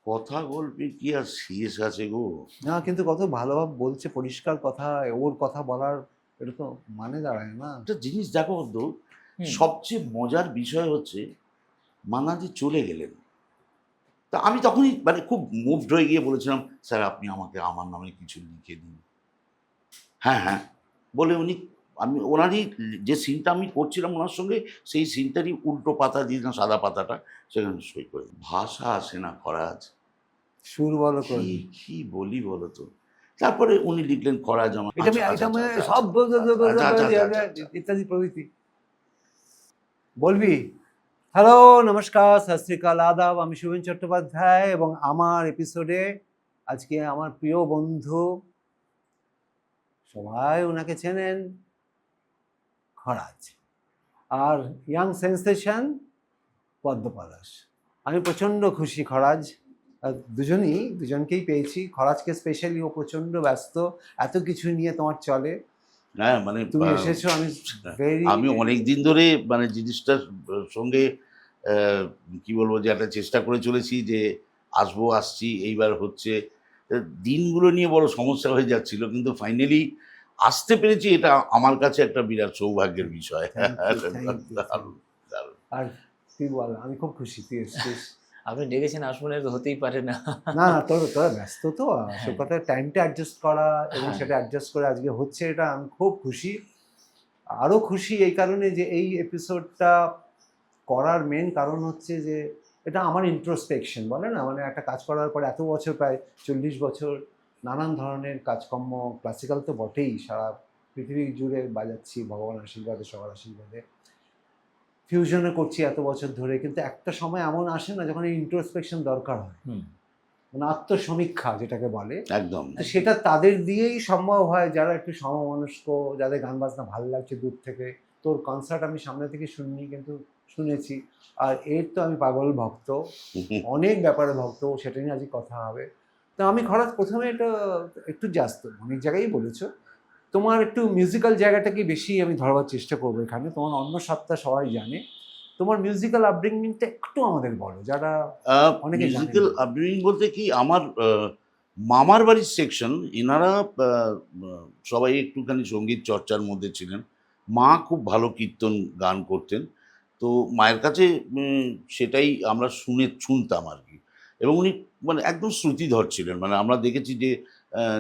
কথা গল্পে কি আর শেষ আছে গো? না, কিন্তু কত ভালোভাবে বলছে, পরিষ্কার কথা। ওর কথা বলার এটা তো মানে দাঁড়ায় না। একটা জিনিস দেখো তো, হুম। সবচেয়ে মজার বিষয় হচ্ছে মান্নাদি চলে গেলেন। তা আমি তখনই মানে খুব মুভড হয়ে গিয়ে বলেছিলাম, "স্যার আপনি আমাকে আমার নামে কিছু লিখে দিন।" হ্যাঁ, হ্যাঁ। বলে উনি আমি ওনারই যে সিনটা আমি করছিলাম ওনার সঙ্গে, সেই সিনটারই উল্টো পাতা দিয়েছিলাম, সাদা পাতাটা, সেখানে সই করে দিন। ভাষা আসে না খরাজ। সুর বলো কি, কোন। কি বলি বলো তো? তারপরে উনি লিখলেন খরাজ আমার এটা আমি এটা মানে সব ইত্যাদি প্রভৃতি বলবি। হ্যালো, নমস্কার, সত শ্রী আকাল, আদাব। আমি শুভেন চট্টোপাধ্যায় এবং আমার এপিসোডে আজকে আমার প্রিয় বন্ধু, সবাই ওনাকে চেনেন, খরাজ, আর ইয়াং সেন্সেশন পদ্মপলাশ। আমি প্রচণ্ড খুশি খরাজ, দুজনকেই পেয়েছি। খরাজকে স্পেশালি, ও প্রচণ্ড ব্যস্ত, এত কিছু নিয়ে তোমার চলে। হ্যাঁ, মানে তুমি এসেছো, আমি ভেরি আমি অনেকদিন ধরে মানে জিনিসটার সঙ্গে কি বলবো যে একটা চেষ্টা করে চলেছি যে আসবো, আসছি, এইবার হচ্ছে। দিনগুলো নিয়ে বড় সমস্যা হয়ে যাচ্ছিল, কিন্তু ফাইনালি আসতে পেরেছি, এটা আমার কাছে একটা বিরাট সৌভাগ্যের বিষয়। দারুণ, দারুণ। আর তুই বল, আমি খুব খুশি তুই এসেছিস। আপনি ডেকেছেন, আসবেন, তো হতেই পারে না। না না, তোরা ব্যস্ত তো, আসল কথা টাইমটা অ্যাডজাস্ট করা, এবং সেটা অ্যাডজাস্ট করে আজকে হচ্ছে, এটা আমি খুব খুশি। আরও খুশি এই কারণে যে এই এপিসোডটা করার মেন কারণ হচ্ছে যে এটা আমার ইন্ট্রোস্পেকশন বলে না, মানে একটা কাজ করার পরে এত বছর, প্রায় 40 বছর নানান ধরনের কাজকর্ম, ক্লাসিক্যাল তো বটেই, সারা পৃথিবী জুড়ে বাজাচ্ছি ভগবান আশীর্বাদে, সবার আশীর্বাদে, ফিউশনে করছি এত বছর ধরে, কিন্তু একটা সময় এমন আসে না যখন এই ইন্ট্রোস্পেকশন দরকার হয়, মানে আত্মসমীক্ষা যেটাকে বলে। একদম। তো সেটা তাদের দিয়েই সম্ভব হয় যারা একটু সমমনস্ক, যাদের গান বাজনা ভালো লাগছে দূর থেকে। তোর কনসার্ট আমি সামনে থেকে শুনিনি, কিন্তু শুনেছি, আর এর তো আমি পাগল ভক্ত, অনেক ব্যাপারে ভক্ত, সেটা নিয়ে আজকে কথা হবে। তো আমি খরাজ প্রথমে এটা একটু জাস্ত, অনেক জায়গায় বলেছো, তোমার একটু মিউজিক্যাল জায়গাটাকে বেশি আমি ধরবার চেষ্টা করবো এখানে। তোমার অন্য সত্তা সবাই জানে, তোমার মিউজিক্যাল আপব্রিঙ্গিংটা একটু আমাদের বলো, যারা অনেকে জানে মিউজিক্যাল না। আপব্রিঙ্গিং বলতে কি, আমার মামার বাড়ির সেকশন, এনারা সবাই একটুখানি সঙ্গীত চর্চার মধ্যে ছিলেন। মা খুব ভালো কীর্তন গান করতেন। তো মায়ের কাছে সেটাই আমরা শুনতাম আর কি। এবং উনি মানে একদম শ্রুতিধর ছিলেন। মানে আমরা দেখেছি যে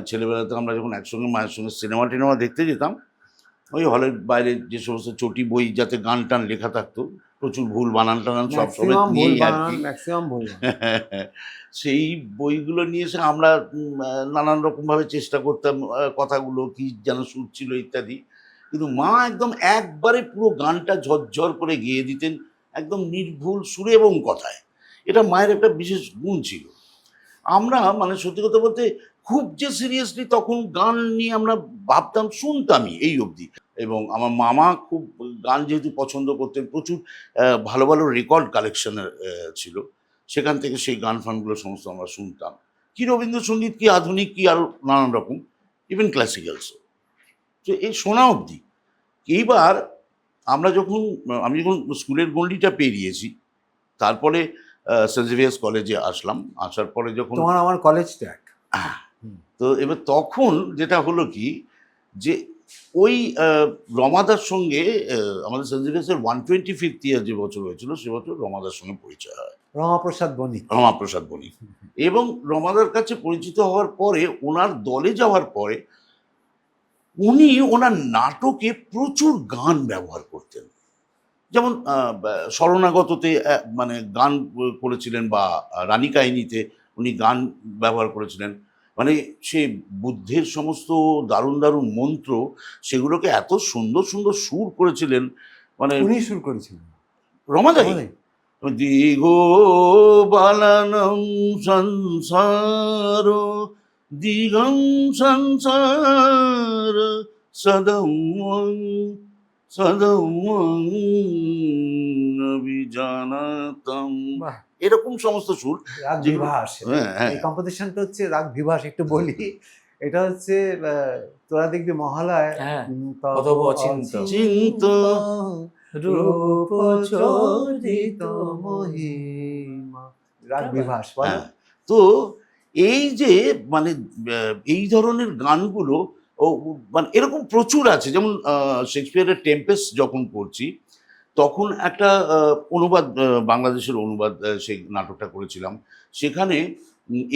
ছেলেবেলাতে আমরা যখন একসঙ্গে মায়ের সঙ্গে সিনেমা টিনেমা দেখতে যেতাম, ওই হলের বাইরে যে সমস্ত চটি বই যাতে গান টান লেখা থাকতো, প্রচুর ভুল বানান টানান সব সমেত নিয়েই আর কি, ম্যাক্সিমাম ভুল সেই বইগুলো নিয়ে এসে আমরা নানান রকমভাবে চেষ্টা করতাম, কথাগুলো কি যেন সুর ছিল ইত্যাদি। কিন্তু মা একদম একবারে পুরো গানটা ঝরঝর করে গেয়ে দিতেন, একদম নির্ভুল সুরে এবং কথায়। এটা মায়ের একটা বিশেষ গুণ ছিল। আমরা মানে সত্যি কথা বলতে খুব যে সিরিয়াসলি তখন গান নিয়ে আমরা ভাবতাম, শুনতামই এই অবধি। এবং আমার মামা খুব গান যেহেতু পছন্দ করতেন, প্রচুর ভালো ভালো রেকর্ড কালেকশনের ছিল, সেখান থেকে সেই গান ফানগুলো সমস্ত আমরা শুনতাম। কি রবীন্দ্রসঙ্গীত, কি আধুনিক, কি আরও নানান রকম, ইভেন ক্লাসিক্যালসও, তো এই শোনা অবধি। এইবার আমি যখন স্কুলের গণ্ডিটা পেরিয়েছি, তারপরে সেন্ট জেভিয়ার্স কলেজে আসলাম। আসার পরে যখন তোমার আমার কলেজ ট্র্যাক, তো এবার তখন যেটা হলো কি, যে ওই রমাদার সঙ্গে আমাদের সেন্ট জেভিয়ার্সের 125th ইয়ার যে বছর হয়েছিল, সে বছর রমাদার সঙ্গে পরিচয় হয়, রমাপ্রসাদ বণিক। রমাপ্রসাদ বণিক। এবং রমাদার কাছে পরিচিত হওয়ার পরে, ওনার দলে যাওয়ার পরে, উনি ওনার নাটকে প্রচুর গান ব্যবহার করতেন। যেমন শরণাগততে মানে গান করেছিলেন, বা রানী কাহিনীতে উনি গান ব্যবহার করেছিলেন। মানে সে বুদ্ধের সমস্ত দারুণ দারুণ মন্ত্র, সেগুলোকে এত সুন্দর সুন্দর সুর করেছিলেন। মানে উনি সুর করেছিলেন রমাদাই আমাদের। দীঘ বালানং সংসার, দিগং সংসার সদম সদম বিজানাতম, বাহ, এরকম সমস্ত সুর। রাগ যেগুলো- বিভাস। হ্যাঁ, হ্যাঁ। এই কম্পোজিশনটা হচ্ছে রাগ বিভাস, একটু বলি। এটা হচ্ছে তোরা দেখবি মহালয়, হ্যাঁ, তব অতব অচিন্ত। চিন্ত রূপ চরিত মহিমা, রাগ বিভাস বলো। হ্যাঁ, তো এই যে মানে এই ধরনের গানগুলো মানে এরকম প্রচুর আছে, যেমন শেক্সপিয়ারের টেম্পেস্ট যখন করছি তখন একটা অনুবাদ, বাংলাদেশের অনুবাদ, সেই নাটকটা করেছিলাম। সেখানে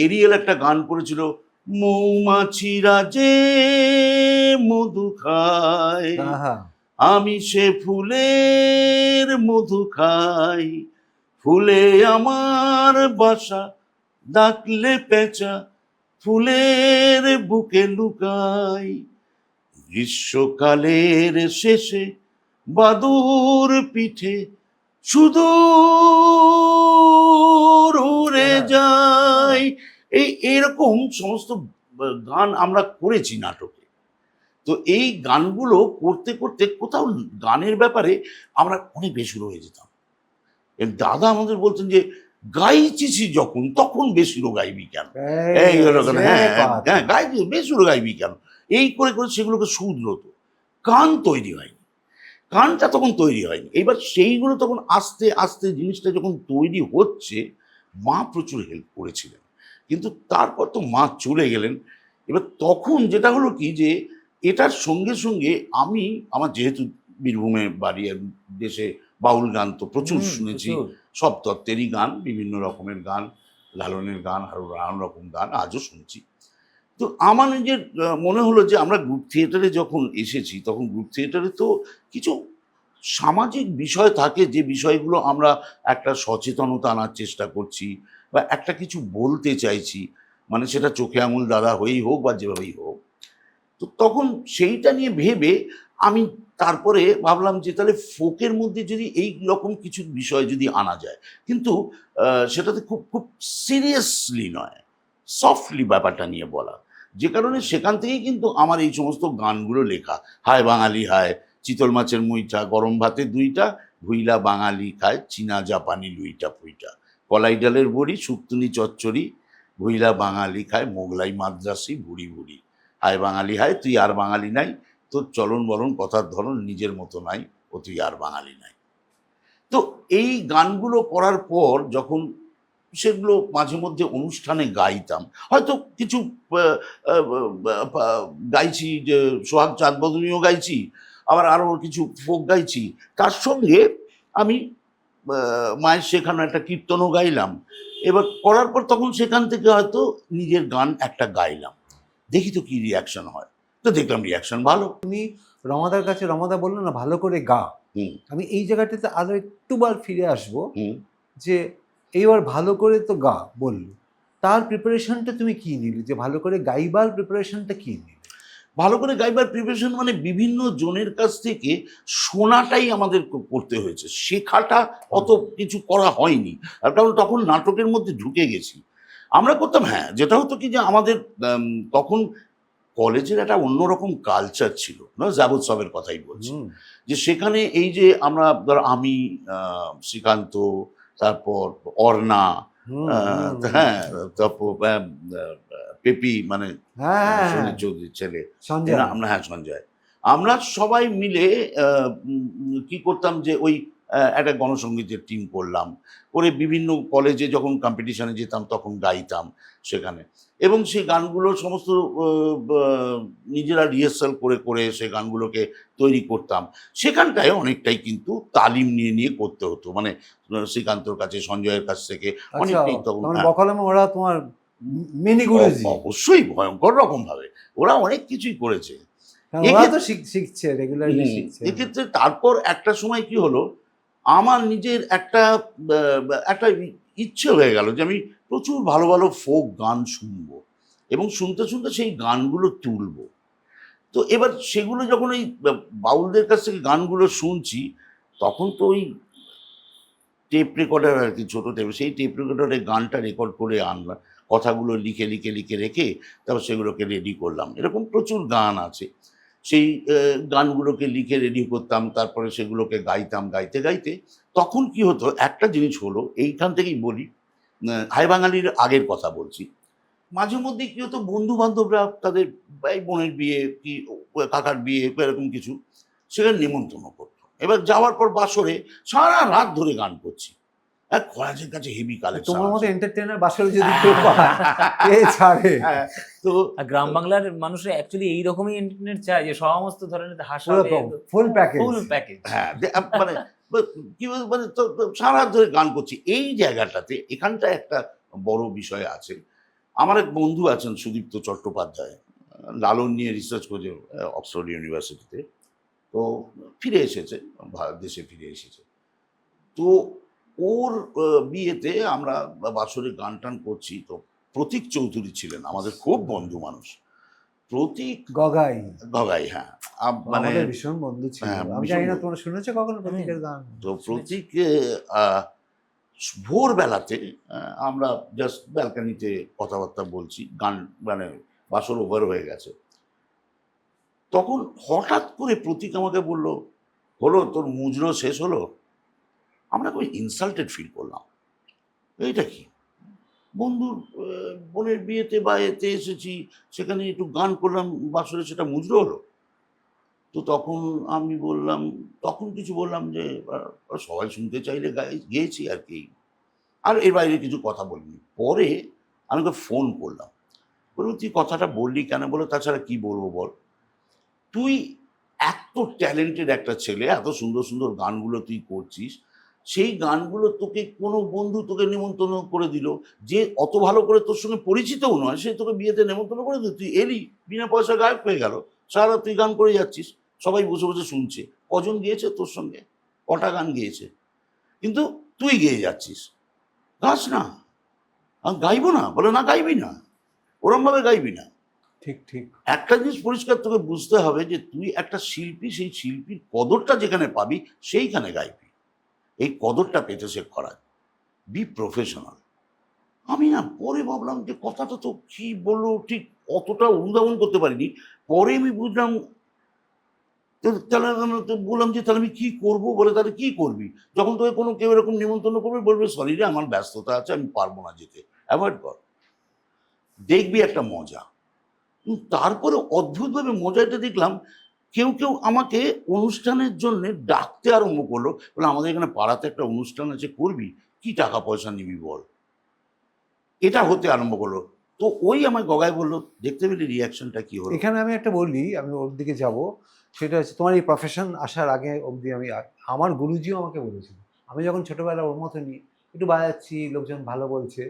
এরিয়েল একটা গান করেছিল, মৌমাছিরা যে মধু খায়, আহা, আমি সে ফুলের মধু খাই, ফুলে আমার বাসা, ডাকলে পেঁচা ফুলের বুকে লুকাই, গ্রীষ্মকালের শেষে বাদুর পিঠে সুদূর উড়ে যায়। এরকম সমস্ত গান আমরা করেছি নাটকে। তো এই গানগুলো করতে করতে কোথাও গানের ব্যাপারে আমরা অনেক বেসুরো হয়ে যেতাম। দাদা আমাদের বলতেন যে গাইছিস যখন তখন বেসুরো গাইবি কেন, এই হলো কেন, সে হ্যাঁ কথা। হ্যাঁ গাইবি, বেসুরো গাইবি কেন, এই করে করে সেগুলোকে শুধরতো। গান তৈরি হয়নি, গানটা তখন তৈরি হয়নি। এবার সেইগুলো তখন আস্তে আস্তে জিনিসটা যখন তৈরি হচ্ছে, মা প্রচুর হেল্প করেছিলেন, কিন্তু তারপর তো মা চলে গেলেন। এবার তখন যেটা হলো কি যে এটার সঙ্গে সঙ্গে আমি, আমার যেহেতু বীরভূমে বাড়ি আর দেশে বাউল গান তো প্রচুর শুনেছি, প্রচুর। সব তত্ত্বেরই গান, বিভিন্ন রকমের গান, লালনের গান, আরও নানান রকম গান আজও শুনছি। তো আমার নিজের মনে হলো যে আমরা গ্রুপ থিয়েটারে যখন এসেছি তখন গ্রুপ থিয়েটারে তো কিছু সামাজিক বিষয় থাকে, যে বিষয়গুলো আমরা একটা সচেতনতা আনার চেষ্টা করছি বা একটা কিছু বলতে চাইছি, মানে সেটা চোখে আঙুল দাদা হয়েই হোক বা যেভাবেই হোক। তো তখন সেইটা নিয়ে ভেবে আমি তারপরে ভাবলাম যে তাহলে ফোকের মধ্যে যদি এই রকম কিছু বিষয় যদি আনা যায়, কিন্তু সেটাতে খুব খুব সিরিয়াসলি নয়, সফটলি ব্যাপারটা নিয়ে বলা, যে কারণে সেখান থেকেই কিন্তু আমার এই সমস্ত গানগুলো লেখা। হায় বাঙালি হায়, চিতল মাছের মুইঠা, গরম ভাতে দুইটা, ভুইলা বাঙালি খায়, চীনা জাপানি লুইটা ফুইটা, কলাই ডালের বড়ি, শুক্তুনি চচ্চড়ি, ভুইলা বাঙালি খায়, মোগলাই মাদ্রাসি বুড়ি বুড়ি, হায় বাঙালি হায়, তুই আর বাঙালি নাই, তোর চলন বলন কথার ধরন নিজের মতো নাই, ও তুই আর বাঙালি নাই। তো এই গানগুলো করার পর যখন সেগুলো মাঝে মধ্যে অনুষ্ঠানে গাইতাম, হয়তো কিছু আহ, আহ, গাইছি, যে সোহাগ চাঁদ বদনীয় গাইছি, আবার আরও কিছু ফোক গাইছি, তার সঙ্গে আমি মায়ের শেখানো একটা কীর্তনও গাইলাম। এবার করার পর তখন সেখান থেকে হয়তো নিজের গান একটা গাইলাম, দেখি তো কি রিয়াকশন হয়। তো দেখলাম রিয়াকশন ভালো। রমাদার কাছে রমাদা বললো না ভালো করে গা। হুম আমি এই জায়গাটাতে আরো একটুবার ফিরে আসবো, হুম। যে এইবার ভালো করে তো গা বললো, তার প্রিপারেশনটা তুমি কি নিলে, যে ভালো করে গাইবার প্রিপারেশনটা কি নিলে? ভালো করে গাইবার প্রিপারেশন মানে বিভিন্ন জনের কাছ থেকে শোনাটাই আমাদের করতে হয়েছে, শেখাটা অত কিছু করা হয়নি। আর কারণ তখন নাটকের মধ্যে ঢুকে গেছি আমরা করতাম। হ্যাঁ, যেটা হতো কি যে আমাদের তখন কলেজের একটা অন্যরকম কালচার ছিল না, যাবোৎসবের কথাই বলছি, হুম যে সেখানে এই যে আমরা ধর আমি, শ্রীকান্ত, তারপর অর্ণা, হুম হুম হুম। হ্যাঁ, তারপর পেপি মানে হ্যাঁ হ্যাঁ হ্যাঁ, সলিল চৌধুরীর ছেলে, সঞ্জয়। আমরা, হ্যাঁ সঞ্জয়, আমরা সবাই মিলে কি করতাম যে ওই একটা গণসঙ্গীতের টিম করলাম, করে বিভিন্ন কলেজে যখন কম্পিটিশনে যেতাম তখন গাইতাম সেখানে, এবং সেই গানগুলো সমস্ত নিজেরা রিহার্সাল করে করে সেই গানগুলোকে তৈরি করতাম। সেখানটায় অনেকটাই কিন্তু তালিম নিয়ে নিয়ে করতে হতো, মানে শ্রীকান্তর কাছে, সঞ্জয়ের কাছ থেকে আচ্ছা, অনেকটাই তখন, তোমার হ্যাঁ, বকলমে ওরা তোমার মিনি গুরুজি, অবশ্যই ভয়ঙ্কর রকম ভাবে ওরা অনেক কিছুই করেছে। কারণ ওরা তো এক্ষেত্রে শিখছে, রেগুলারলি শিখছে। এক্ষেত্রে তারপর একটা সময় কি হলো, আমার নিজের একটা একটা ইচ্ছে হয়ে গেল যে আমি প্রচুর ভালো ভালো ফোক গান শুনবো এবং শুনতে শুনতে সেই গানগুলো তুলবো। তো এবার সেগুলো যখন এই বাউলদের কাছ থেকে গানগুলো শুনছি, তখন তো ওই টেপ রেকর্ডার আর কি, ছোটো টেপ, সেই টেপ রেকর্ডারে গানটা রেকর্ড করে আনলাম, কথাগুলো লিখে লিখে লিখে রেখে তারপর সেগুলোকে রেডি করলাম। এরকম প্রচুর গান আছে, সেই গানগুলোকে লিখে রেডি করতাম, তারপরে সেগুলোকে গাইতাম, গাইতে গাইতে তখন কি হতো, একটা জিনিস হলো, এইখান থেকেই বলি, হাই বাঙালির আগের কথা বলছি, মাঝে মধ্যে কি হতো, বন্ধু বান্ধবরা তাদের এই বোনের বিয়ে কি কাকার বিয়ে এরকম কিছু, সেখানে নিমন্ত্রণ করতো। এবার যাওয়ার পর বাসরে সারা রাত ধরে গান করছি, খরাজের কাছে হেভি কালেকশন। তোমার মতো এন্টারটেইনার বাসরে যদি কেউ পায়, কে ছাড়ে। তো আর গ্রাম বাংলার মানুষরা অ্যাকচুয়ালি এইরকমই এন্টারটেনমেন্ট চায় যে সমস্ত ধরনের হাসাবে, ফুল প্যাকেজ। Full package. হ্যাঁ, মানে কি বলবো, মানে তো সারা রাত ধরে গান করছি এই জায়গাটাতে। এখানটা একটা বড় বিষয় আছে। আমার এক বন্ধু আছেন সুদীপ্ত চট্টোপাধ্যায়, লালন নিয়ে রিসার্চ করছে অক্সফোর্ড ইউনিভার্সিটিতে। তো ফিরে এসেছে, দেশে ফিরে এসেছে। তো ওর বিয়েতে আমরা বাসরে গান টান করছি। তো প্রতীক চৌধুরী ছিলেন আমাদের খুব বন্ধু মানুষ। প্রতীক গগাই, গগাই, হ্যাঁ, মানে আমাদের ভীষণ বন্ধু ছিল। হ্যাঁ, আমি ভীষণ জানি না বন্ধু। তোমরা শুনেছো কখনো প্রতীকের গান? তো প্রতীক ভোরবেলাতে আমরা জাস্ট ব্যালকানিতে কথাবার্তা বলছি, গান মানে বাসর ওভার হয়ে গেছে। তখন হঠাৎ করে প্রতীক আমাকে বলল, হলো তোর মুজরো শেষ হলো? আমরা খুব ইনসাল্টেড ফিল করলাম। এইটা কি, বন্ধুর বোনের বিয়েতে বা এতে এসেছি, সেখানে একটু গান করলাম বাসরে, সেটা মুজরো হলো? তো তখন আমি বললাম, তখন কিছু বললাম যে সবাই শুনতে চাইলে গেয়েছি আর কি, আর এর বাইরে কিছু কথা বলিনি। পরে আমি ওকে ফোন করলাম, বলবো তুই কথাটা বললি কেন? বলো তাছাড়া কি বলবো বল, তুই এত ট্যালেন্টেড একটা ছেলে, এত সুন্দর সুন্দর গানগুলো তুই করছিস, সেই গানগুলো তোকে কোনো বন্ধু তোকে নিমন্ত্রণ করে দিল, যে অত ভালো করে তোর সঙ্গে পরিচিতও নয়, সে তোকে বিয়েতে নিমন্ত্রণ করে দিল, তুই এলি, বিনা পয়সা গায়ক হয়ে গেল, সারা তুই গান করে যাচ্ছিস, সবাই বসে বসে শুনছে। কজন গিয়েছে তোর সঙ্গে, কটা গান গিয়েছে, কিন্তু তুই গেয়ে যাচ্ছিস, গাছ না। আমি গাইবো না? বলে না, গাইবি না, ওরমভাবে গাইবি না। ঠিক ঠিক। একটা জিনিস পরিষ্কার তোকে বুঝতে হবে যে তুই একটা শিল্পী, সেই শিল্পীর কদরটা যেখানে পাবি সেইখানে গাইবি। এই কদরটা পেতে সে করা, বি প্রফেশনাল। আমি না পরে ভাবলাম যে কথাটা তো কি বললো, ঠিক অতটা অনুধাবন করতে পারিনি। পরে আমি বুঝলাম, তাহলে আমি তো বললাম যে তাহলে আমি কি করবো? বলে তাহলে কি করবি? যখন তোকে কোনো কেউ এরকম নিমন্ত্রণ করবে, বলবে সরি রে, আমার ব্যস্ততা আছে, আমি পারবো না যেতে, অ্যাভয়েড কর, দেখবি একটা মজা। তারপরে অদ্ভুতভাবে মজাটা দেখলাম, কেউ কেউ আমাকে অনুষ্ঠানের জন্য ডাকতে আরম্ভ করলো, বলে আমাদের এখানে পাড়াতে একটা অনুষ্ঠান আছে, করবি? কি টাকা পয়সা নিবি বল? এটা হতে আরম্ভ করলো। তো ওই আমার গগায় বললো, দেখতে পেলি রিয়াকশনটা কি হলো? এখানে আমি একটা বলি, আমি ওর দিকে যাব। সেটা হচ্ছে তোমার এই প্রফেশন আসার আগে অবধি আমি, আমার গুরুজিও আমাকে বলেছিল, আমি যখন ছোটবেলা ওর মতনই একটু বাজাচ্ছি, লোকজন ভালো বলছে,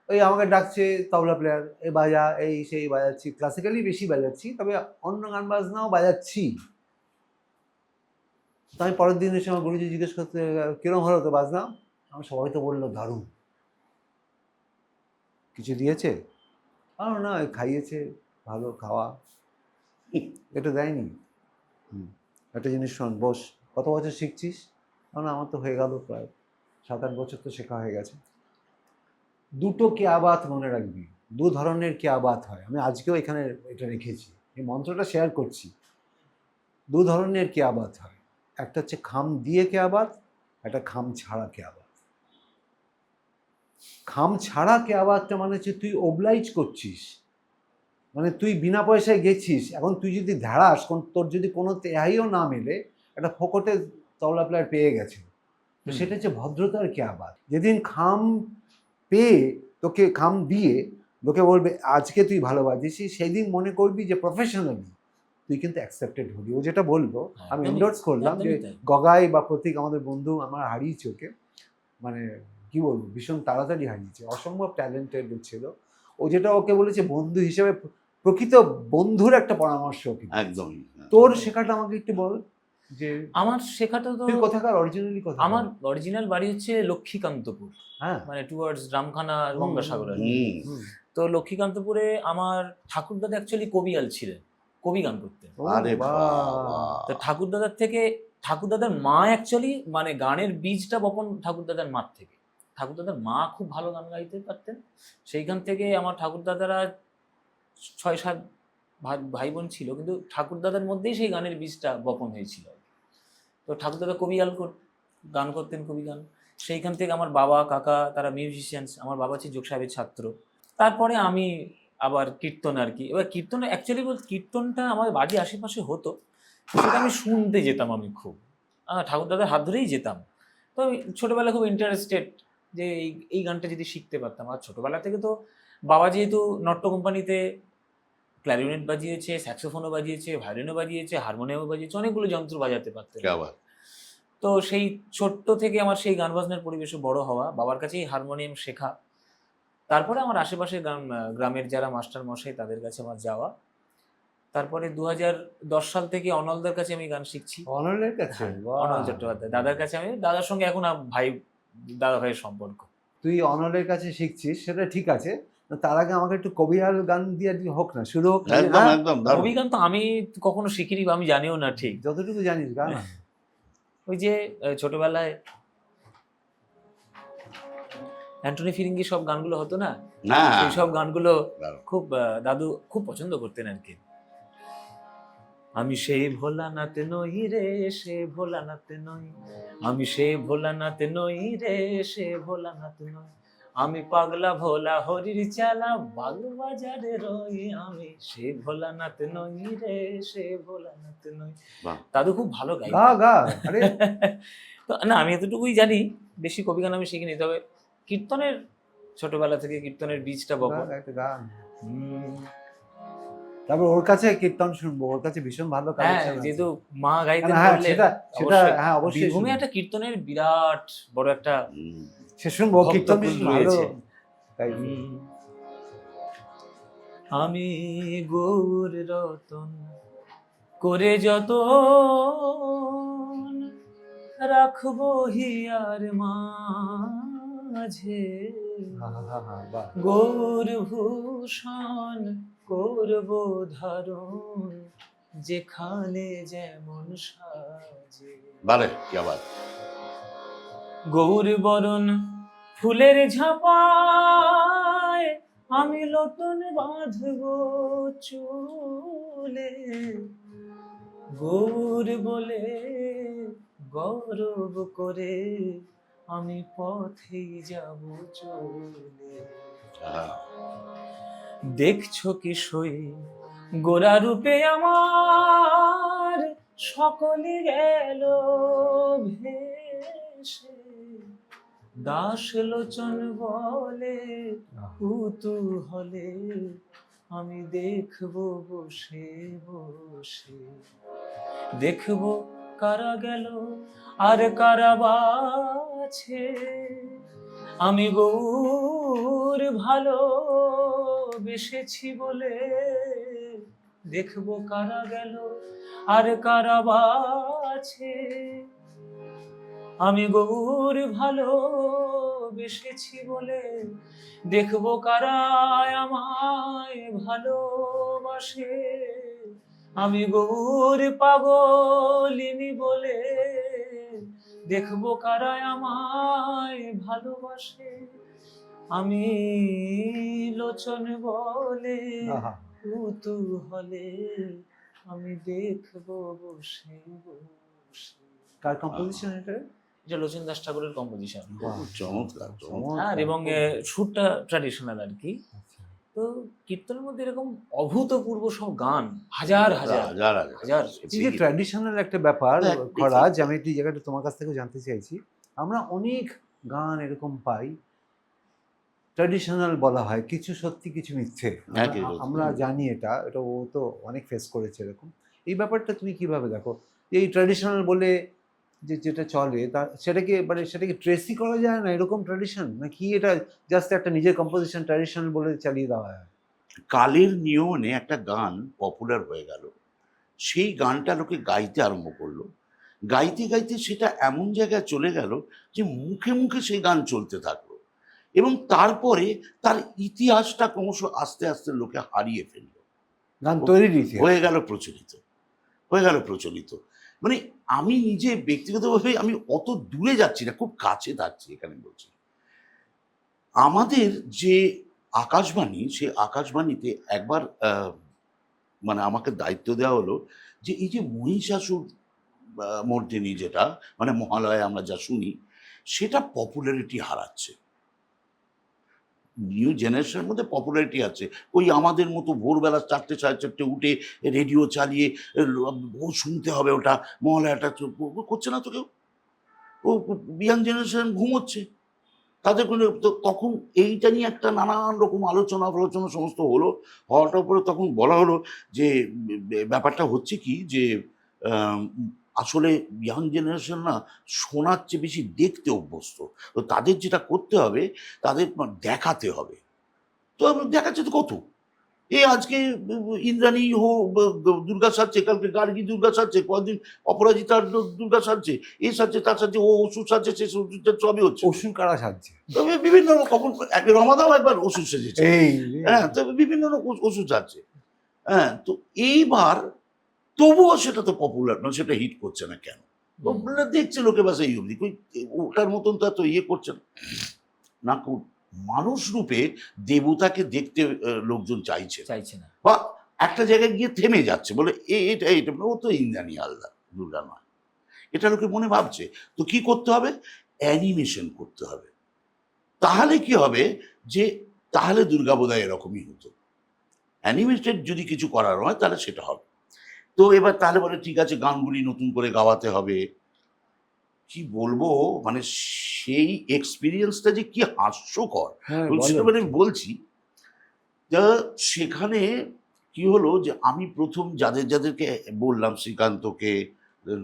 ওই আমাকে ডাকছে তবলা প্লেয়ার, এই বাজা, এই সেই বাজাচ্ছি, ক্লাসিক্যালি বেশি বাজাচ্ছি, তবে অন্য গান বাজনাও বাজাচ্ছি। তো আমি পরের দিন এসে আমার গুরুজি জিজ্ঞেস করতে, কিরম হলো তো বাজনা? আমার সবাই তো বললো দারুণ। কিছু দিয়েছে? না, খাইয়েছে, ভালো খাওয়া, এটা দেয়নি। একটা জিনিস শোন, বস, কত বছর শিখছিস? না, আমার তো হয়ে গেল প্রায় 7-8 বছর, তো শেখা হয়ে গেছে। দুটো কেয়াবাত মনে রাখবি, দু ধরনের কেয়াবাত হয়। আমি আজকেও এখানে এটা রেখেছি, এই মন্ত্রটা শেয়ার করছি। দু ধরনের কেয়াবাত হয়, একটা হচ্ছে খাম দিয়ে কেয়াবাত, একটা খাম ছাড়া কেয়াবাত। খাম ছাড়া কেয়াবাতটা মানে হচ্ছে তুই ওবলাইজ করছিস, মানে তুই বিনা পয়সায় গেছিস, এখন তুই যদি ধারাস, তোর যদি কোনো তেহাইও না মেলে, একটা ফোকটে তবলা প্লেয়ার পেয়ে গেছে, তো সেটা হচ্ছে ভদ্রতার কেয়াবাত। যেদিন খাম পেয়ে, তোকে খাম দিয়ে লোকে বলবে আজকে তুই ভালো বাজিয়েছিস, সেই দিন মনে করবি যে প্রফেশনালি তুই কিন্তু অ্যাকসেপ্টেড হলি। ও যেটা বললো আমি এন্ডোর্স করলাম, যে গগাই বা প্রতীক আমাদের বন্ধু, আমার হারিয়েছে ওকে, মানে কি বলবো, ভীষণ তাড়াতাড়ি হারিয়েছে, অসম্ভব ট্যালেন্টেড ছিল। ও যেটা ওকে বলেছে বন্ধু হিসেবে, প্রকৃত বন্ধুর একটা পরামর্শ। একদমই। তোর শেখাটা আমাকে একটু বল, যে আমার শেখাটা তো, তুই কোথাকার অরিজিনালি? কথা আমার অরিজিনাল বাড়ি হচ্ছে লক্ষ্মীকান্তপুর, হ্যাঁ, মানে টুয়ার্ডস রামখানা গঙ্গাসাগর আর কি। তো লক্ষ্মীকান্তপুরে আমার ঠাকুরদাদা অ্যাকচুয়ালি কবিয়াল ছিলেন, কবি গান করতেন। আরে বাবা! তো ঠাকুরদাদার থেকে, ঠাকুরদাদার মা অ্যাকচুয়ালি মানে গানের বীজটা বপন ঠাকুরদাদার মার থেকে। ঠাকুরদাদার মা খুব ভালো গান গাইতে পারতেন, সেইখান থেকে আমার ঠাকুরদাদারা 6-7 ভাই বোন ছিল, কিন্তু ঠাকুরদাদার মধ্যেই সেই গানের বীজটা বপন হয়েছিল। তো ঠাকুরদাদা কবিয়াল গান করতেন, কবি গান। সেইখান থেকে আমার বাবা কাকা তারা মিউজিশিয়ানস, আমার বাবা ছিল যোগ সাহেবের ছাত্র। তারপরে আমি আবার কীর্তন আর কি। এবার কীর্তন অ্যাকচুয়ালি কীর্তনটা আমার বাড়ির আশেপাশে হতো, সেটা আমি শুনতে যেতাম, আমি খুব ঠাকুরদাদার হাত ধরেই যেতাম। তো আমি ছোটোবেলা খুব ইন্টারেস্টেড, যে এই গানটা যদি শিখতে পারতাম। আর ছোটবেলা থেকে তো বাবা যেহেতু নট্য কোম্পানিতে ক্ল্যারিনেট বাজিয়েছে, স্যাক্সোফোনও বাজিয়েছে, ভায়োলিনও বাজিয়েছে, হারমোনিয়ামও বাজিয়েছে, অনেকগুলো যন্ত্র বাজাতে পারতেন। क्या बात। তো সেই ছোট্ট থেকে আমার সেই গান বাজনার পরিবেশে বড় হওয়া, বাবার কাছেই হারমোনিয়াম শেখা, তারপরে আমার আশেপাশে গ্রামের যারা মাস্টার মশাই তাদের কাছে আমার যাওয়া, তারপরে 2010 সাল থেকে অনলদার কাছে আমি গান শিখছি। অনলের কাছে? হ্যাঁ, বাহ! অনল চট্টোপাধ্যায় দাদার কাছে, আমি দাদার সঙ্গে এখন দাদা ভাইয়ের সম্পর্ক। তুই অনলের কাছে শিখছিস সেটা ঠিক আছে, তার আগে আমাকে একটু কবিরাল গান দিয়ে হোক না, শুরু হোক। একদম হ্যাঁ? একদম দারুণ। কবি গান তো আমি কখনো শিখিনি বা আমি জানিও না ঠিক। যতটুকু জানিস গান। ওই যে ছোটবেলায় অ্যান্টনি ফিরিঙ্গি সব গানগুলো হতো না, না সেই সব গানগুলো দারুণ। খুব দাদু খুব পছন্দ করতেন আর কি। আমি সেই ভোলানাথ নই রে, সে ভোলানাথ নই, আমি সে ভোলানাথ নই রে, সে ভোলানাথ নই, আমি পাগলা ভোলা হরির চালা বাগবাজারে রই, আমি সে ভোলানাথ নই রে, সে ভোলানাথ নই। বাহ। দাদু খুব ভালো গাই। গা গা আরে তো না, আমি এতটুকুই জানি, বেশি কবি গান আমি শিখিনি, তবে কীর্তনের ছোটবেলা থেকে কীর্তনের বীজটা বপন। গা, একটা গান। হুম, তারপর ওর কাছে কীর্তন শুনবো, ওর কাছে ভীষণ ভালো হ্যাঁ, কালেকশন আছে। যেহেতু মা গাইতেন হ্যাঁ বললেন, সেটা সেটা অবশ্যই। হ্যাঁ অবশ্যই বীরভূমে শুনবো। একটা কীর্তনের বিরাট বড় একটা হুম। সে শুনবো, কীর্তন ভক্তকুল ভীষণ ভালো রয়েছে। তাই আমি গৌর রতন করে যত রাখবো হিয়ার মাঝে, বাহ। গৌর ভূষণ করব ধারণ, যেখানে যেমন সাজে। বারে क्या बात। গৌর বরণ ফুলের ঝাঁপায় আমি লটন বাঁধব চুলে, গৌর বলে গৌরব করে আমি পথেই যাব চলে। আহা। দেখছো কি সই গোরা রূপে আমার, সকলে গেল ভেসে, দাস লোচন বলে কুতূহলে আমি দেখবো বসে বসে, দেখবো কারা গেল আর কারা বাছে, আমি গৌর ভালো বেসেছি বলে, দেখবো কারা গেল আর কারা বাছে, আমি গৌর ভালো বেসেছি বলে, দেখবো কারা আমায় ভালোবাসে, আমি গৌর পাগলিনী বলে, দেখবো কারা আমায় ভালোবাসে, আমি লোচন বলে আহা। কুতূহলে আমি দেখবো বসে বসে। কার কম্পোজিশন এটা? এটা লোচন দাস ঠাকুরের কম্পোজিশন। বাহ। চমৎকার চমৎকার। হ্যাঁ, এবং সুরটা ট্র্যাডিশনাল আর কি। আচ্ছা। তো কীর্তনের মধ্যে এরকম অভূতপূর্ব সব গান, হাজার হাজার হাজার হাজার। এই যে ট্র্যাডিশনাল একটা ব্যাপার হ্যাঁ, করা, দেখি। যে আমি একটু জায়গাটা তোমার কাছ থেকে জানতে চাইছি। আমরা অনেক গান এরকম পাই ট্র্যাডিশনাল বলা হয়, কিছু সত্যি কিছু মিথ্যে, হ্যাঁ, কিছু সত্যি। আমরা জানি এটা এটা ও তো অনেক ফেস করেছে এরকম। এই ব্যাপারটা তুমি কিভাবে দেখো, এই ট্র্যাডিশনাল বলে যেটা চলে তা সেটাকে মানে সেটাকে ট্রেসই করা যায় না এরকম ট্র্যাডিশন, নাকি এটা জাস্ট একটা নিজের কম্পোজিশন ট্র্যাডিশনাল বলে চালিয়ে দেওয়া হয়? কালের নিয়মনে একটা গান পপুলার হয়ে গেল, সেই গানটা লোকে গাইতে আরম্ভ করলো, গাইতে গাইতে সেটা এমন জায়গায় চলে গেল যে মুখে মুখে সেই গান চলতে থাকলো, এবং তারপরে তার ইতিহাসটা ক্রমশ আস্তে আস্তে লোকে হারিয়ে ফেলল, গান তৈরির ইতিহাস। হয়ে গেল প্রচলিত, হয়ে গেল প্রচলিত। মানে আমি নিজে ব্যক্তিগতভাবে আমি অত দূরে যাচ্ছি না, খুব কাছে থাকছি এখানে বলছি। আমাদের যে আকাশবাণী, সে আকাশবাণীতে একবার মানে আমাকে দায়িত্ব দেওয়া হলো যে এই যে মহিষাসুর মর্দিনী, যেটা মানে মহালয়ে আমরা যা শুনি, সেটা পপুলারিটি হারাচ্ছে, নিউ জেনারেশনের মধ্যে পপুলারিটি আছে। ওই আমাদের মতো ভোরবেলা 4টে 4:30 উঠে রেডিও চালিয়ে ও শুনতে হবে, ওটা মহালয়াটা করছে না তো কেউ, ও ইয়াং জেনারেশন ঘুমোচ্ছে, তাদের কোনো তখন এইটা নিয়ে একটা নানান রকম আলোচনা সমস্ত হলো। হওয়াটার পরে তখন বলা হলো যে ব্যাপারটা হচ্ছে কি যে আম, আসলে ইয়াং জেনারেশন না শোনার চেয়ে বেশি দেখতে অভ্যস্ত। তো তাদের যেটা করতে হবে, তাদের দেখাতে হবে। তো দেখাচ্ছে তো কত, আজকে ইন্দ্রাণী দুর্গা সাজছে, কালকে গার্গী দুর্গা সাজছে, কয়েকদিন অপরাজিতার দুর্গা সাজছে, সাজছে তার সাজছে, ও ওষুধ সাজছে, সে ওষুধ সবই হচ্ছে। ওষুধ কারা সাজছে? তবে বিভিন্ন কখন রমাদাও একবার ওষুধ সেজেছে, এই হ্যাঁ, তবে বিভিন্ন ওষুধ সাজছে। হ্যাঁ, তো এইবার তবুও সেটা তো পপুলার না, সেটা হিট করছে না কেন? দেখছে লোকে, বাস এই অবধি। ওটার মতন তো এত ইয়ে করছে না। মানুষ রূপে দেবতাকে দেখতে লোকজন চাইছে না, বা একটা জায়গায় গিয়ে থেমে যাচ্ছে, বলে এটা ও তো ইন্দ্রাণী আলাদা, দুর্গা নয়, এটা লোকে মনে ভাবছে। তো কি করতে হবে? অ্যানিমেশন করতে হবে। তাহলে কি হবে যে তাহলে দুর্গা বোধহয় এরকমই হতো। অ্যানিমেটেড যদি কিছু করার হয় তাহলে সেটা হবে। তো এবার তাহলে বলে ঠিক আছে, গানগুলি নতুন করে গাওয়াতে হবে। কি বলবো, মানে সেই এক্সপিরিয়েন্সটা যে কি হাস্যকর, সেটা মানে বলছি। তা সেখানে কি হলো যে আমি প্রথম যাদেরকে বললাম, শ্রীকান্তকে,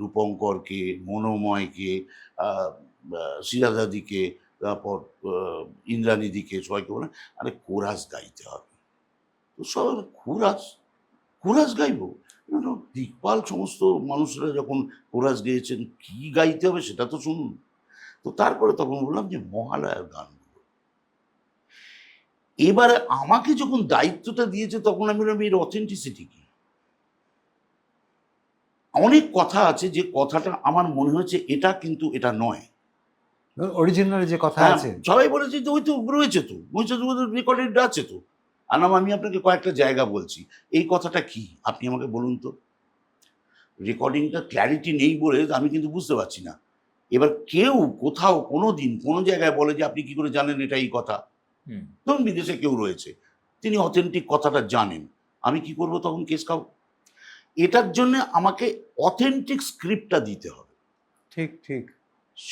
রূপঙ্করকে, মনোময়কে, সিরাদাদিকে, তারপর ইন্দ্রাণীদিকে, সবাইকে বললাম আরে কোরাস গাইতে হবে। তো সবাই কোরাস গাইবো? দিকপাল সমস্ত মানুষরা যখন কোরাস গেয়েছেন, কি গাইতে হবে সেটা তো শুনুন। তো তারপরে তখন বললাম যে মহালয়ার গানগুলো। এবারে আমাকে যখন দায়িত্বটা দিয়েছে তখন আমি বললাম এর অথেন্টিসিটি কি। অনেক কথা আছে যে কথাটা আমার মনে হয়েছে এটা, কিন্তু এটা নয়। অরিজিনাল যে কথা আছে, সবাই বলেছে যে ওই তো রয়েছে, তো রেকর্ডেড আছে তো। আর আমি আপনাকে কয়েকটা জায়গা বলছি, এই কথাটা কি আপনি আমাকে বলুন তো। রেকর্ডিংটা ক্ল্যারিটি নেই বলে আমি কিন্তু বুঝতে পারছি না। এবার কেউ কোথাও কোনো দিন কোনো জায়গায় বলে যে আপনি কি করে জানেন এটা এই কথা। তখন বিদেশে কেউ রয়েছে, তিনি অথেন্টিক কথাটা জানেন, আমি কি করব তখন কেস খাও। এটার জন্য আমাকে অথেন্টিক স্ক্রিপ্টটা দিতে হবে। ঠিক ঠিক।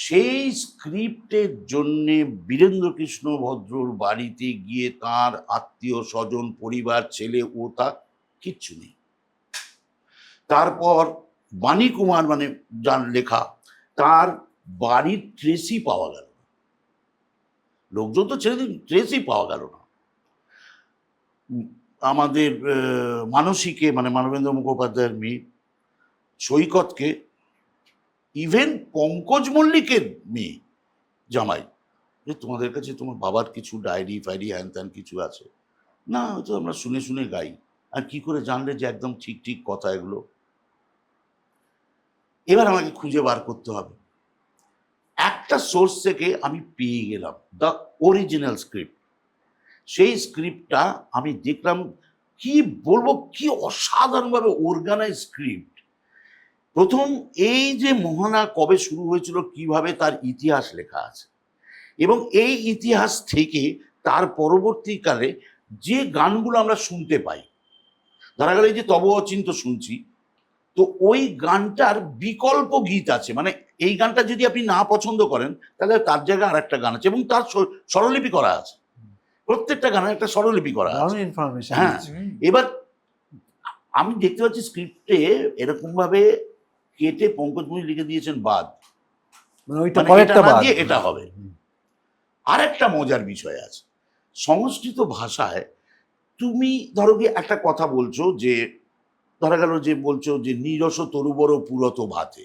সেই স্ক্রিপ্টের জন্যে বীরেন্দ্রকৃষ্ণ ভদ্রর বাড়িতে গিয়ে তার আত্মীয় স্বজন, পরিবার, ছেলে ও তা কিচ্ছু নেই। তারপর বাণী কুমার, মানে যার লেখা, তার বাড়ির ট্রেসই পাওয়া গেল না। লোকজন তো ছেড়ে দিন, ট্রেসই পাওয়া গেল না। আমাদের মানসীকে, মানে মানবেন্দ্র মুখোপাধ্যায়ের মেয়ে, সৈকতকে, ইভেন পঙ্কজ মল্লিকের মেয়ে জামাই, যে তোমাদের কাছে তোমার বাবার কিছু ডায়েরি ফায়েরি হ্যান ত্যান কিছু আছে না? হয়তো আমরা শুনে শুনে গাই। আর কি করে জানলে যে একদম ঠিক ঠিক কথা এগুলো? এবার আমাকে খুঁজে বার করতে হবে। একটা সোর্স থেকে আমি পেয়ে গেলাম দ্য অরিজিনাল স্ক্রিপ্ট। সেই স্ক্রিপ্টটা আমি দেখলাম, কি বলবো, কি অসাধারণভাবে অর্গানাইজ স্ক্রিপ্ট। প্রথম এই যে মহানা কবে শুরু হয়েছিল, কিভাবে তার ইতিহাস লেখা আছে, এবং এই ইতিহাস থেকে তার পরবর্তীকালে যে গানগুলো আমরা শুনতে পাই, ধরা গেল এই যে তব অচিন্ত শুনছি, তো ওই গানটার বিকল্প গীত আছে। মানে এই গানটা যদি আপনি না পছন্দ করেন তাহলে তার জায়গায় আর একটা গান আছে, এবং তার স্বরলিপি করা আছে, প্রত্যেকটা গানের একটা স্বরলিপি করা আছে। হ্যাঁ, এবার আমি দেখতে পাচ্ছি স্ক্রিপ্টে এরকম ভাবে কেটে পঙ্কজ মুনি লিখে দিয়েছেন বাদ, এটা হবে। আর একটা মজার বিষয় আছে, সংস্কৃত ভাষায় তুমি ধরো গিয়ে একটা কথা বলছো, যে ধরা গেল যে বলছো যে নীরস তরুবর পুরত ভাতে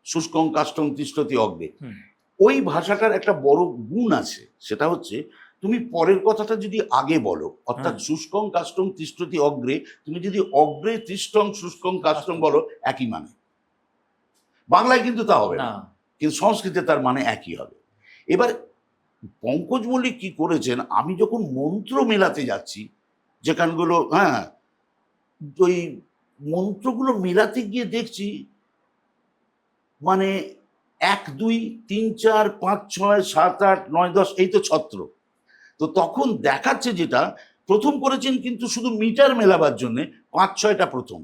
শুষ্কং কাষ্ঠং তিষ্ঠতি অগ্রে। ওই ভাষাটার একটা বড় গুণ আছে, সেটা হচ্ছে তুমি পরের কথাটা যদি আগে বলো, অর্থাৎ শুষ্কং কাষ্ঠং তিষ্ঠতি অগ্রে, তুমি যদি অগ্রে তিষ্ঠং শুষ্কং কাষ্ঠং বলো, একই মানে। বাংলায় কিন্তু তা হবে না, কিন্তু সংস্কৃতে তার মানে একই হবে। এবার পঙ্কজ মল্লিক কি করেছেন, আমি যখন মন্ত্র মেলাতে যাচ্ছি, যে গানগুলো, হ্যাঁ, ওই মন্ত্রগুলো মেলাতে গিয়ে দেখছি মানে 1 2 3 4 5 6 7 8 9 10, এই তো ছত্র। তো তখন দেখাচ্ছে যেটা প্রথম করেছেন, কিন্তু শুধু মিটার মেলাবার জন্য 5 6টা প্রথম,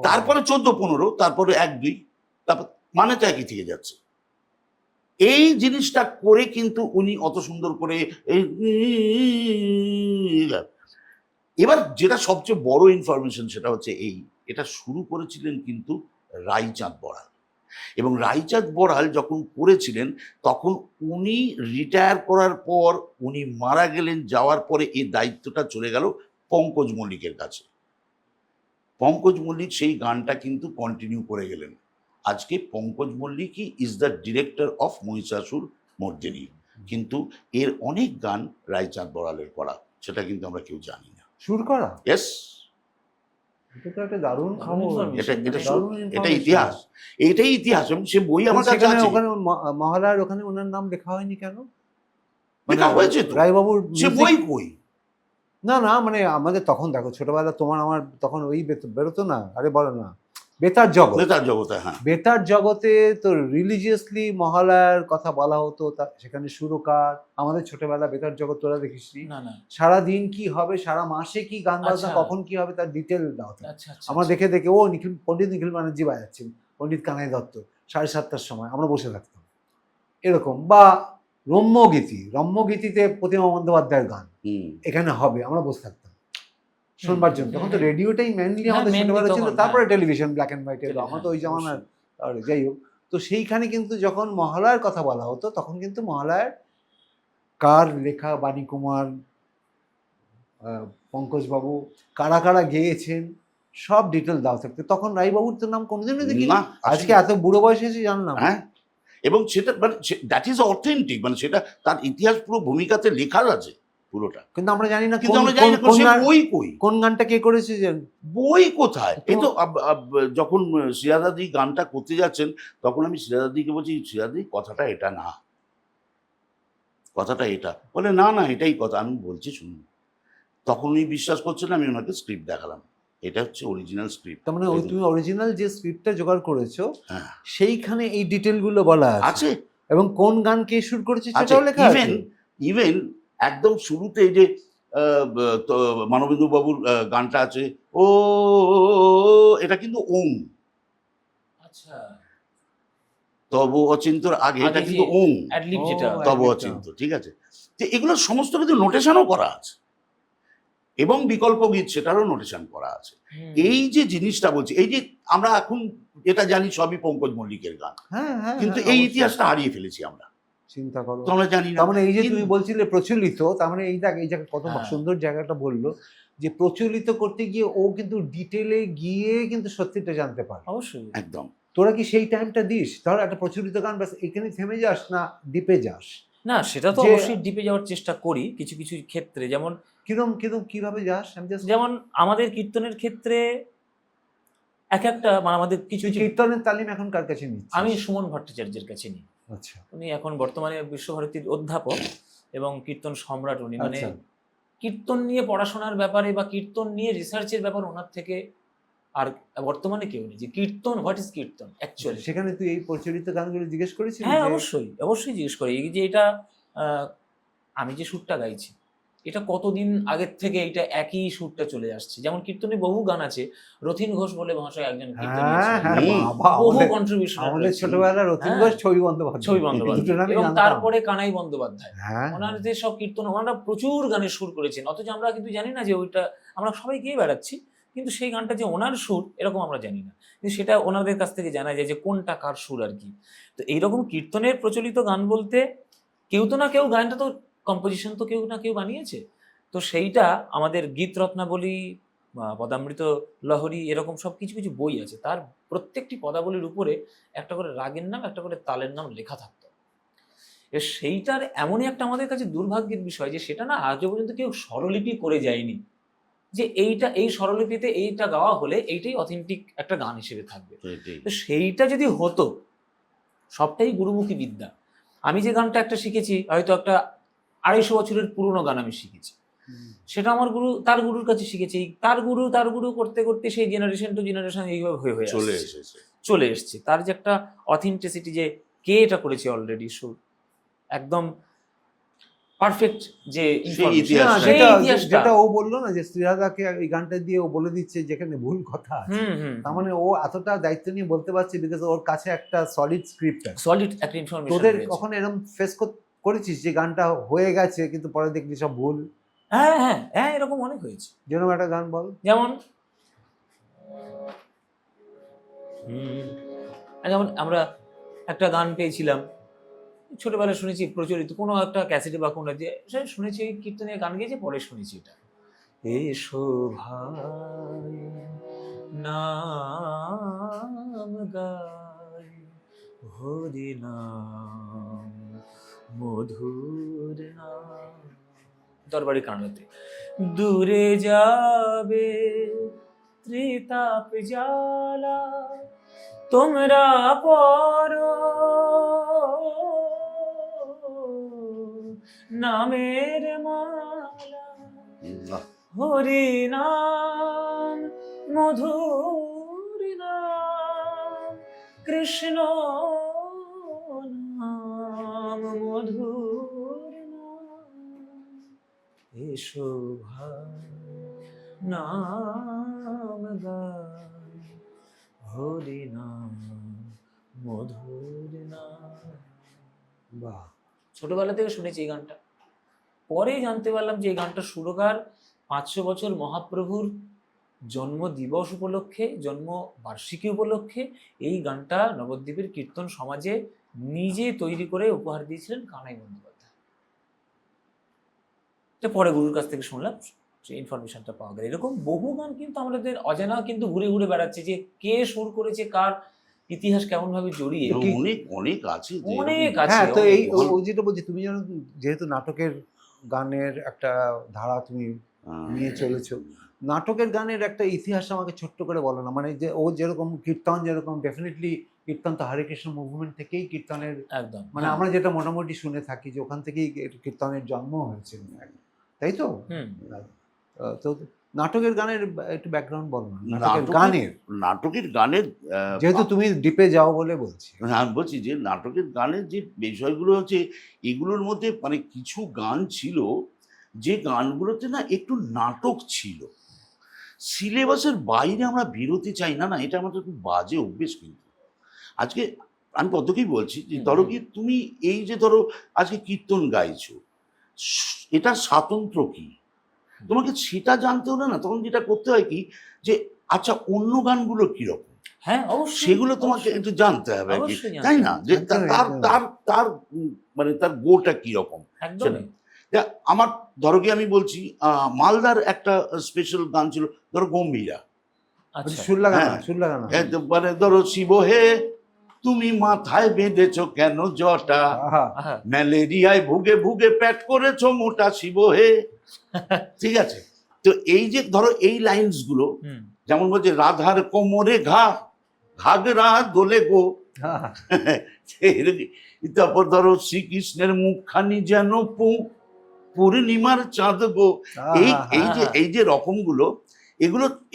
তারপরে 14 15, তারপরে 1 2, তারপর মানে তো একই থেকে যাচ্ছে। এই জিনিসটা করে কিন্তু উনি অত সুন্দর করে এবার যেটা সবচেয়ে বড় ইনফরমেশন সেটা হচ্ছে এটা শুরু করেছিলেন কিন্তু রাইচাঁদ বড়াল, এবং রাইচাঁদ বড়াল যখন করেছিলেন তখন উনি রিটায়ার করার পর উনি মারা গেলেন, যাওয়ার পরে এই দায়িত্বটা চলে গেল পঙ্কজ মল্লিকের কাছে। পঙ্কজ মল্লিক সেই গানটা কিন্তু কন্টিনিউ করে গেলেন। আজকে পঙ্কজ মল্লিকই is the director of Mahishasura Mardini, কিন্তু এর অনেক গান রায়চাঁদ বড়ালের করা, সেটা কিন্তু আমরা কেউ জানি না। সুর করা, ইয়েস, এটা তো একটা দারুণ খবর। এটা ইতিহাস, এটাই ইতিহাস। এবং সে বই আমার কাছে সেখানে আছে। ওখানে মহালয়ার ওখানে ওনার নাম লেখা হয়নি কেন? লেখা হয়েছে তো, রায়বাবুর সে বই কই? না না, মানে আমাদের তখন দেখো ছোটবেলা তোমার আমার তখন ওই বেরোতো না, আরে বলো না, বেতার জগৎ। বেতার জগতে, হ্যাঁ, বেতার জগতে তো রিলিজিয়াসলি মহালয়ার কথা বলা হতো, সেখানে সুরকার। আমাদের ছোটবেলা বেতার জগৎ তোরা দেখিসনি? না না, সারাদিন কি হবে, সারা মাসে কি গান বাজনা, আচ্ছা। কখন কি হবে তার ডিটেল দেওয়া হতো। আচ্ছা আচ্ছা, আমরা দেখে দেখে ও পণ্ডিত নিখিল ব্যানার্জি বাজাচ্ছেন, পণ্ডিত কানাই দত্ত 7:30টার সময় আমরা বসে থাকতাম এরকম। বা রম্যগীতিতে প্রতিমা বন্দ্যোপাধ্যায়ের গান এখানে হবে, আমরা বসে থাকতাম শুনবার জন্য। তখন তো রেডিওটাই মেনলি আমাদের ছোটবেলা ছিল, তারপরে টেলিভিশন ব্ল্যাক অ্যান্ড হোয়াইট এলো, আমরা তো ওই জামানার। যাই হোক, তো সেইখানে কিন্তু যখন মহালয়ার কথা বলা হতো তখন কিন্তু মহালয়ার কার লেখা, বাণী কুমার, পঙ্কজবাবু, কারা কারা গেয়েছেন সব ডিটেল দেওয়া থাকতো। তখন রায়বাবুর তো নাম কোনোদিনও দেখিনি, আজকে এত বুড়ো বয়সে এসে জানলাম। হ্যাঁ, এবং সেটা মানে দ্যাট ইজ অথেন্টিক, মানে সেটা তার ইতিহাস পুরো ভূমিকাতে লেখা আছে পুরোটা, কিন্তু আমরা জানি না কিন্তু আমরা জানি না সে বই কই, কোন গানটা কে করেছে। বই কোথায়? এই তো যখন সিরাদাদি গানটা করতে যাচ্ছেন তখন আমি সিরাদাদিকে বলছি, সিরাদাদি কথাটা এটা না, কথাটা এটা। বলে না না এটাই কথা। আমি বলছি শুনুন, তখন উনি বিশ্বাস করছেন, আমি ওনাকে স্ক্রিপ্ট দেখালাম, এটা হচ্ছে অরিজিনাল স্ক্রিপ্ট। তার মানে ওই তুমি অরিজিনাল যে স্ক্রিপ্টটা জোগাড় করেছো হ্যাঁ, সেইখানে এই ডিটেলগুলো বলা আছে, এবং কোন গান কে শুট করেছে সেটাও লেখা আছে। ইভেন একদম শুরুতে এই যে মানবেন্দ্র বাবুর গানটা আছে, ও এটা কিন্তু ওম। আচ্ছা, তব অচিন্তর আগে এটা কিন্তু ওম, অ্যাডলিব যেটা তব অচিন্ত, ঠিক আছে। তো এগুলো সমস্ত কিন্তু নোটেশনও করা আছে, এবং বিকল্প গীত সেটারও নোটেশন করা আছে। এই যে জিনিসটা বলছি, এই যে আমরা এখন যেটা জানি সবই পঙ্কজ মল্লিকের গান, কিন্তু এই ইতিহাসটা হারিয়ে ফেলেছি আমরা, চিন্তা করো। তো আমরা জানি না। তার মানে এই যে তুমি বলছিলে প্রচলিত, তার মানে এই জায়গা কত সুন্দর জায়গাটা বললো যে প্রচলিত করতে গিয়ে ও কিন্তু ডিটেলে গিয়ে কিন্তু সত্যিটা জানতে পারে। অবশ্যই, একদম। তোরা কি সেই টাইমটা দিস? ধর একটা প্রচলিত গান ব্যাস এখানে থেমে যাস না, ডিপে যাস? না, সেটা তো অবশ্যই ডিপে যাওয়ার চেষ্টা করি কিছু কিছু ক্ষেত্রে। যেমন কিভাবে যাস? যেমন আমাদের কীর্তনের ক্ষেত্রে এক একটা মানে আমাদের কিছু কীর্তনের তালিম এখন কার কাছে নিচ্ছিস? আমি সুমন ভট্টাচার্যের কাছে নিই। আচ্ছা। উনি এখন বর্তমানে বিশ্বভারতীর অধ্যাপক এবং কীর্তন সম্রাট উনি। মানে কীর্তন নিয়ে পড়াশোনার ব্যাপারে বা কীর্তন নিয়ে রিসার্চের ব্যাপার ওনার থেকে আর বর্তমানে কেউ নেই। যে কীর্তন, হোয়াট ইজ কীর্তন অ্যাকচুয়ালি, সেখানে তুই এই প্রচলিত গানগুলো জিজ্ঞেস করেছিস? হ্যাঁ, অবশ্যই জিজ্ঞেস করি। এই যে এটা আমি যে সুরটা গাইছি এটা কতদিন আগের থেকে এটা একই সুরটা চলে আসছে। যেমন কীর্তনে বহু গান আছে, রথীন ঘোষ বলে মহাশয় একজন কীর্তনী ছিলেন, বহু কন্ট্রিবিউশন। আমাদের ছোটবেলা রথীন ঘোষ, ছবি বন্দ্যোপাধ্যায়, এবং তারপরে কানাই বন্দ্যোপাধ্যায়, ওনাদের সব কীর্তন ওনারা প্রচুর গানের সুর করেছেন, অথচ আমরা কিন্তু জানি না যে ওইটা, আমরা সবাই গিয়ে বেড়াচ্ছি কিন্তু সেই গানটা যে ওনার সুর এরকম আমরা জানি না, কিন্তু সেটা ওনাদের কাছ থেকে জানা যায় যে কোনটা কার সুর আর কি। তো এইরকম কীর্তনের প্রচলিত গান বলতে কেউ তো না কেউ, গানটা তো কম্পোজিশন তো কেউ না কেউ বানিয়েছে। তো সেইটা আমাদের গীত রত্নাবলী, পদামৃত লহরী, এরকম সব কিছু কিছু বই আছে, তার প্রত্যেকটি পদাবলীর উপরে একটা করে রাগের নাম, একটা করে তালের নাম লেখা থাকতো। সেইটার এমনই একটা আমাদের কাছে দুর্ভাগ্যের বিষয় যে সেটা না আজও পর্যন্ত কেউ স্বরলিপি করে যায়নি, যে এইটা এই স্বরলিপিতে এইটা গাওয়া হলে এইটাই অথেন্টিক একটা গান হিসেবে থাকবে। তো সেইটা যদি হতো, সবটাই গুরুমুখী বিদ্যা। আমি যে গানটা একটা শিখেছি, হয়তো একটা 250 বছরের পুরনো গান আমি শিখেছি, সেটা আমার গুরু তার গুরুর কাছে শিখেছি, তার গুরু করতে করতে সেই জেনারেশন টু জেনারেশন এইভাবে হয়ে চলে এসছে। তার যে একটা অথেন্টিসিটি, যে কে এটা করেছে অলরেডি সুর, একদম পারফেক্ট যে ইতিহাস, না, সেই যেটা ইতিহাসটা। যেটা ও বললো না যে শ্রীরাধাকে এই গানটা দিয়ে ও বলে দিচ্ছে যেখানে ভুল কথা আছে, তার মানে ও এতটা দায়িত্ব নিয়ে বলতে পারছে বিকজ ওর কাছে একটা সলিড স্ক্রিপ্ট আছে। সলিড একটা ইনফরমেশন। তোদের কখনো এরকম ফেস করেছিস যে গানটা হয়ে গেছে কিন্তু পরে দেখলি সব ভুল? হ্যাঁ হ্যাঁ হ্যাঁ, এরকম অনেক হয়েছে। যেরকম একটা গান বল। যেমন যেমন আমরা একটা গান পেয়েছিলাম, ছোটবেলায় শুনেছি প্রচলিত কোনো একটা ক্যাসেটে বা কোনো যে শুনেছি, ওই কীর্তনের গান গেয়েছে, পরে শুনেছি এটা, এসো ভাই নাম গাই হরি নাম মধুর নাম। দরবারি কান্ডতে দূরে যাবে ত্রিতাপ জ্বালা তোমরা পড়ো নামের মালা হরি নাম মধুর নাম কৃষ্ণ নাম মধুর নাম এসো ভাই নাম গাই হরি নাম মধুর নাম। বাহ, ছোটবেলা থেকে শুনেছি এই গানটা, পরেই জানতে পারলাম যে এই গানটা সুরকার 500 বছর মহাপ্রভুর জন্ম দিবস উপলক্ষে, জন্ম বার্ষিকী উপলক্ষে এই গানটা নবদ্বীপের কীর্তন সমাজে নিজে তৈরি করে উপহার দিয়েছিলেন কানাই বন্দ্যোপাধ্যায়। এটা পরে গুরুর কাছ থেকে শুনলাম, সেই ইনফরমেশনটা পাওয়া গেল। এরকম বহু গান কিন্তু আমাদের অজানা কিন্তু ঘুরে ঘুরে বেড়াচ্ছে, যে কে সুর করেছে, কার ইতিহাস কেমন ভাবে জড়িয়ে। অনেক অনেক আছে, অনেক আছে। হ্যাঁ, তো এই অনেক। ও যেটা বলছি, তুমি যেহেতু নাটকের গানের একটা ধারা তুমি নিয়ে চলেছো, নাটকের গানের একটা ইতিহাস আমাকে ছোট্ট করে বলো না। মানে যে ও যেরকম কীর্তন, যেরকম ডেফিনেটলি কীর্তন তো হরে কৃষ্ণ মুভমেন্ট থেকেই কীর্তনের, একদম, মানে আমরা যেটা মোটামুটি শুনে থাকি যে ওখান থেকেই কীর্তনের জন্ম হয়েছে, তাই তো? তো নাটকের গানের একটু ব্যাকগ্রাউন্ড বলো না, নাটকের গানের যেহেতু তুমি ডিপে যাও বলে বলছি। আমি বলছি যে নাটকের গানের যে বিষয়গুলো হচ্ছে, এগুলোর মধ্যে মানে কিছু গান ছিল যে গানগুলোতে না একটু নাটক ছিল, সিলেবাসের বাইরে আমরা বেরোতে চাই না, না এটা আমাদের খুব বাজে অভ্যেস। কিন্তু আজকে আমি কতকেই বলছি যে ধরো কি তুমি এই যে ধরো আজকে কীর্তন গাইছো, এটা স্বাতন্ত্র্য কি, তোমাকে সেটা জানতে হলে না তখন যেটা করতে হয় কি, যে আচ্ছা অন্য গানগুলো কিরকম, হ্যাঁ অবশ্যই সেগুলো তোমাকে একটু জানতে হবে আর কি, অবশ্যই জানতে তাই না? যে একদম, তার একদম। তার তার মানে তার গোটা কিরকম। একদমই। আমার ধরো কি আমি বলছি মালদার একটা স্পেশাল গান ছিল, ধরো গম্ভীরা, আচ্ছা, সুরলাগানা মানে ধরো শিব হে তুমি মাথায় বেঁধেছো কেন জটা, আহা, ম্যালেরিয়ায় ভুগে ভুগে পেট করেছো মোটা শিব হে। ঠিক আছে, তো এই যে ধরো এই লাইনস গুলো, যেমন বলছে রাধার কোমরে ঘাগরা দোলে গো, তারপর ধরো শ্রীকৃষ্ণের মুখখানি যেন পূর্ণিমার চাঁদ গো, এই যে রকমগুলো,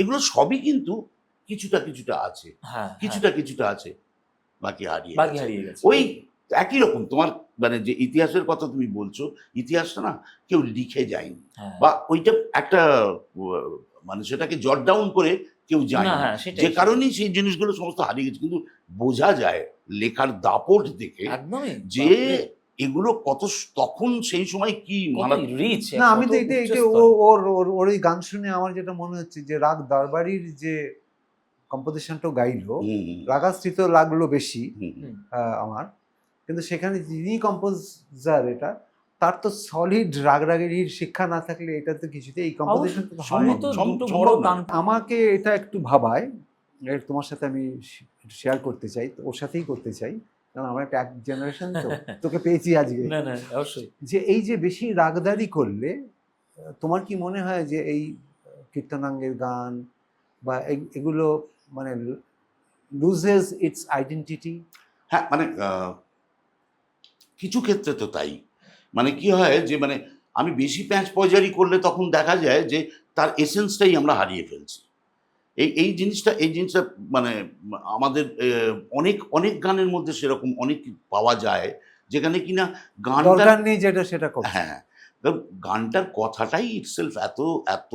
এগুলো সবই কিন্তু কিছুটা কিছুটা আছে, কিছুটা আছে, বাকি হারিয়ে গেছে। ওই একই রকম তোমার মানে যে ইতিহাসের কথা তুমি বলছো, ইতিহাসটা না কেউ লিখে যায়নি, বা ওইটা একটা মানে সেটাকে জট ডাউন করে কেউ যায় না, যে কারণেই সেই জিনিসগুলো সমস্ত হারিয়ে গেছে। কিন্তু বোঝা যায় লেখার দাপট দেখে যে এগুলো কত তখন সেই সময় কি রিচ। না, আমি তো এটা ওর ওই গান শুনে আমার যেটা মনে হচ্ছে যে রাগ দরবারির যে কম্পোজিশনটাও গাইলো, রাগাশ্রিত লাগলো বেশি আমার, কিন্তু সেখানে যিনি কম্পোজার, এটা তার তো সলিড রাগরাগির শিক্ষা না থাকলে এটা তো কিছুতে এই কম্পোজিশন আমাকে এটা একটু ভাবায়। তোমার সাথে আমি শেয়ার করতে চাই, ওর সাথেই করতে চাই, কারণ আমরা একটা এক জেনারেশন, তো তোকে পেয়েছি আজকে, অবশ্যই, যে এই যে বেশি রাগদারি করলে তোমার কি মনে হয় যে এই কীর্তনাঙ্গের গান বা এগুলো মানে লুজেস ইটস আইডেন্টিটি? হ্যাঁ, মানে কিছু ক্ষেত্রে তো তাই। মানে কি হয় যে মানে আমি বেশি প্যাঁচ পয়জারি করলে তখন দেখা যায় যে তার এসেন্সটাই আমরা হারিয়ে ফেলছি। এই জিনিসটা মানে আমাদের অনেক গানের মধ্যে সেরকম অনেক পাওয়া যায় যেখানে কিনা গানটা নেই, যেটা সেটা হ্যাঁ, গানটার কথাটাই ইটসেলফ এত এত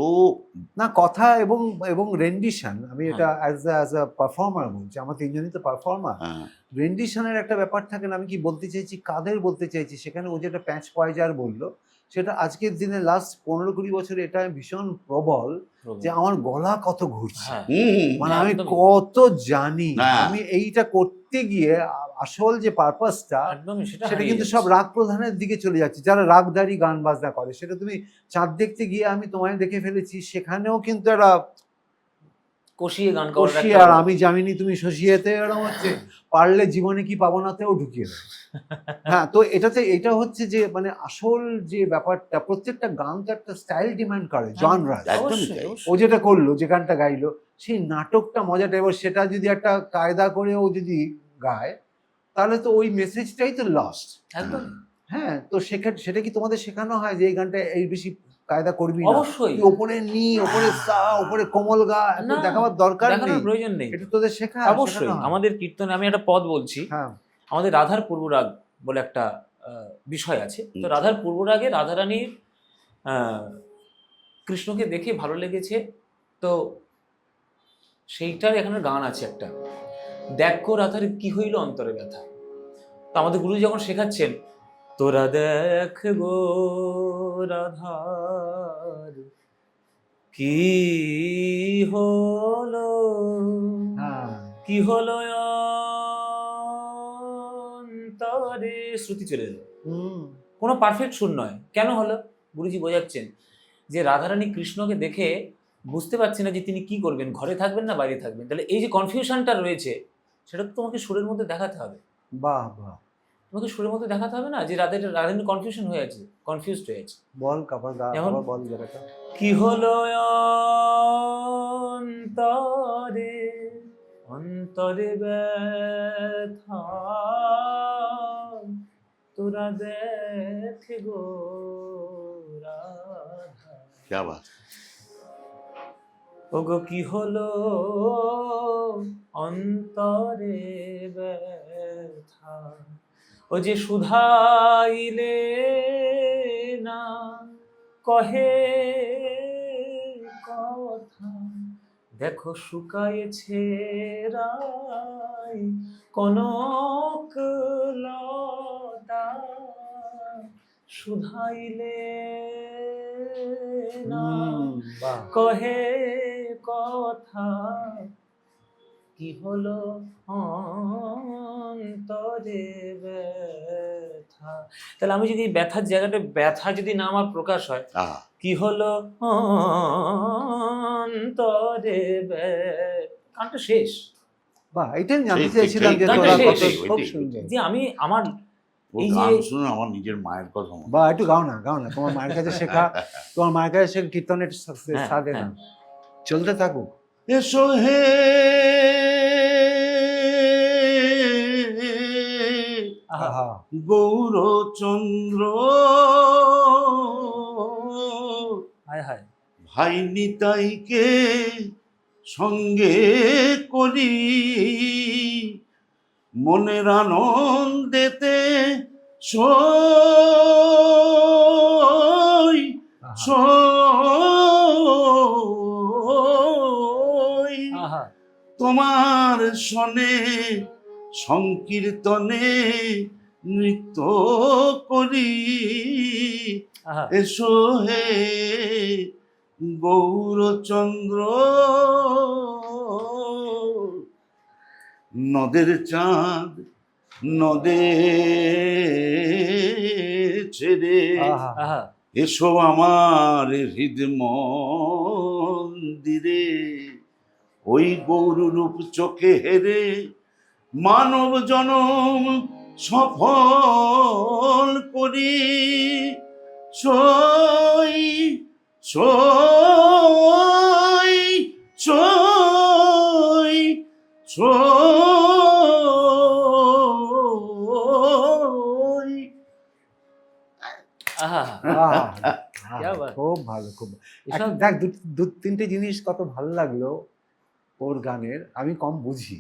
না কথা এবং এবং রেন্ডিশন, আমি এটা অ্যাজ আ পারফর্মার বলছি, আমার তিনজনই তো পারফর্মার। হ্যাঁ, রেন্ডিশনের একটা ব্যাপার থাকে না, আমি কি বলতে চাইছি, কাদের বলতে চাইছি, সেখানে ও যেটা প্যাঁচ পয়জার বললো, সেটা আজকের দিনে লাস্ট 15-20 বছর এটা ভীষণ প্রবল, যে আমার গলা কত ঘুরছে, হ্যাঁ মানে আমি একদমই। কত জানি, হ্যাঁ। আমি এইটা করতে গিয়ে আসল যে পারপাসটা, একদমই সেটা সেটা হারিয়ে কিন্তু যাচ্ছে। সব রাগ প্রধানের দিকে চলে যাচ্ছে, যারা রাগদারি গান বাজনা করে। সেটা তুমি চাঁদ দেখতে গিয়ে আমি তোমায় দেখে ফেলেছি, সেখানেও কিন্তু একটা কষিয়ে গান করার কষিয়ে, একটা আর আমি জামিনি তুমি শশিয়েতে, এরকম হচ্ছে পারলে জীবনে কি পাবো নাতেও ঢুকিয়ে দেয়। হ্যাঁ, তো এটা হচ্ছে যে মানে আসল যে ব্যাপারটা, প্রত্যেকটা গান তো একটা স্টাইল ডিমান্ড করে, জনরা। একদমই অবশ্যই, তাই। ও অবশ্যই। যেটা করলো, যে গানটা গাইলো, সেই নাটকটা মজাটা, এবার সেটা যদি একটা কায়দা করে ও যদি গায়, তাহলে তো ওই মেসেজটাই তো লস্ট। একদম হ্যাঁ, তো সেটা কি তোমাদের শেখানো হয় যে এই গানটা এই বেশি কায়দা করবি না, অবশ্যই। তুই ওপরে নি, ওপরে সা, ওপরে কোমল গা, এত না, দেখাবার দরকার দেখানোর নেই, প্রয়োজন নেই। এটা তোদের অবশ্যই শেখানো হয়। আমাদের কীর্তনে আমি একটা পদ বলছি, হ্যাঁ, আমাদের রাধার পূর্বরাগ বলে একটা বিষয় আছে। তো হুম। রাধার পূর্বরাগে রাধারানীর আহ, কৃষ্ণকে দেখে ভালো লেগেছে, তো সেইটার এখানে গান আছে একটা, দেখো রাধার কি হইল অন্তরে ব্যথা। তো আমাদের গুরু যখন শেখাচ্ছেন, তোরা দেখ গো রাধার কি হলো, হ্যাঁ, কি হলো অন্তরে, শ্রুতি চলে এলো, হুম, কোনো পারফেক্ট সুর নয়। কেন হলো? গুরুজি বোঝাচ্ছেন যে রাধারানী কৃষ্ণকে দেখে বুঝতে পারছে না যে তিনি কি করবেন, ঘরে থাকবেন না বাইরে থাকবেন। তাহলে এই যে কনফিউশনটা রয়েছে, সেটা তো তোমাকে সুরের মধ্যে দেখাতে হবে। বাহ বাহ, তোমাকে সুরের মধ্যে দেখাতে হবে না যে রাধারানী কনফিউশন হয়ে আছে, কনফিউজড হয়ে আছে। বল কাপড় গা, যেমন আবার বল জায়গাটা। কি হলো অন্তরে, অন্তরে ব্যথা, তোরা দেখ গো রাধা। क्या बात। ওগো কি হলো অন্তরে ব্যথা, ও যে শুধাইলে না কহে কথা, দেখো শুকায়েছে রাই কনক লতা, শুধাইলে না বাহ, কহে কথা, কি হলো অন্তরে ব্যথা। তাহলে আমি যদি এই ব্যথার জায়গাটা, ব্যথা যদি না আমার প্রকাশ হয়, আহা, কি হলো অন্তরে গানটা শেষ। বাহ, এটাই আমি জানতে ঠিক, চাইছিলাম ঠিক, যে ঠিক, তোরা ঠিক, কত ঠিক, খুব ওইটাই, সুন্দর। যে আমি আমার ওর এই যে গান শুনে আমার নিজের মায়ের কথা মনে বা একটু গাও না, গাও না, তোমার মায়ের কাছে শেখা, তোমার মায়ের কাছে শেখা কীর্তনের হ্যাঁ, সাধে না, হ্যাঁ। চলতে থাকুক। এসো হে আহা, আহা, গৌরচন্দ্র, হায় হায়, ভাই নিতাইকে সঙ্গে করি, মনের আনন্দেতে সই আহা, সই আহা, তোমার সনে সংকীর্তনে নৃত্য করি, আহা, এসো হে গৌরচন্দ্র, নদের চাঁদ নদে ছেড়ে আহা, আহা, এসো আমার হৃদ মন্দিরে, ওই গৌরূপ চোখে হেরে মানব জনম সফল করি, সই সই সই সই। আহা, আহা, क्या बात। খুব ভালো, খুব এসব দেখ, দু তিনটে জিনিস কত ভালো লাগলো ওর গানের। আমি কম বুঝি,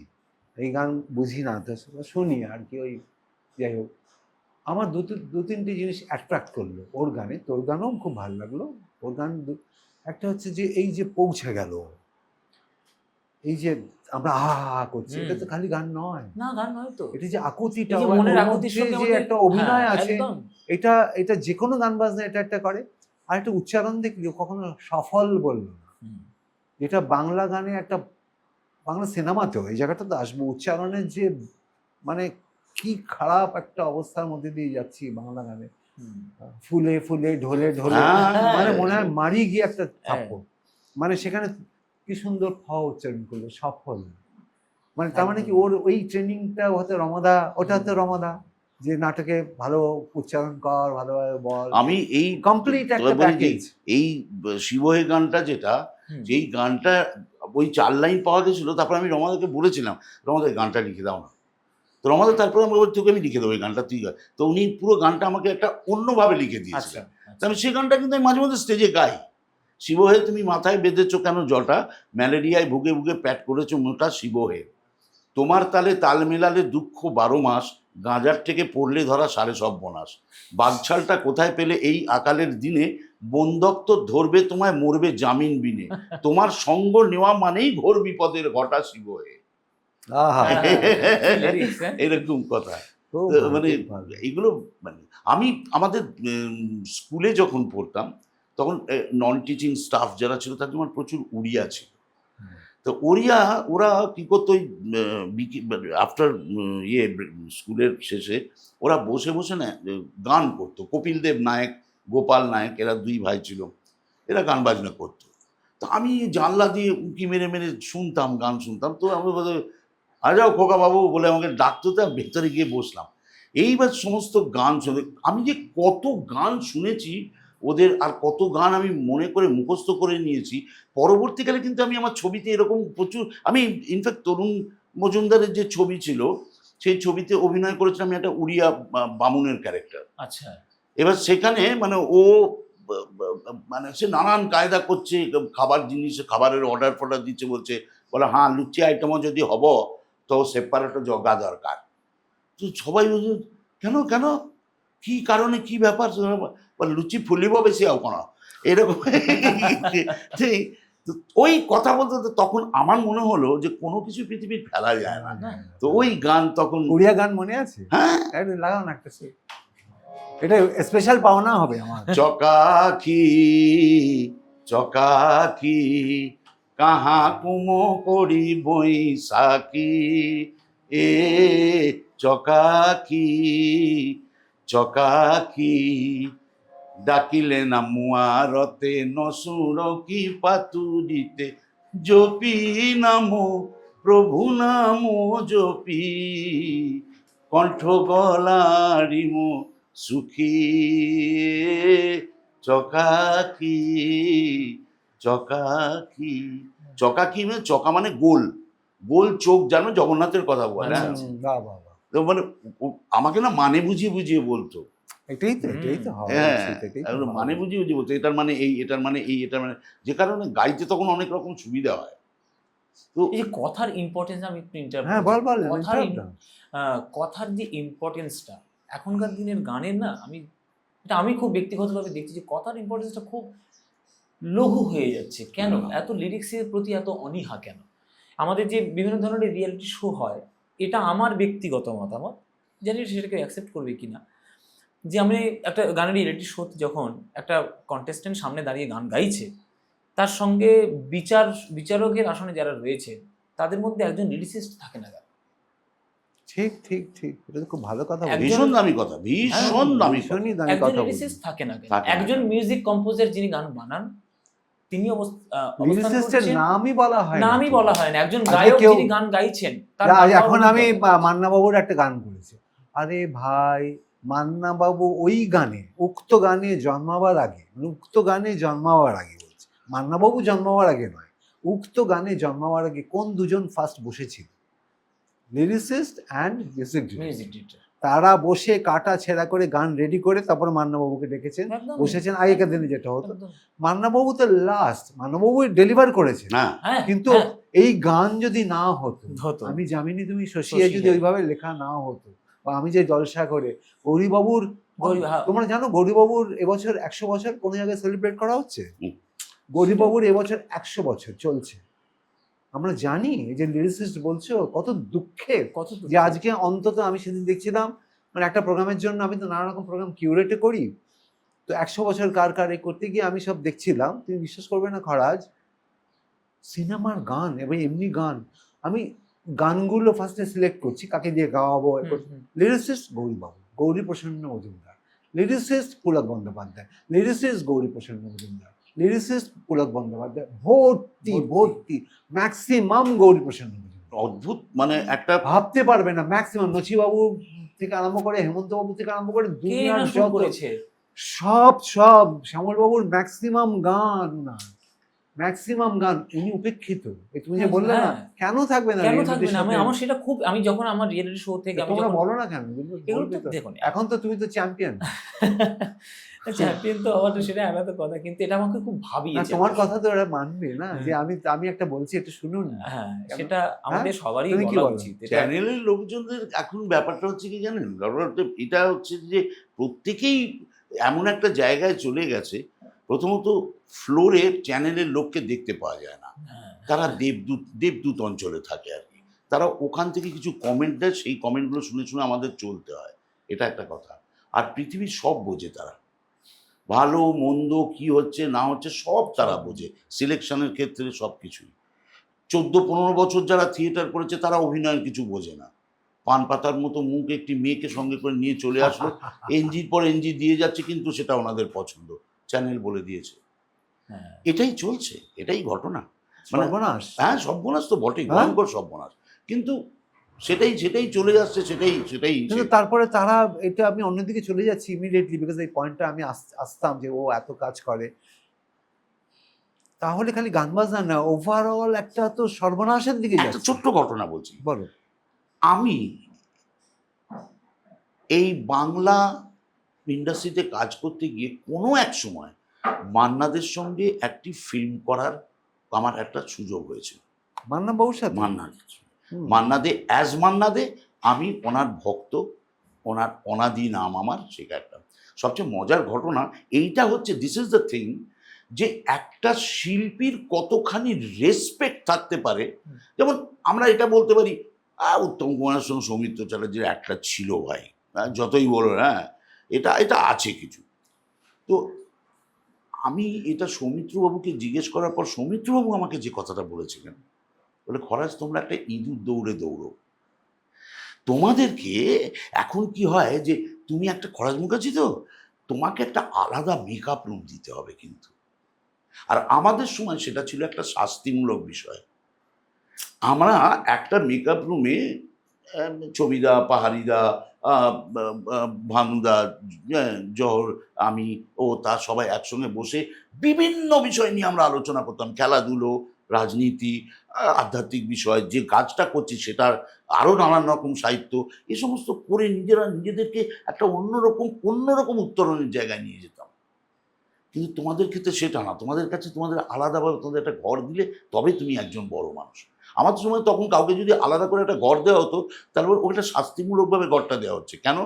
এই গান বুঝি না, তো শুনি আর কি, ওই যাই হোক। আমার দু তিনটে জিনিস অ্যাট্রাক্ট করলো ওর গানে, তোর গানও খুব ভালো লাগলো। ওর গান একটা হচ্ছে যে এই যে পৌঁছে গেল, এই যে আমরা হা করছি, এটা তো খালি গান নয়, না গান নয় তো, এটা যে আকুতিটা, এই যে ওর মনের মধ্যে আকুতির সঙ্গে যে আমাদের- একটা অভিনয় হ্যাঁ, আছে, একদম। এটা এটা যে কোনো গান বাজনা এটা একটা করে। আর একটা উচ্চারণ দেখলেও কখনো সফল বললো না, হুম। যেটা বাংলা গানে একটা, বাংলা সিনেমাতেও এই জায়গাটা তো আসবো, উচ্চারণের যে মানে কি খারাপ একটা অবস্থার মধ্যে দিয়ে যাচ্ছি বাংলা গানে, হুম। ফুলে ফুলে ঢোলে ঢোলে, হ্যাঁ, মানে মনে হয় মারি গিয়ে একটা হ্যাঁ। থাপ্পড়, মানে সেখানে কি সুন্দর ফ উচ্চারণ করলো, সফল, মানে তার মানে কি একদম। ওর ওই ট্রেনিংটা হতে রমাদা, ওটা হতে রমাদা যে নাটকে ভালো উচ্চারণ কর, ভালোভাবে বল, আমি এই কমপ্লিট একটা তবে বলি যে প্যাকেজ। এই শিবহে গানটা যেটা, হুম। যেই গানটা ওই 4 লাইন পাওয়া গেছিল, তারপর আমি রমাদাকে বলেছিলাম, রমাদা এই গানটা লিখে দাও না। তো রমাদা তারপরে আমি বলছি, তোকে আমি লিখে দেবো এই গানটা, তুই গা। তো উনি পুরো গানটা আমাকে একটা অন্যভাবে লিখে আচ্ছা, দিয়েছিলেন। আচ্ছা। তো আমি সেই গানটা কিন্তু আমি মাঝে মধ্যে স্টেজে গাই। শিবহে তুমি মাথায় বেঁধেছো কেন জটা, ম্যালেরিয়ায় ভুগে ভুগে প্যাট করেছো মোটা শিবহে, তোমার তালে তাল মেলালে দুঃখ 12 মাস, গাঁজার থেকে পড়লে ধরা সাড়ে সব বোনাস, বাগছালটা কোথায় পেলে এই আকালের দিনে, বন দপ্তর ধরবে তোমায় মরবে জামিন বিনে, তোমার সঙ্গ নেওয়া মানেই ঘোর বিপদের ঘটা শিবহে। আহা, হ্যাঁ, হ্যাঁ, কি lyrics, হ্যাঁ? এরকম কথা। খুব তো ভালো, মানে খুব ভালো। এগুলো মানে আমি আমাদের স্কুলে যখন পড়তাম তখন নন টিচিং স্টাফ যারা ছিল তাদের আমার প্রচুর উড়িয়া ছিল। তো ওড়িয়া ওরা কি করতো, ওই আফটার স্কুলের শেষে ওরা বসে বসে না গান করতো। কপিল দেব নায়ক, গোপাল নায়ক, এরা 2 ভাই ছিল, এরা গান বাজনা করতো। তো আমি জানলা দিয়ে উঁকি মেরে মেরে শুনতাম, গান শুনতাম। তো আমি বলে, আ যাও খোকা বাবু বলে আমাকে ডাকতো, তো আমি ভেতরে গিয়ে বসলাম। এইবার সমস্ত গান শুনে আমি যে কত গান শুনেছি ওদের, আর কত গান আমি মনে করে মুখস্থ করে নিয়েছি। পরবর্তীকালে কিন্তু আমি আমার ছবিতে এরকম প্রচুর, আমি ইনফ্যাক্ট তরুণ মজুমদারের যে ছবি ছিল সেই ছবিতে অভিনয় করেছিলাম আমি একটা উড়িয়া বামুনের ক্যারেক্টার। আচ্ছা। এবার সেখানে মানে ও মানে সে নানান কায়দা করছে, খাবার জিনিস, খাবারের অর্ডার ফর্ডার দিচ্ছে, বলছে বলে হ্যাঁ লুচি আইটেমও যদি হব তো সেপারেটও জগা দরকার। তো সবাই বলছে কেন কেন, কি কারণে, কি ব্যাপার, বলে লুচি ফুলিব বেশি আর কোনো এরকম। ঠিক। তো ওই কথা বলতে তো তখন আমার মনে হলো যে কোনো কিছু পৃথিবীর ফেলা যায় না। তো ওই গান তখন, উড়িয়া গান মনে আছে? হ্যাঁ, একটু লাগাও না একটা, এটা স্পেশাল পাওনা হবে আমার। চকাকি চকাকি কাহা কুমো করি বৈশাখী, এ চকাকি চকাকি, ডাকিলে না মুয়ারতে নসুর কি পাতুরিতে, জপি নামো প্রভু নামো জপি, কণ্ঠ গলারিমো সুখী, চকাকি চকাকি। চকাকি মানে চকা মানে গোল, গোল চোখ, জানো জগন্নাথের কথা বলে। আচ্ছা, হ্যাঁ। আচ্ছা। বাহ বাহ বাহ, তো মানে আমাকে না মানে বুঝিয়ে বুঝিয়ে বলতো। এটাই তো হওয়া হ্যাঁ, উচিত, এটাই তো একদম হওয়া মানে উচিত। বুঝিয়ে বুঝিয়ে বলতো, এটার মানে এই, এটার মানে এই, এটার মানে, যে কারণে গাইতে তখন অনেক রকম সুবিধা হয়। তো এই যে কথার ইম্পর্টেন্স, আমি একটু ইন্টারাপ্ট হ্যাঁ বল বল, কথার interrupt না। কথার যে ইম্পর্টেন্সটা এখনকার দিনের গানের না, আমি খুব ব্যক্তিগতভাবে দেখছি যে কথার ইম্পর্টেন্সটা খুব লঘু হয়ে যাচ্ছে। কেন এত লিরিক্সের প্রতি এত অনীহা কেন? আমাদের যে বিভিন্ন ধরনের রিয়েলিটি শো হয়, এটা আমার ব্যক্তিগত মতামত, জানি না সেটাকে অ্যাকসেপ্ট করবে কিনা, যে আমি একটা গানের রিয়েলিটি শোতে যখন একটা কন্টেস্ট্যান্ট সামনে দাঁড়িয়ে গান গাইছে, তার সঙ্গে বিচারকের আসনে যারা রয়েছে তাদের মধ্যে একজন লিরিসিস্ট থাকে না। ঠিক ঠিক ঠিক, এটা তো খুব ভালো কথা বলছিস। ভীষণ দামি কথা, ভীষণ দামি কথা। ভীষণই দামি একজন কথা লিরিসিস্ট বলছিস। থাকে না। থাকে না। একজন মিউজিক কম্পোজার যিনি গান বানান, তিনি অবস্থান লিরিসিস্টের করছেন, নামই বলা হয় না, নামই বলা হয় না। একজন আজকে গায়ক কেউ- যিনি গান গাইছেন, তার যা, গান গাওয়া এখন অনেক আমি দরকার। মান্না বাবুর একটা গান করেছি, আরে ভাই মান্না বাবু ওই গানে, উক্ত গানে জন্মাবার আগে, মানে উক্ত গানে জন্মাবার আগে বলছি, মান্না বাবু জন্মাবার আগে নয়, উক্ত গানে জন্মাবার আগে কোন দুজন ফার্স্ট বসেছিল? Lyricist and music director. Music director তারা বসে কাটা ছেঁড়া করে গান রেডি করে তারপর মান্না বাবুকে ডেকেছেন, একদম। বসেছেন। আগেকার দিনে যেটা হতো, একদম। মান্না বাবু তো লাস্ট, মান্না বাবু ডেলিভার করেছেন, হ্যাঁ, হ্যাঁ, কিন্তু হ্যাঁ, এই গান যদি না হতো, হতো। আমি জামিনী তুমি শশী শশী যদি হ্যাঁ। ওইভাবে লেখা না হতো, বা আমি যে জলসা করে গৌরীবাবুর, তোমরা জানো গৌরীবাবুর এবছর 100 বছর কোনো জায়গায় সেলিব্রেট করা হচ্ছে। হুম। গৌরীবাবুর এবছর 100 বছর চলছে। আমরা জানি যে লিরিসিস্ট বলছো কত দুঃখের কত যে আজকে অন্তত আমি সেদিন দেখছিলাম, মানে একটা প্রোগ্রামের জন্য আমি তো নানা রকম প্রোগ্রাম কিউরেটে করি, তো 100 বছর কার কার এ করতে গিয়ে আমি সব দেখছিলাম, তুমি বিশ্বাস করবে না খরাজ, সিনেমার গান এবং এমনি গান, আমি গানগুলো ফার্স্টে সিলেক্ট করছি কাকে দিয়ে গাওয়াবো। লিরিসিস্ট গৌরীবাবু, গৌরী প্রসন্ন মজুমদার, লিরিসিস্ট পুলক বন্দ্যোপাধ্যায়, লিরিসিস্ট গৌরী প্রসন্ন মজুমদার, লিরিসিস্ট পুলক বন্দ্যোপাধ্যায়, ভর্তি ভর্তি, ম্যাক্সিমাম গৌরী প্রসন্ন মজুমদার। অদ্ভুত, মানে একটা ভাবতে পারবে না, ম্যাক্সিমাম নচিবাবু থেকে আরম্ভ করে হেমন্ত বাবু থেকে আরম্ভ করে দুনিয়ার যত করেছে সব সব শ্যামল বাবুর ম্যাক্সিমাম গান, ম্যাক্সিমাম গান উনি উপেক্ষিত। এই তুমি যে বললে না, কেন থাকবে না, কেন থাকবে না? আমার সেটা খুব, আমি যখন আমার রিয়েলিটি শো থেকে তোমরা বলো না কেন, এগুলো তো দেখুন, এখন তো তুমি তো চ্যাম্পিয়ন। চ্যাম্পিয়ন তো হওয়ার সেটা আলাদা কথা, কিন্তু এটা আমাকে খুব ভাবিয়েছে। তোমার কথা তো ওরা মানবে না যে আমি একটা বলছি, একটু শুনুন। হ্যাঁ, সেটা আমাদের সবারই তুমি কি বলা বলো? উচিত। চ্যানেলের লোকজনদের এখন ব্যাপারটা হচ্ছে কি জানেন, এটা হচ্ছে যে প্রত্যেকেই এমন একটা জায়গায় চলে গেছে, প্রথমত ফ্লোরে চ্যানেলের লোককে দেখতে পাওয়া যায় না, তারা দেবদূত অঞ্চলে থাকে আর কি, তারা ওখান থেকে কিছু কমেন্ট দেয়, সেই কমেন্টগুলো শুনে শুনে আমাদের চলতে হয়, এটা একটা কথা। আর পৃথিবীর সব বোঝে তারা, ভালো মন্দ কি হচ্ছে না হচ্ছে সব তারা বোঝে, সিলেকশনের ক্ষেত্রে সব কিছুই। 14-15 বছর যারা থিয়েটার করেছে তারা অভিনয়ের কিছু বোঝে না, পান পাতার মতো মুখ একটি মেয়েকে সঙ্গে করে নিয়ে চলে আসলো, এনজির পর এনজি দিয়ে যাচ্ছে, কিন্তু সেটা ওনাদের পছন্দ, চ্যানেল বলে দিয়েছে। এটাই চলছে, এটাই ঘটনা। সর্বনাশ। হ্যাঁ, সর্বনাশ তো বটেই, ভয়ঙ্কর সর্বনাশ, কিন্তু সেটাই চলে যাচ্ছে, সেটাই। কিন্তু তারপরে তারা, এটা আমি অন্যদিকে চলে যাচ্ছি ইমিডিয়েটলি, বিকজ এই পয়েন্টটা আমি আসতাম যে ও এত কাজ করে, তাহলে খালি গান বাজনা না, ওভারঅল একটা তো সর্বনাশের দিকে একটা যাচ্ছে। ছোট্ট ঘটনা বলছি, বলো। আমি এই বাংলা ইন্ডাস্ট্রিতে কাজ করতে গিয়ে কোনো এক সময় মান্নাদের সঙ্গে একটি ফিল্ম করার আমার একটা সুযোগ হয়েছিল। মান্না বাবুর সাথে? মান্নাদে অ্যাজ মান্নাদে, আমি ওনার ভক্ত, ওনার অনাদি নাম আমার, সেটা একটা সবচেয়ে মজার ঘটনা। এইটা হচ্ছে, দিস ইজ দ্য থিং, যে একটা শিল্পীর কতখানি রেসপেক্ট থাকতে পারে। যেমন আমরা এটা বলতে পারি, উত্তম কুমারের সঙ্গে সৌমিত্র চ্যাটার্জির একটা ছিল ভাই, যতই বলো, হ্যাঁ এটা আছে কিছু। তো আমি এটা সৌমিত্রবাবুকে জিজ্ঞেস করার পর সৌমিত্রবাবু আমাকে যে কথাটা বলেছিলেন, বলে খরাজ তোমরা একটা ইঁদুর দৌড়ো, তোমাদেরকে এখন কি হয় যে তুমি একটা খরাজ মুখার্জি, তো তোমাকে একটা আলাদা মেকআপ রুম দিতে হবে কিন্তু। আর আমাদের সময় সেটা ছিল একটা শাস্তিমূলক বিষয়, আমরা একটা মেকআপ রুমে ছবিদা, পাহাড়িদা, ভানুদা, জহর, আমি ও তার সবাই একসঙ্গে বসে বিভিন্ন বিষয় নিয়ে আমরা আলোচনা করতাম, খেলাধুলো, রাজনীতি, আধ্যাত্মিক বিষয়, যে কাজটা করছি সেটার আরও নানান রকম সাহিত্য, এ সমস্ত করে নিজেদেরকে একটা অন্যরকম উত্তরণের জায়গায় নিয়ে যেতাম। কিন্তু তোমাদের ক্ষেত্রে সেটা না, তোমাদের কাছে তোমাদের আলাদাভাবে তোমাদের একটা ঘর দিলে তবে তুমি একজন বড় মানুষ। আমাদের সময় তখন কাউকে যদি আলাদা করে একটা ঘর দেওয়া হতো, তাহলে ওটা শাস্তিমূলকভাবে ঘরটা দেওয়া হচ্ছে। কেন?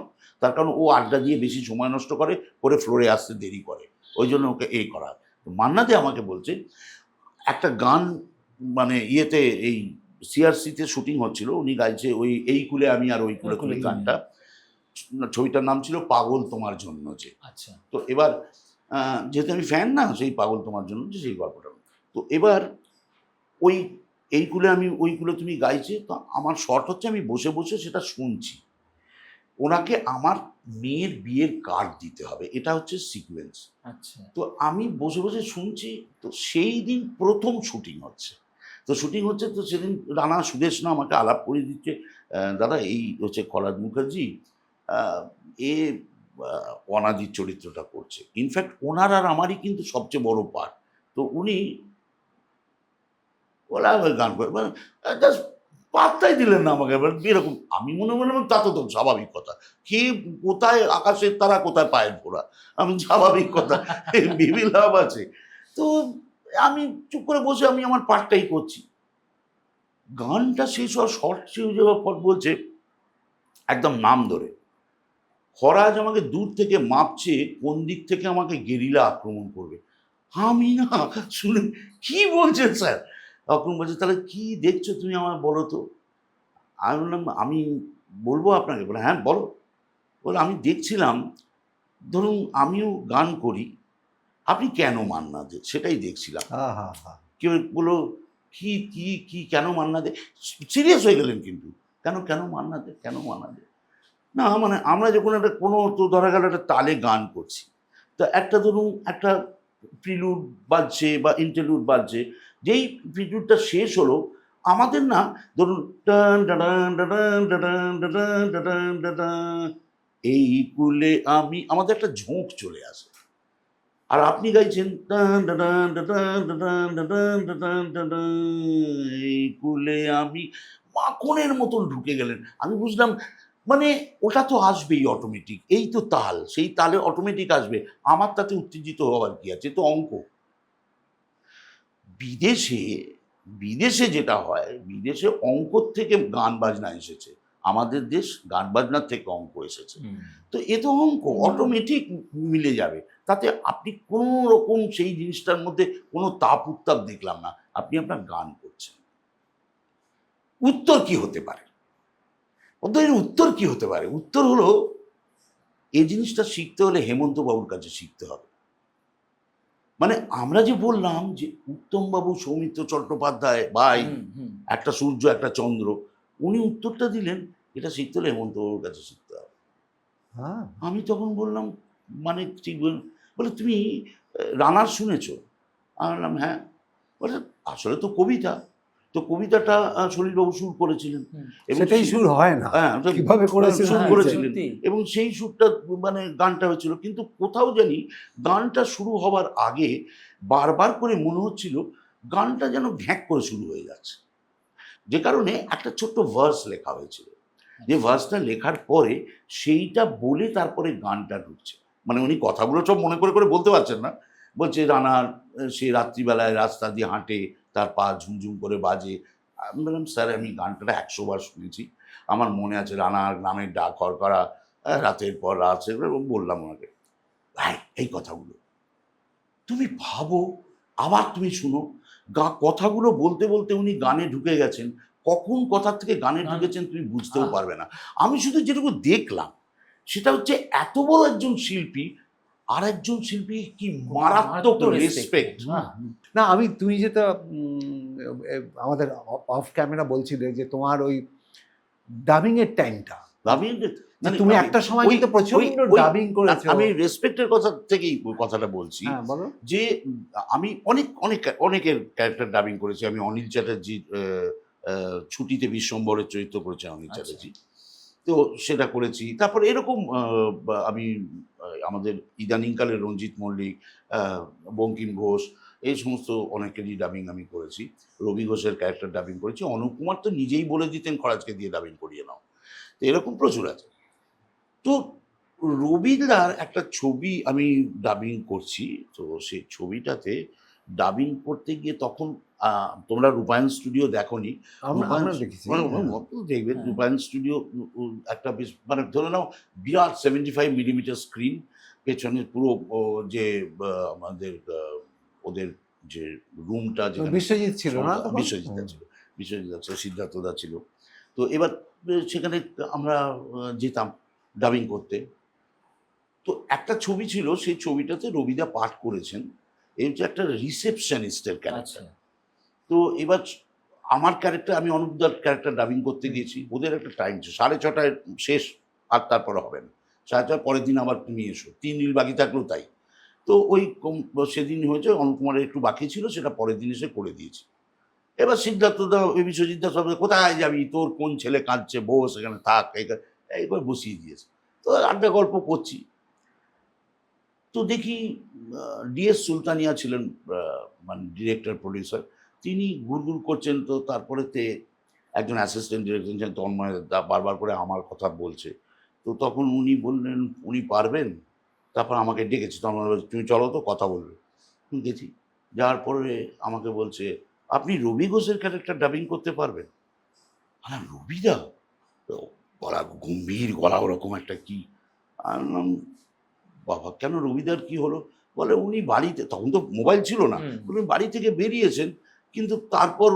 তার কারণ ও আড্ডা দিয়ে বেশি সময় নষ্ট করে ফ্লোরে আসতে দেরি করে, ওই জন্য ওকে এই করা। মান্নাদে আমাকে বলছে একটা গান, মানে ইয়েতে, এই সিআরসিতে শুটিং হচ্ছিল, উনি গাইছে ওই এই কুলে আমি আর ওই কুলে কুলে গানটা, ছবিটার নাম ছিল পাগল তোমার জন্য যে। আচ্ছা। তো এবার যেহেতু আমি ফ্যান না, সেই পাগল তোমার জন্য যে সেই গল্পটা, তো এবার ওই এই কুলে আমি ওই কুলে তুমি গাইছে, তো আমার শর্ট হচ্ছে আমি বসে বসে সেটা শুনছি, ওনাকে আমার মেয়ের বিয়ের কার্ড দিতে হবে, এটা হচ্ছে সিকোয়েন্স। আচ্ছা। তো আমি বসে বসে শুনছি, তো সেই দিন প্রথম শুটিং হচ্ছে, তো সেদিন রানা সুদেশনা আমাকে আলাপ করে দিচ্ছে, দাদা এই হচ্ছে খরাজ মুখার্জি, এ অনাদির চরিত্রটা করছে, ইনফ্যাক্ট ওনার আর আমারই কিন্তু সবচেয়ে বড় পার্ট। তো উনি ওরা গান করে, জাস্ট পাত্তাই দিলেন না আমাকে, এরকম। আমি মনে মনে তা তো স্বাভাবিক কথা, কি কোথায় আকাশের তারা, কোথায় পায়ের ফোড়া, আমি স্বাভাবিক কথা, ভেবে লাভ আছে। তো আমি চুপ করে বসে আমি আমার পার্টটাই করছি। গানটা শেষ হওয়ার শর্ট শেষ হওয়ার পর বলছে, একদম নাম ধরে। খরাজ আমাকে দূর থেকে মাপছে কোন দিক থেকে আমাকে গেরিলা আক্রমণ করবে। আমি না শুনে, কি বলছেন স্যার? তখন বলছে, তাহলে কি দেখছো তুমি আমার বলো তো। আমি বললাম, আমি বলবো আপনাকে? বলে, হ্যাঁ বলো। বলে, আমি দেখছিলাম, ধরুন আমিও গান করি, আপনি কেন মান্না দে সেটাই দেখছিলাম। আহা হা। কেউ বললো, কি কি কি কেন মান্না দে? সিরিয়াস হয়ে গেলেন কিন্তু, কেন কেন মান্না দে, কেন মান্না দে? না মানে আমরা যখন একটা কোনো, তো ধরা গেল একটা তালে গান করছি, তো একটা ধরুন একটা প্রিলুড বাজছে বা ইন্টারলুড বাজছে, যেই প্রিলুডটা শেষ হলো, আমাদের না ধরুন টান টাডান টাডান টাডান টাডান টাডান টাডান, এই কুলে আমি, আমাদের একটা ঝোঁক চলে আসে। আর আপনি গাইছেন টান টাডান টাডান টাডান টাডান টাডান টাডান, এই কুলে আমি, মাখনের মতন ঢুকে গেলেন। আমি বুঝলাম, মানে ওটা তো আসবেই অটোমেটিক, এই তো তাল, সেই তালে অটোমেটিক আসবে, আমার তাতে উত্তেজিত হওয়ার কি আছে, এ তো অঙ্ক। বিদেশে, বিদেশে যেটা হয়, বিদেশে অঙ্কর থেকে গান বাজনা এসেছে, আমাদের দেশ গান বাজনার থেকে অঙ্ক এসেছে। তো এ তো অঙ্ক অটোমেটিক মিলে যাবে, তাতে আপনি কোনো রকম সেই জিনিসটার মধ্যে কোনো তাপ উত্তাপ দেখলাম না, আপনি আপনার গান করছেন। উত্তর কি হতে পারে? ওদের উত্তর কি হতে পারে? উত্তর হলো, এই জিনিসটা শিখতে হলে হেমন্ত বাবুর কাছে শিখতে হবে। মানে আমরা যে বললাম যে উত্তমবাবু, সৌমিত্র চট্টোপাধ্যায় ভাই, একটা সূর্য একটা চন্দ্র, উনি উত্তরটা দিলেন, এটা শিখতে হলে হেমন্ত বাবুর কাছে শিখতে হবে। হ্যাঁ, আমি তখন বললাম, মানে ঠিক বলে, তুমি রানার শুনেছো? আমি বললাম, হ্যাঁ। বলে, আসলে তো কবিতা, তো কবিতাটা সলিলবাবু সুর করেছিলেন, এবং সেটাই সুর হয় না, হ্যাঁ, তো কিভাবে করেছেন সুর হ্যাঁ, করেছিলেন, সত্যি। এবং সেই সুরটা মানে গানটা হয়েছিল, কিন্তু কোথাও জানি গানটা শুরু হবার আগে বারবার করে মনে হচ্ছিল গানটা যেন ঘ্যাঁক করে শুরু হয়ে যাচ্ছে, যে কারণে একটা ছোট্ট ভার্স লেখা হয়েছিল, যে ভার্সটা লেখার পরে সেইটা বলে তারপরে গানটা ঢুকছে। মানে উনি কথাগুলো সব মনে করে করে বলতে পারছেন না, বলছে রানার সে রাত্রিবেলায় রাস্তা দিয়ে হাঁটে, তার পা ঝুমঝুম করে বাজে। আমি বললাম, স্যার আমি গানটা 100 বার শুনেছি, আমার মনে আছে রানার গ্রামের ডাক হর করা, রাতের পর রাত, সেগুলো বললাম ওনাকে। ভাই এই কথাগুলো তুমি ভাবো, আবার তুমি শুনো, কথাগুলো বলতে বলতে উনি গানে ঢুকে গেছেন, কখন কথা থেকে গানে ঢুকেছেন তুমি বুঝতেও পারবে না। আমি শুধু যেটুকু দেখলাম সেটা হচ্ছে, এত বড় একজন শিল্পী আর একজন শিল্পী কি মারাত্মক রেসপেক্ট। না আমি, তুমি যেটা আমাদের অফ ক্যামেরা বলছিলে যে তোমার ওই ডাবিং এর টাইমটা, তুমি একটা সময় কিন্তু প্রচন্ড ডাবিং করেছো। আমি রেসপেক্টের কথা থেকেই কথাটা বলছি, হ্যাঁ বলো। যে আমি অনেক অনেক অনেকের ক্যারেক্টার ডাবিং করেছি। আমি অনিল চ্যাটার্জির ছুটিতে বিশ্বম্বরের চরিত্র করেছি অনিল চ্যাটার্জি, তো সেটা করেছি। তারপর এরকম আমি আমাদের ইদানিংকালে রঞ্জিত মল্লিক, বঙ্কিম ঘোষ, এই সমস্ত অনেকেরই ডাবিং আমি করেছি। রবি ঘোষের ক্যারেক্টার ডাবিং করেছি। অনুপ কুমার তো নিজেই বলে দিতেন খরাজকে দিয়ে ডাবিং করিয়ে নাও। তো এরকম প্রচুর আছে। তো রবীন্দ্রার একটা ছবি আমি ডাবিং করছি, তো সেই ছবিটাতে ডাবিং করতে গিয়ে তখন তোমরা রূপায়ণ স্টুডিও দেখোনি, আমরা দেখেছি। দেখবে হ্যাঁ। রূপায়ণ স্টুডিও একটা বেশ, মানে ধরে নাও বিরাট 75 মিলিমিটার স্ক্রিন, পেছনে পুরো যে আমাদের ওদের যে রুমটা, যেখানে বিশ্বজিৎ ছিল না তখন? বিশ্বজিৎ ছিল, বিশ্বজিৎ ছিল, সিদ্ধার্থদা ছিল। তো এবার সেখানে আমরা যেতাম ডাবিং করতে। তো একটা ছবি ছিল, সেই ছবিটাতে রবিদা পাঠ করেছেন, এই হচ্ছে একটা রিসেপশনিস্টের ক্যারেক্টার। তো এবার আমার ক্যারেক্টার, আমি অনুপদার ক্যারেক্টার ডাবিং করতে গিয়েছি, ওদের একটা টাইম ছিল 6:30 শেষ, আর তারপরে হবে না, 6:30 পরের দিন আবার তুমি এসো, 3 রিল বাকি থাকলেও তাই। তো ওই সেদিন হয়েছে অনুপকুমারের একটু বাকি ছিল, সেটা পরের দিন এসে করে দিয়েছি। এবার সিদ্ধার্থদা, বিশ্বজিৎ দা সব, কোথায় যাবি, তোর কোন ছেলে কাঁদছে, বস এখানে থাক, এইবার বসিয়ে দিয়েছে। তো আড্ডা গল্প করছি, তো দেখি ডিএস সুলতানিয়া ছিলেন মানে ডিরেক্টর প্রডিউসার, তিনি গুড়গুড় করছেন। তো তারপরেতে একজন অ্যাসিস্ট্যান্ট ডিরেক্টর ছিলেন তন্ময় দা, বারবার করে আমার কথা বলছে। তো তখন উনি বললেন উনি পারবেন, তারপর আমাকে ডেকেছে, তন্ময় বলছে তুমি চলো তো কথা বলবে। আমি গেছি, যাওয়ার পরে আমাকে বলছে, আপনি রবি ঘোষের ক্যারেক্টার ডাবিং করতে পারবেন? হ্যাঁ রবিদা, তো গলা গম্ভীর গলা, ওরকম একটা কি। আমি বললাম, বাবা কেন রবিদার কি হলো? বলে উনি বাড়িতে, তখন তো মোবাইল ছিল না, হুম। উনি বাড়ি থেকে বেরিয়েছেন, কিন্তু তারপর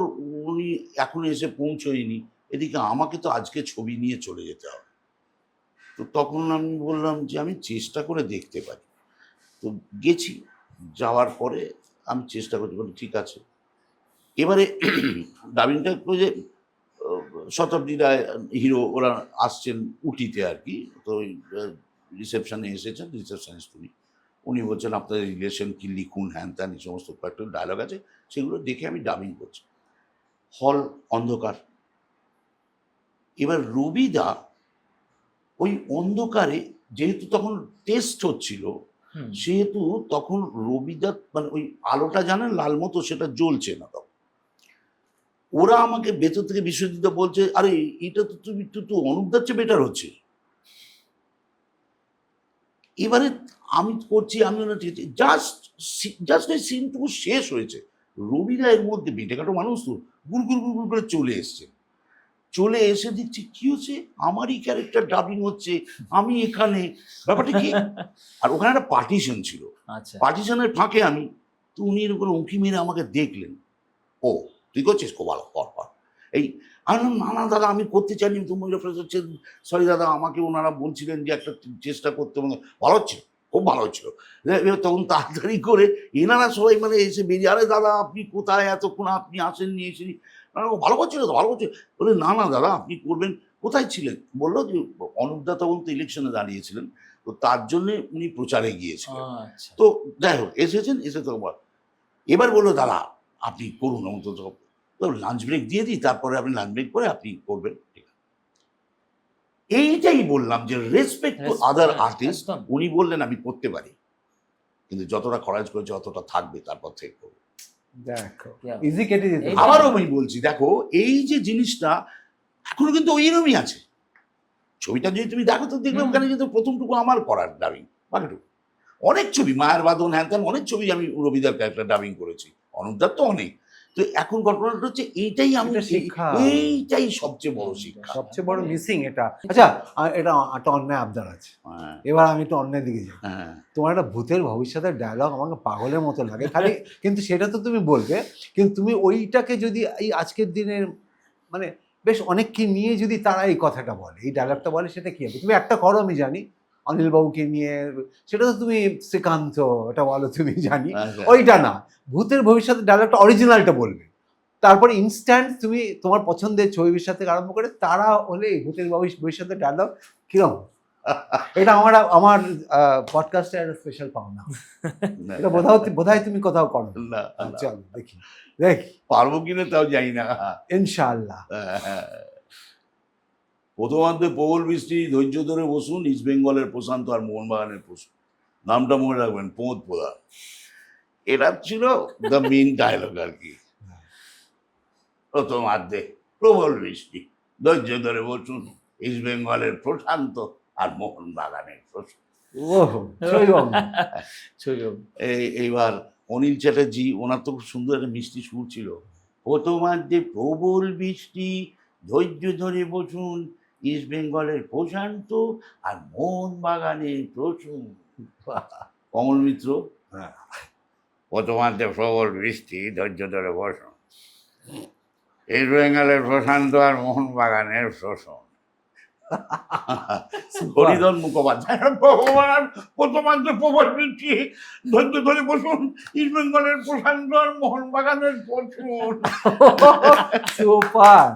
উনি এখনো এসে পৌঁছয়নি, এদিকে আমাকে তো আজকে ছবি নিয়ে চলে যেতে হবে। তো তখন আমি বললাম যে আমি চেষ্টা করে দেখতে পারি। তো গেছি, যাওয়ার পরে আমি চেষ্টা করতে বলি ঠিক আছে। এবারে ডাবিংটা করে যে শতাব্দী রায় হিরো ওরা আসছেন উটিতে আর কি, তো ওই রিসেপশনে এসেছেন, রিসেপশনিস্ট উনি বলছেন আপনাদের রিলেশন কি লিখুন, হ্যান ত্যান এই সমস্ত কয়েকটা ডায়লগ আছে, সেগুলো দেখে আমি ডাবিং করছি। হল অন্ধকার। এবার রবিদা ওই অন্ধকারে, যেহেতু তখন টেস্ট হচ্ছিল, হুম। সেহেতু তখন রবিদা মানে ওই আলোটা জানেন লাল মতো, সেটা জ্বলছে না তখন। ওরা আমাকে ভেতর থেকে বিশ্বজিৎ বলছে, আরে এটা তো তুমি তো অনুপদার চেয়ে বেটার হচ্ছে। এবারে আমি করছি, আমি জাস্ট জাস্ট এই সিনটুকু শেষ হয়েছে, রবিদা এর মধ্যে বেটেকাটো মানুষ তো গুড় গুড় গুড় গুড় করে চলে এসছে। চলে এসে দেখছি কি হচ্ছে, আমারই ক্যারেক্টার ডাবিং হচ্ছে, আমি এখানে, ব্যাপারটা কি। আর ওখানে একটা পার্টিশন ছিল, আচ্ছা। পার্টিশনের ফাঁকে আমি, তো উনি এরকম উঁকি মেরে আমাকে দেখলেন, ও তুই করছিস, খুব ভালো, কর কর। এই আমি বললাম, না না দাদা আমি করতে চাইনি, তুমি রেফারেন্স হচ্ছে, সরি দাদা আমাকে ওনারা বলছিলেন যে একটা চেষ্টা করতে, মানে ভালো হচ্ছিল, খুব ভালো হচ্ছিল। এবার তখন তাড়াতাড়ি করে এনারা সবাই মানে এসে বেরিয়ে, আরে দাদা আপনি কোথায়, এতক্ষণ আপনি আসেননি, এসেনি। ও ভালো করছিল তো, ভালো করছে। বলে না না দাদা আপনি করবেন, কোথায় ছিলেন? বললো যে অনুপদা তখন তো ইলেকশনে দাঁড়িয়েছিলেন, তো তার জন্যে উনি প্রচারে গিয়েছিলেন। আচ্ছা। তো যাই হোক এসেছেন, এসে তো এবার বললো দাদা আপনি করুন অন্তত, তো লাঞ্চ ব্রেক দিয়ে দিই, তারপরে আপনি লাঞ্চ ব্রেক করে আপনি করবেন। ঠিক আছে। এইটাই বললাম যে রেসপেক্ট টু আদার আর্টিস্ট। একদম। উনি বললেন আমি করতে পারি, কিন্তু যতটা খরচ করেছে অতটা থাকবে, তারপর থেকে করবো। দেখো Yeah. ইজি কেটে যেতে এই- পারে। আবারও আমি বলছি, দেখো এই যে জিনিসটা এখনো কিন্তু ওইরকমই আছে। ছবিটা যদি তুমি দেখো তো দেখবে হুম। ওখানে কিন্তু প্রথমটুকু আমার করার ডাবিং, বাকিটুকু অনেক ছবি, মায়ের বাঁধন হ্যান ত্যান অনেক ছবি আমি রবিদার ক্যারেক্টার ডাবিং করেছি, অনুপদার তো অনেক। তো এখন ঘটনাটা হচ্ছে এইটাই, আমি এটা শিক্ষা। এইটাই সবচেয়ে বড় শিক্ষা। সবচেয়ে বড় মিসিং এটা। আচ্ছা এটা একটা অন্যায় আবদার আছে, হ্যাঁ, এবার আমি একটু অন্যায় দিকে যাই। হ্যাঁ, তোমার একটা ভূতের ভবিষ্যতের ডায়লগ আমাকে পাগলের মতো লাগে খালি, কিন্তু সেটা তো তুমি বলবে, কিন্তু তুমি ওইটাকে যদি এই আজকের দিনের মানে বেশ অনেককে নিয়ে যদি তারা এই কথাটা বলে, এই ডায়লগটা বলে, সেটা কি হবে? তুমি একটা করো আমি জানি, অনিল বাবুকে নিয়ে, সেটা তো তুমি শ্রীকান্ত ওটা বলো তুমি জানি, আচ্ছা। ওইটা না, ভূতের ভবিষ্যতের ডায়লগটা অরিজিনালটা বলবে, তারপরে ইনস্ট্যান্ট তুমি তোমার পছন্দের ছবির সাথে আরম্ভ করে তারা হলে এই ভূতের ভবিষ্যতের ডায়লগ কিরকম। এটা আমার পডকাস্টে একটা স্পেশাল পাওনা, না, এটা বোধহয় তুমি কোথাও করো। না, না, চলো দেখি পারবো কিনা তাও জানি না। ইনশাআল্লাহ। প্রথমার্ধে প্রবল বৃষ্টি, ধৈর্য ধরে বসুন, ইস্ট বেঙ্গলের প্রশান্ত আর মোহনবাগানের প্রশ্ন, নামটা মনে রাখবেন, পোঁত প্রধান। এটা ছিল দ্য মেইন ডায়লগ আর কি। প্রথমার্ধে প্রবল বৃষ্টি, ধৈর্য ধরে বসুন, ইস্ট বেঙ্গলের প্রশান্ত আর মোহনবাগানের প্রশ্ন। ওহো ছবিবাবু। ছবিবাবু। এইবার অনিল চ্যাটার্জি, ওনার তো খুব সুন্দর একটা মিষ্টি সুর ছিল, প্রথমার্ধে প্রবল বৃষ্টি, ধৈর্য ধরে বসুন, ইস্ট বেঙ্গলের প্রশান্ত আর মোহনবাগানের প্রশ্ন। কমল মিত্র, হ্যাঁ। প্রথমার্ধে প্রবল বৃষ্টি, ধৈর্য ধরে বসুন, ইস্ট বেঙ্গলের প্রশান্ত আর মোহনবাগানের প্রশ্ন। হরিধন মুখোপাধ্যায়, ভগবান প্রথমার্ধে প্রবল বৃষ্টি, ধৈর্য ধরে বসুন, ইস্ট বেঙ্গলের প্রশান্ত আর মোহনবাগানের প্রশ্ন। সুপার।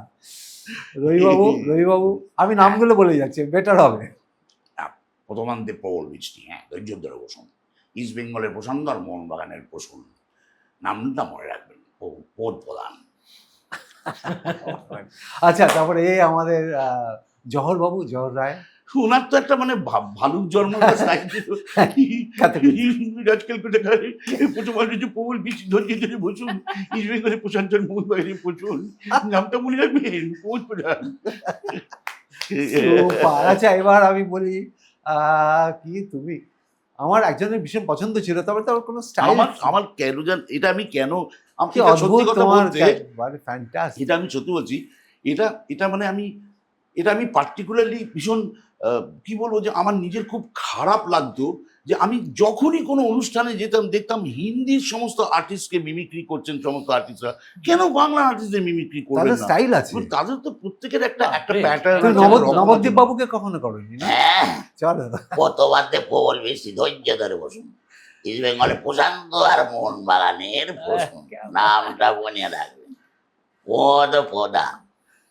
রবিবাবু আমি নামগুলো বলে যাচ্ছি, বেটার হবে। প্রথমার্ধে প্রবল বৃষ্টি, হ্যাঁ ধৈর্য ধরে বসুন, ইস্ট বেঙ্গলের প্রশান্ত আর মোহনবাগানের প্রশ্ন, নামটা মনে রাখবেন, পোঁত প্রধান। আচ্ছা তারপরে এই আমাদের জহর রায়, ওনার তো একটা মানে ভালুক জন্ম আজকাল প্রথমার্ধে যে প্রবল বৃষ্টি, ধৈর্য ধরে বসুন, ইস্ট বেঙ্গলের প্রশান্ত আর মোহনবাগানের প্রশ্ন, নামটা মনে রাখবেন, পোঁত প্রধান। সুপার। আচ্ছা এবার আমি বলি কি তুমি, আমার একজনের ভীষণ পছন্দ ছিল, তবে তার কোনো স্টাইল, আমার কেন এটা আমি কেন, কি এটা অদ্ভুত সত্যি কথা তোমার, বলতে, ফ্যান্টাস্টিক। এটা আমি সত্যি বলছি, এটা মানে আমি এটা আমি পার্টিকুলারলি ভীষণ কি বলবো, যে আমার নিজের খুব খারাপ লাগতো যে আমি যখনই কোনো অনুষ্ঠানে যেতাম দেখতাম হিন্দির সমস্ত আর্টিস্টকে মিমিক্রি করছেন সমস্ত আর্টিস্টরা, কেন বাংলা আর্টিস্টদের মিমিক্রি করবেন তাদের না? স্টাইল আছে। এবং তাদের তো প্রত্যেকের একটা বাহ, একটা great. প্যাটার্ন তুমি আছে। নবদ্বীপ বাবুকে কখনো করেনি না? হ্যাঁ, চলো। কতবারতে প্রবল বেশি ধৈর্য ধরে বসুন। ইস্ট বেঙ্গলে প্রশান্ত আর মোহনবাগানের বসুন, নামটা মনে রাখবেন, পদা।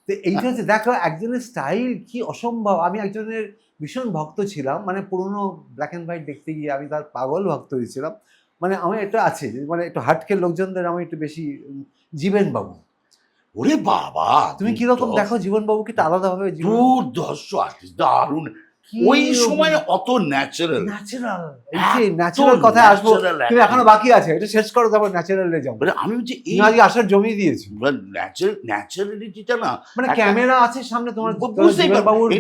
তো এইটা হচ্ছে দেখো একজনের স্টাইল কি অসম্ভব। আমি একজনের ভীষণ ভক্ত ছিলাম, মানে পুরোনো ব্ল্যাক অ্যান্ড হোয়াইট দেখতে গিয়ে আমি তার পাগল ভক্ত হয়েছিলাম। মানে আমার এটা আছে যে মানে একটু হাটকের লোকজনদের আমি একটু বেশি জীবন বাবু। ওরে বাবা, তুমি কিরকম দেখো জীবন বাবুকে তো আলাদাভাবে দুর্ধর্ষ আর্টিস্ট, দারুণ। ওই সময় অত ন্যাচারাল, ন্যাচারাল, এই যে ন্যাচারাল কথায় আসবো, তুমি এখনো বাকি আছে, এটা শেষ করো তারপর ন্যাচারালে যাবো। আমি হচ্ছে এই তুমি আজকে আসার জমিয়ে দিয়েছো। ন্যাচারালিটিটা না, মানে একটা- ক্যামেরা আছে সামনে তোমার, বুঝতেই জীবন পারবো। বাবুর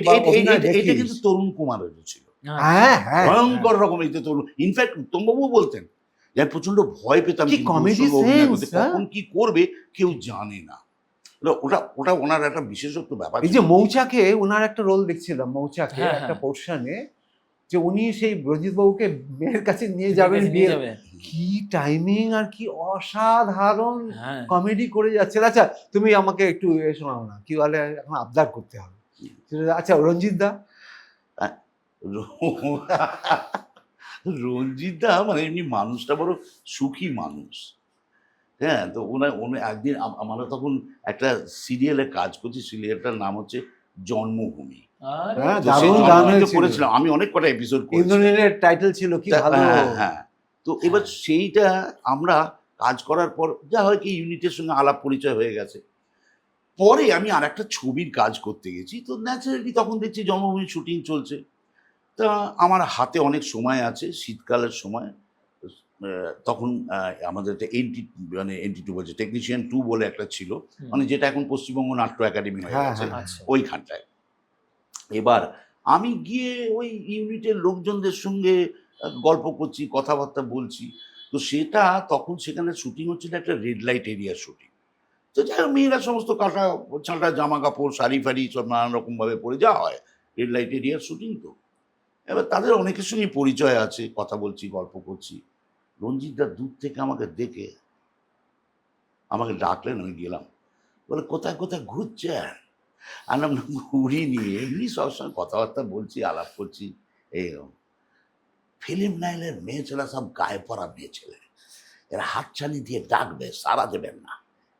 এটা কিন্তু তরুণ কুমারেরও ছিল, হ্যাঁ হ্যাঁ ভয়ঙ্কর রকম। এই যে তরুণ, ইনফ্যাক্ট উত্তমবাবু বলতেন যে আমি প্রচন্ড ভয় পেতাম কি কিন্তু comedy ওর সঙ্গে অভিনয় করতে, sense, হ্যাঁ? কখন কি করবে কেউ জানে না। ওটা ওটা ওনার একটা বিশেষত্ব ব্যাপার এই ছিল। যে মৌচাকে ওনার একটা রোল দেখছিলাম, মৌচাকে হ্যাঁ, একটা হ্যাঁ। পোর্শনে যে উনি সেই রঞ্জিত বাবুকে মেয়ের কাছে নিয়ে যাবেন, বিয়ে, কি টাইমিং আর কি অসাধারণ হ্যাঁ কমেডি করে যাচ্ছে। আচ্ছা তুমি আমাকে একটু শোনাও না, কি বলে এখন আবদার করতে হবে। আচ্ছা রঞ্জিত দা, রঞ্জিত দা মানে এমনি মানুষটা বড় সুখী মানুষ। হ্যাঁ, তো ওনার একদিন আমরা তখন একটা সিরিয়ালে কাজ করছি, সিরিয়ালটার নাম হচ্ছে জন্মভূমি। হ্যাঁ, তো সেই দারুণ গান জন্মভূমিতে হয়েছিল। করেছিলাম আমি, অনেক কটা এপিসোড করেছি। ইন্দ্রনীলের টাইটেল ছিল কি ভালো। হ্যাঁ হ্যাঁ। তো এবার সেইটা আমরা কাজ করার পর যা হয় কি ইউনিটের সঙ্গে আলাপ পরিচয় হয়ে গেছে। পরে আমি আর একটা ছবির কাজ করতে গেছি, তো ন্যাচারালি তখন দেখছি জন্মভূমির শুটিং চলছে। তা আমার হাতে অনেক সময় আছে, শীতকালের সময়। তখন আমাদের একটা NT2 বলছে, টেকনিশিয়ান 2 বলে একটা ছিল, মানে যেটা এখন পশ্চিমবঙ্গ নাট্য একাডেমি হয়ে হ্যাঁ, গেছে, হ্যাঁ। আচ্ছা ওইখানটায়। এবার আমি গিয়ে ওই ইউনিটের লোকজনদের সঙ্গে গল্প করছি, কথাবার্তা বলছি। তো সেটা তখন সেখানে শুটিং হচ্ছিল একটা রেড লাইট এরিয়ার শুটিং। তো যাই হোক, মেয়েরা সমস্ত কাটা ছাঁটা জামা কাপড় শাড়ি ফাড়ি সব নানান রকমভাবে পরে যাওয়া হয়, রেড লাইট এরিয়ার শুটিং। তো এবার তাদের অনেকের সঙ্গে পরিচয় আছে, কথা বলছি, গল্প করছি। রঞ্জিতদা দূর থেকে আমাকে দেখে আমাকে ডাকলেন, আমি গেলাম। বলে কোথায় কোথায় ঘুরছেন? আর আমরা ঘুরি নিয়ে এমনি সবসময় কথাবার্তা বলছি, আলাপ করছি। এইরকম ফিল্ম লাইনের মেয়ে ছেলে সব গায়ে পড়া মেয়ে ছেলে, এরা হাতছানি দিয়ে ডাকবে, সারা দেবেন না,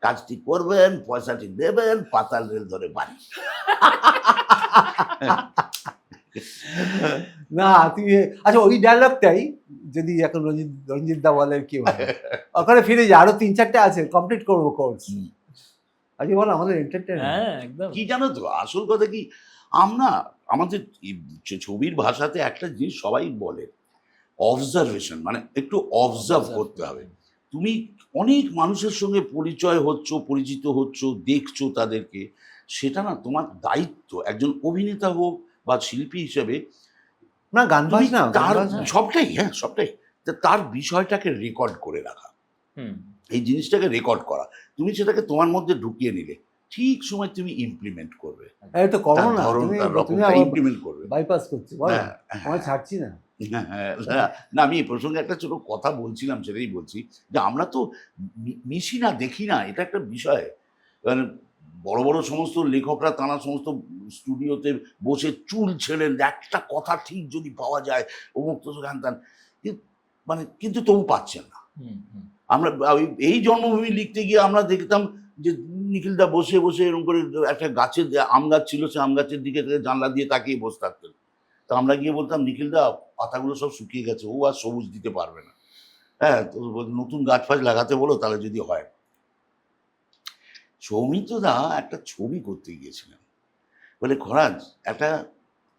কাজটি করবেন, পয়সাটি দেবেন, পাতাল রেল ধরে বাড়ি। না তুমি, আচ্ছা ওই ডায়লগটাই যদি এখন রঞ্জিত দা বলে কি বলে, ওখানে ফিরে যাই, আরো 3-4টে আছে, কমপ্লিট করবো কোর্স। আজকে বলো আমাদের এন্টারটেইনমেন্ট। হ্যাঁ একদম কি জানো তো আসল কথা কি, আমরা আমাদের ছবির ভাষাতে একটা জিনিস সবাই বলে, অবজারভেশন, মানে একটু অবজার্ভ করতে হবে। তুমি অনেক মানুষের সঙ্গে পরিচয় হচ্ছ, পরিচিত হচ্ছ, দেখছো তাদেরকে, সেটা না তোমার দায়িত্ব একজন অভিনেতা হোক বা শিল্পী হিসেবে। না গান তুমি বাজনা, তার সবটাই, হ্যাঁ সবটাই, তার বিষয়টাকে রেকর্ড করে রাখা, হুম এই জিনিসটাকে রেকর্ড করা, তুমি সেটাকে তোমার মধ্যে ঢুকিয়ে নিলে ঠিক সময় তুমি ইমপ্লিমেন্ট করবে, এই তো করো তার না, ধরন তুমি তার তুমি রকমটা ইমপ্লিমেন্ট করবে। বাইপাস করছো, বলো হ্যাঁ, আমার ছাড়ছি না। হ্যাঁ, না আমি এই প্রসঙ্গে একটা ছোট কথা বলছিলাম, সেটাই বলছি যে আমরা তো মিশি না, দেখি না, এটা একটা বিষয়। মানে বড় বড় সমস্ত লেখকরা তারা সমস্ত স্টুডিওতে বসে চুল ছেড়েন, একটা কথা ঠিক যদি পাওয়া যায় অমুক তো গান টান, মানে কিন্তু তবু পাচ্ছেন না। হুম হুম আমরা এই জন্মভূমি লিখতে গিয়ে আমরা দেখতাম যে নিখিলদা বসে বসে এরকম করে একটা গাছের আম গাছ ছিল, সে আম গাছের দিকে জানলা দিয়ে তাকিয়ে বসে থাকতেন। তো আমরা গিয়ে বলতাম, নিখিলদা পাতাগুলো সব শুকিয়ে গেছে, ও আর সবুজ দিতে পারবে না, হ্যাঁ তো নতুন গাছ ফাছ লাগাতে বলো, তাহলে যদি হয়। সৌমিত্রদা একটা ছবি করতে গিয়েছিলেন, বলে খরাজ একটা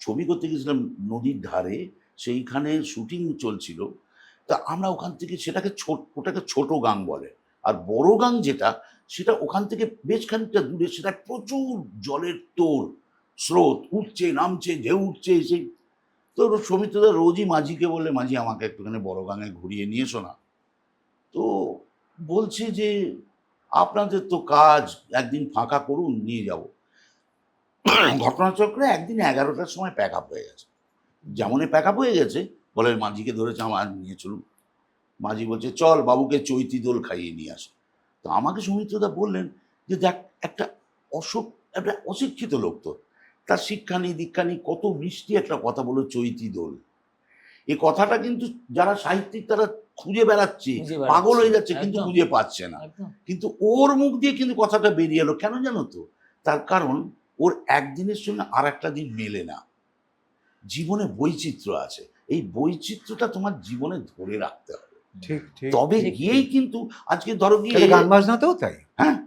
ছবি করতে গেছিলাম নদীর ধারে, সেইখানে শুটিং চলছিল। তা আমরা ওখান থেকে ওটাকে ছোট গাং বলে, আর বড় গাং যেটা, সেটা ওখান থেকে বেশ খানিকটা দূরে, সেটা প্রচুর জলের তোর স্রোত, উঠছে নামছে, ঢেউ উঠছে। সেই তো সৌমিত্রদা রোজই মাঝিকে বলে, মাঝি আমাকে একটুখানি বড় গাঙে ঘুরিয়ে নিয়ে এসো না। তো বলছে যে আপনাদের তো কাজ, একদিন ফাঁকা করুন, নিয়ে যাব। ঘটনাচক্রে একদিন 11টার সময় প্যাক আপ হয়ে গেছে। যেমনই প্যাক আপ হয়ে গেছে, বলে মাঝিকে ধরেছে, আমার নিয়ে চলুন। মাঝি বলছে চল বাবুকে চৈতি দোল খাইয়ে নিয়ে আসে। তো আমাকে সৌমিত্রদা বললেন যে দেখ, একটা একটা অশিক্ষিত লোক, তো তার শিক্ষা নেই দীক্ষা নেই, কত মিষ্টি একটা কথা বলো চৈতি দোল। এই কথাটা কিন্তু যারা সাহিত্যিক তারা খুঁজে বেড়াচ্ছে, খুঁজে বেড়াচ্ছে। পাগল হয়ে যাচ্ছে, কিন্তু একদম। খুঁজে পাচ্ছে না। একদম। কিন্তু ওর মুখ দিয়ে কিন্তু কথাটা বেরিয়ে এলো। কেন জানো তো? তার কারণ ওর একদিনের সঙ্গে আর একটা দিন মেলে না। জীবনে বৈচিত্র্য আছে, এই বৈচিত্র্যটা তোমার জীবনে ধরে রাখতে হবে, ঠিক ঠিক তবে ঠিক, গিয়েই কিন্তু আজকে ধরো গিয়ে এটা গান বাজনাতেও তাই। হ্যাঁ,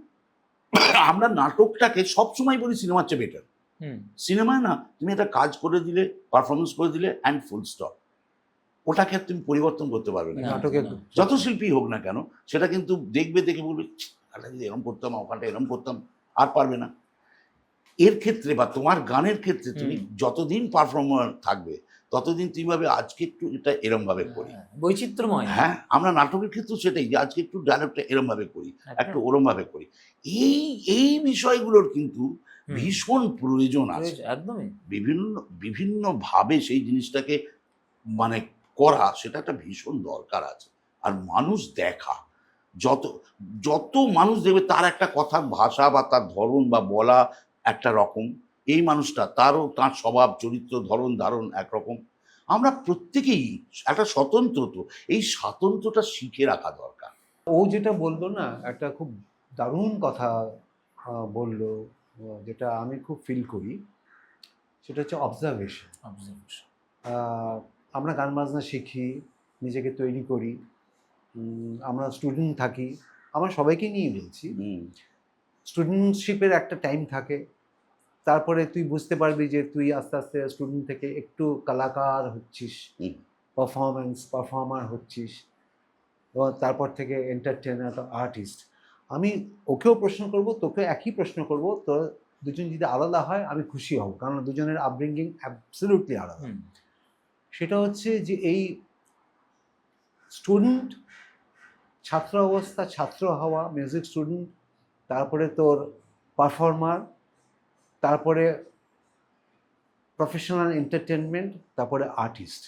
আমরা নাটকটাকে সবসময় বলি সিনেমার চেয়ে বেটার। হুম। সিনেমায় না তুমি একটা কাজ করে দিলে, পারফরমেন্স করে দিলে, অ্যান্ড ফুল স্টপ, ওটাকে আর তুমি পরিবর্তন করতে পারবে না। না, নাটকে না। যত শিল্পী হোক না কেন, সেটা কিন্তু দেখবে, দেখে বলবে ওখানটা যদি এরম করতাম, ওখানটা এরম করতাম, আর পারবে না। এর ক্ষেত্রে বা তোমার গানের ক্ষেত্রে তুমি যতদিন পারফর্মার থাকবে, ততদিন তুমি ভাবে আজকে একটু এটা এরম ভাবে করি। বৈচিত্র্যময়। হ্যাঁ, আমরা নাটকের ক্ষেত্রেও সেটাই, যে আজকে একটু ডায়লগটা এরম ভাবে করি, একদম। একটু ওরম ভাবে করি। এই এই বিষয়গুলোর কিন্তু হুম। ভীষণ প্রয়োজন আছে। একদমই। বিভিন্ন বিভিন্ন ভাবে সেই জিনিসটাকে মানে করা, সেটা একটা ভীষণ দরকার আছে। আর মানুষ দেখা, যত যত মানুষ দেখবে তার একটা কথার ভাষা বা তার ধরন বা বলা একটা রকম, এই মানুষটা তারও তার স্বভাব চরিত্র ধরন ধারণ একরকম। আমরা প্রত্যেকেই একটা স্বতন্ত্র, তো এই স্বাতন্ত্র্যটা শিখে রাখা দরকার। ও যেটা বললো না, একটা খুব দারুণ কথা বললো, যেটা আমি খুব ফিল করি, সেটা হচ্ছে অবজারভেশন। Observation। আমরা গান বাজনা শিখি, নিজেকে তৈরি করি, আমরা স্টুডেন্ট থাকি, আমরা সবাইকে নিয়ে বলছি, স্টুডেন্টশিপের একটা টাইম থাকে, তারপরে তুই বুঝতে পারবি যে তুই আস্তে আস্তে স্টুডেন্ট থেকে একটু কলাকার হচ্ছিস, হুম। পারফর্মার হচ্ছিস, এবং তারপর থেকে এন্টারটেনার, আর্টিস্ট। আমি ওকেও প্রশ্ন করব, তোকে একই প্রশ্ন করব, তো দুজন যদি আলাদা হয় আমি খুশি হব, কারণ দুজনের আপব্রিঙ্গিং অ্যাবসলিউটলি আলাদা। হুম। সেটা হচ্ছে যে এই স্টুডেন্ট, ছাত্র অবস্থা, ছাত্র হওয়া, মিউজিক স্টুডেন্ট, তারপরে তোর পারফর্মার, তারপরে প্রফেশনাল এন্টারটেনমেন্ট, তারপরে আর্টিস্ট।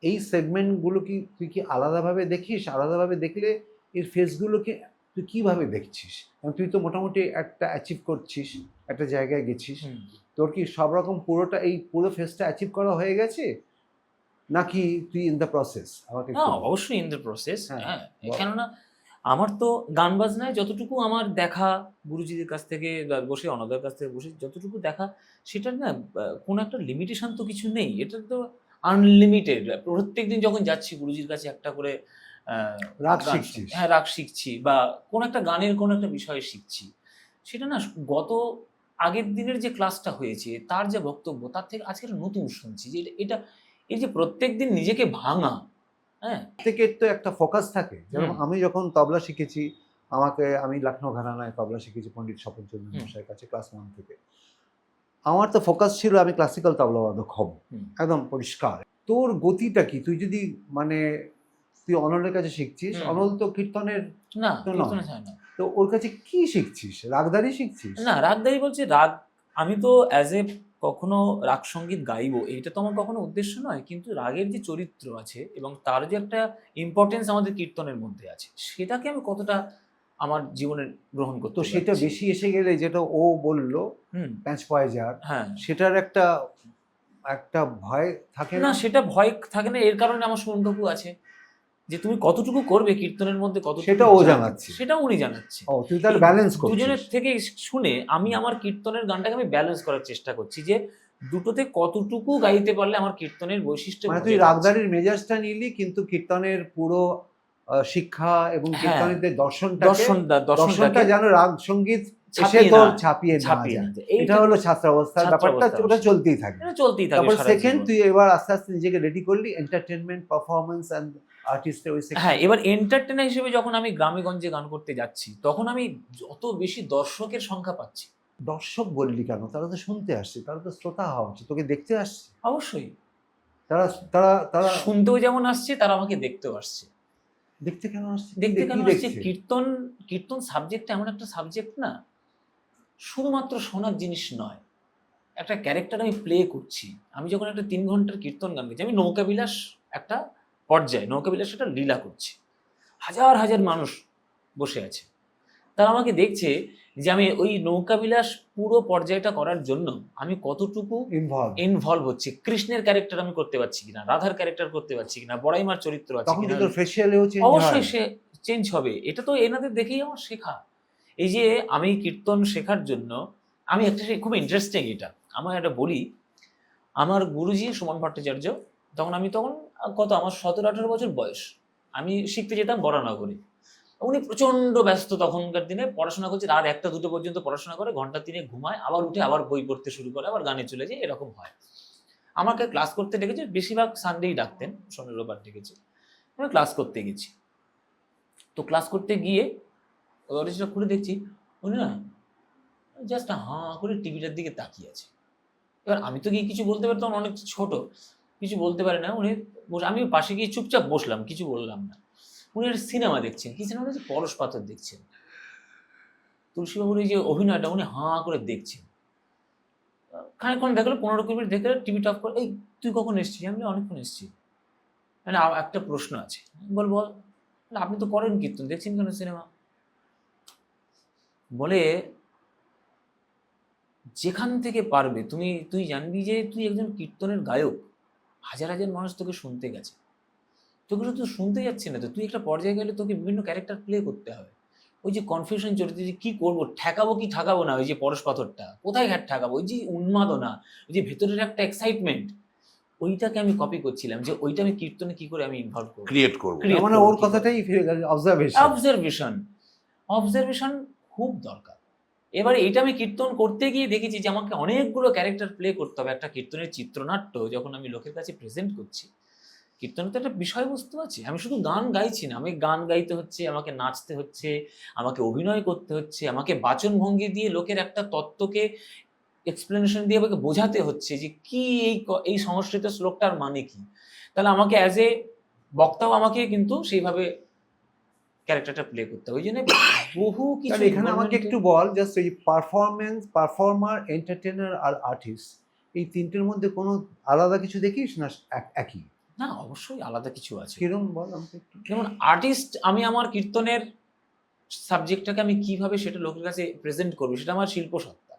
এই সেগমেন্টগুলো কি তুই কি আলাদাভাবে দেখিস? আলাদাভাবে দেখলে এর ফেসগুলোকে তুই কীভাবে দেখছিস? কারণ তুই তো মোটামুটি একটা অ্যাচিভ করছিস, একটা জায়গায় গেছিস, হুম। তোর কি সব রকম পুরোটা এই পুরো ফেসটা অ্যাচিভ করা হয়ে গেছে, নাকি তুই ইন দ্য প্রসেস? আমাকে হ্যাঁ, অবশ্যই ইন দ্য প্রসেস। হ্যাঁ। হ্যাঁ, কেননা আমার তো গান বাজনায় যতটুকু আমার দেখা, গুরুজিদের কাছ থেকে বসে, অনাদের কাছ থেকে বসে যতটুকু দেখা, সেটার না কোনো একটা লিমিটেশন তো কিছু নেই। এটা তো আনলিমিটেড। প্রত্যেকদিন যখন যাচ্ছি গুরুজির কাছে একটা করে রাগ গান শিখছিস। হ্যাঁ, রাগ শিখছি, বা কোনো একটা গানের কোনো একটা বিষয়ে শিখছি। সেটা না গত আগের দিনের যে ক্লাসটা হয়েছে, তার যে বক্তব্য, তার থেকে আজকে একটা নতুন শুনছি যে এটা এই যে প্রত্যেকদিন নিজেকে ভাঙা, হ্যাঁ, প্রত্যেকের তো একটা ফোকাস থাকে। যেমন হুম। আমি যখন তবলা শিখেছি, আমি লখনৌ ঘরানায় তবলা শিখেছি পণ্ডিত স্বপনচন্দ্র মশাইয়ের কাছে ক্লাস 1 থেকে। আমার তো ফোকাস ছিল আমি ক্লাসিক্যাল তবলাবাদক হব, হুম। একদম পরিষ্কার। তোর গতিটা কি? তুই যদি মানে তুই অনলের কাছে শিখছিস, হুম। অনল তো কীর্তনের, না, তো নয়। কীর্তনে হয় না। তো ওর কাছে কি শিখছিস? রাগদারি শিখছিস? না, রাগদারি বলছে রাগ, আমি তো অ্যাজ এ কখনো রাগ সঙ্গীত গাইবো এইটা তো আমার কখনো উদ্দেশ্য নয়, কিন্তু রাগের যে চরিত্র আছে এবং তার যে একটা ইম্পর্টেন্স আমাদের কীর্তনের মধ্যে আছে, সেটাকে আমি কতটা আমার জীবনে গ্রহণ করতে তো সেটা পারছি। বেশি এসে গেলে, যেটা ও বললো হুম। প্যাঁচ পয়জার, হ্যাঁ, সেটার একটা একটা ভয় থাকে না না? সেটা ভয় থাকে না, এর কারণে আমার সুমনবাবু আছে, যে তুমি কতটুকু করবে কীর্তনের মধ্যে, কতটুকু সেটা ও জানো, জানাচ্ছে। সেটা উনি জানাচ্ছে। ও, তুই তাহলে এই ব্যালেন্স করছিস। দুজনের থেকে শুনে আমি আমার কীর্তনের গানটাকে আমি ব্যালেন্স করার চেষ্টা করছি, যে দুটোতে কতটুকু গাইতে পারলে আমার কীর্তনের বৈশিষ্ট্য মানে বুঝে তুই পাচ্ছি। রাগদারির মেজাজটা নিলি, কিন্তু কীর্তনের পুরো শিক্ষা এবং হ্যাঁ, কীর্তনের দর্শনটা দর্শনটাকে যেন রাগ সঙ্গীত এসে ছাপিয়ে তোর না- ছাপিয়ে না ছাপিয়ে যায়। না যায়। এটা হলো ছাত্রাবস্থার ব্যাপারটা, ছাত্রাবস্থার ওটা অবস্থা। চলতেই থাকবে। এটা চলতেই থাকে তারপর সারা সেকেন্ড, জীবন। তুই এবার আস্তে আস্তে নিজেকে রেডি করলি এন্টারটেনমেন্ট, পারফরমেন্স অ্যান্ড আর্টিস্টের ওই হ্যাঁ, সেকশন। এবার এন্টারটেইনার হিসেবে যখন আমি গ্রামে গঞ্জে গান করতে যাচ্ছি, তখন আমি যত বেশি দর্শকের সংখ্যা পাচ্ছি। দর্শক বললি কেন? তারা তো শুনতে আসছে, তারা তো শ্রোতা হওয়া উচিত, তোকে দেখতে আসছে। অবশ্যই তারা তারা তারা শুনতেও যেমন আসছে, তারা আমাকে দেখতেও আসছে। দেখতে কেন আসছে? দেখতে কি কেন আসছে? দেখছে? কীর্তন সাবজেক্ট এমন একটা সাবজেক্ট না, শুধুমাত্র শোনার জিনিস নয়, একটা ক্যারেক্টার আমি প্লে করছি, আমি যখন একটা 3 ঘন্টার কীর্তন গান গাইছি, আমি নৌকাবিলাস একটা পর্যায়ে, নৌকাবিলাস একটা লীলা করছি, হাজার হাজার মানুষ বসে আছে, তারা আমাকে দেখছে যে আমি ওই নৌকাবিলাস পুরো পর্যায়টা করার জন্য আমি কতটুকু ইনভলভ হচ্ছে, কৃষ্ণের ক্যারেক্টার আমি করতে পারছি কিনা, রাধার ক্যারেক্টার করতে পারছি কিনা, বড়াইমার চরিত্র আছে তখন কিনা, কিন্তু ফেশিয়ালেও চেঞ্জ হয়। অবশ্যই সে চেঞ্জ হবে। এটা তো এনাদের দেখেই আমার শেখা। এই যে আমি কীর্তন শেখার জন্য আমি একটা খুব ইন্টারেস্টিং, এটা আমার একটা বলি, আমার গুরুজি সুমন ভট্টাচার্য, তখন কত আমার 17-18 বছর বয়স, আমি শিখতে যেতাম বরানগরে। উনি প্রচন্ড ব্যস্ত তখনকার দিনে, পড়াশোনা করছে, রাত 1টা-2টো পর্যন্ত পড়াশোনা করে, ঘন্টা 3 ঘুমায়, আবার উঠে আবার বই পড়তে শুরু করে, আবার গানে চলে যায়, এরকম হয়। আমাকে ক্লাস করতে ডেকেছে, বেশিরভাগ সানডেই ডাকতেন, শনি রোববার ডেকেছে, আমি ক্লাস করতে গেছি। তো ক্লাস করতে গিয়ে অডিশনটা খুলে দেখছি উনি না জাস্ট হাঁ করে টিভিটার দিকে তাকিয়ে আছে। এবার আমি তো গিয়ে কিছু বলতে পারি, তখন অনেক ছোট, কিছু বলতে পারে না উনি। আমি পাশে গিয়ে চুপচাপ বসলাম, কিছু বললাম না। উনি একটা সিনেমা দেখছেন, কি সিনেমা দেখছেন? পরশ পাথর দেখছেন। তুলসীবাবুর এই যে অভিনয়টা উনি হাঁ করে দেখছেন। খানিকক্ষণ দেখলো, 15-20 মিনিট দেখলে টিভিটা অফ করে, এই তুই কখন এসছিস? আমি অনেকক্ষণ এসছি, মানে একটা প্রশ্ন আছে। বল, আপনি তো করেন কীর্তন, দেখছেন কেন সিনেমা? বলে যেখান থেকে পারবে তুই জানবি যে তুই একজন কীর্তনের গায়ক, হাজার হাজার মানুষ তোকে শুনতে গেছে, তোকে শুধু শুনতে যাচ্ছে না তো, তুই একটা পর্যায়ে গেলে তোকে বিভিন্ন ক্যারেক্টার প্লে করতে হবে। ওই যে কনফিউশন চলছে যে কী করবো, ঠেকাবো কি ঠেকাবো না, ওই যে পরশ পাথরটা কোথায় ঠেকাবো, ওই যে উন্মাদনা, ওই যে ভেতরের একটা এক্সাইটমেন্ট, ওইটাকে আমি কপি করছিলাম যে ওইটা আমি কীর্তনে কি করে আমি ইনভলভ করবো, ক্রিয়েট করবো। মানে ওর কথাটাই অবজারভেশন খুব দরকার। এবারে এটা আমি কীর্তন করতে গিয়ে দেখেছি যে আমাকে অনেকগুলো ক্যারেক্টার প্লে করতে হবে। একটা কীর্তনের চিত্রনাট্য যখন আমি লোকের কাছে প্রেজেন্ট করছি, কীর্তনে তো একটা বিষয়বস্তু আছে, আমি শুধু গান গাইছি না, আমি গান গাইতে হচ্ছে, আমাকে নাচতে হচ্ছে, আমাকে অভিনয় করতে হচ্ছে, আমাকে বাচনভঙ্গি দিয়ে লোকের একটা তত্ত্বকে এক্সপ্লেনেশন দিয়ে আমাকে বোঝাতে হচ্ছে যে কি এই সংস্কৃত শ্লোকটার মানে কি। তাহলে আমাকে অ্যাজ এ বক্তাও আমাকে কিন্তু সেইভাবে ক্যারেক্টারটা প্লে করতে হবে। ওই জন্য বহু কিছু। এখানে আমাকে একটু বল, জাস্ট এই পারফর্মার, এন্টারটেইনার আর আর্টিস্ট, এই তিনটের মধ্যে কোনো আলাদা কিছু দেখিস না একই? না, অবশ্যই আলাদা কিছু আছে। কিরকম বল আমাকে একটু। যেমন আর্টিস্ট, আমি আমার কীর্তনের সাবজেক্টটাকে আমি কিভাবে সেটা লোকের কাছে প্রেজেন্ট করবো, সেটা আমার শিল্পসত্তা।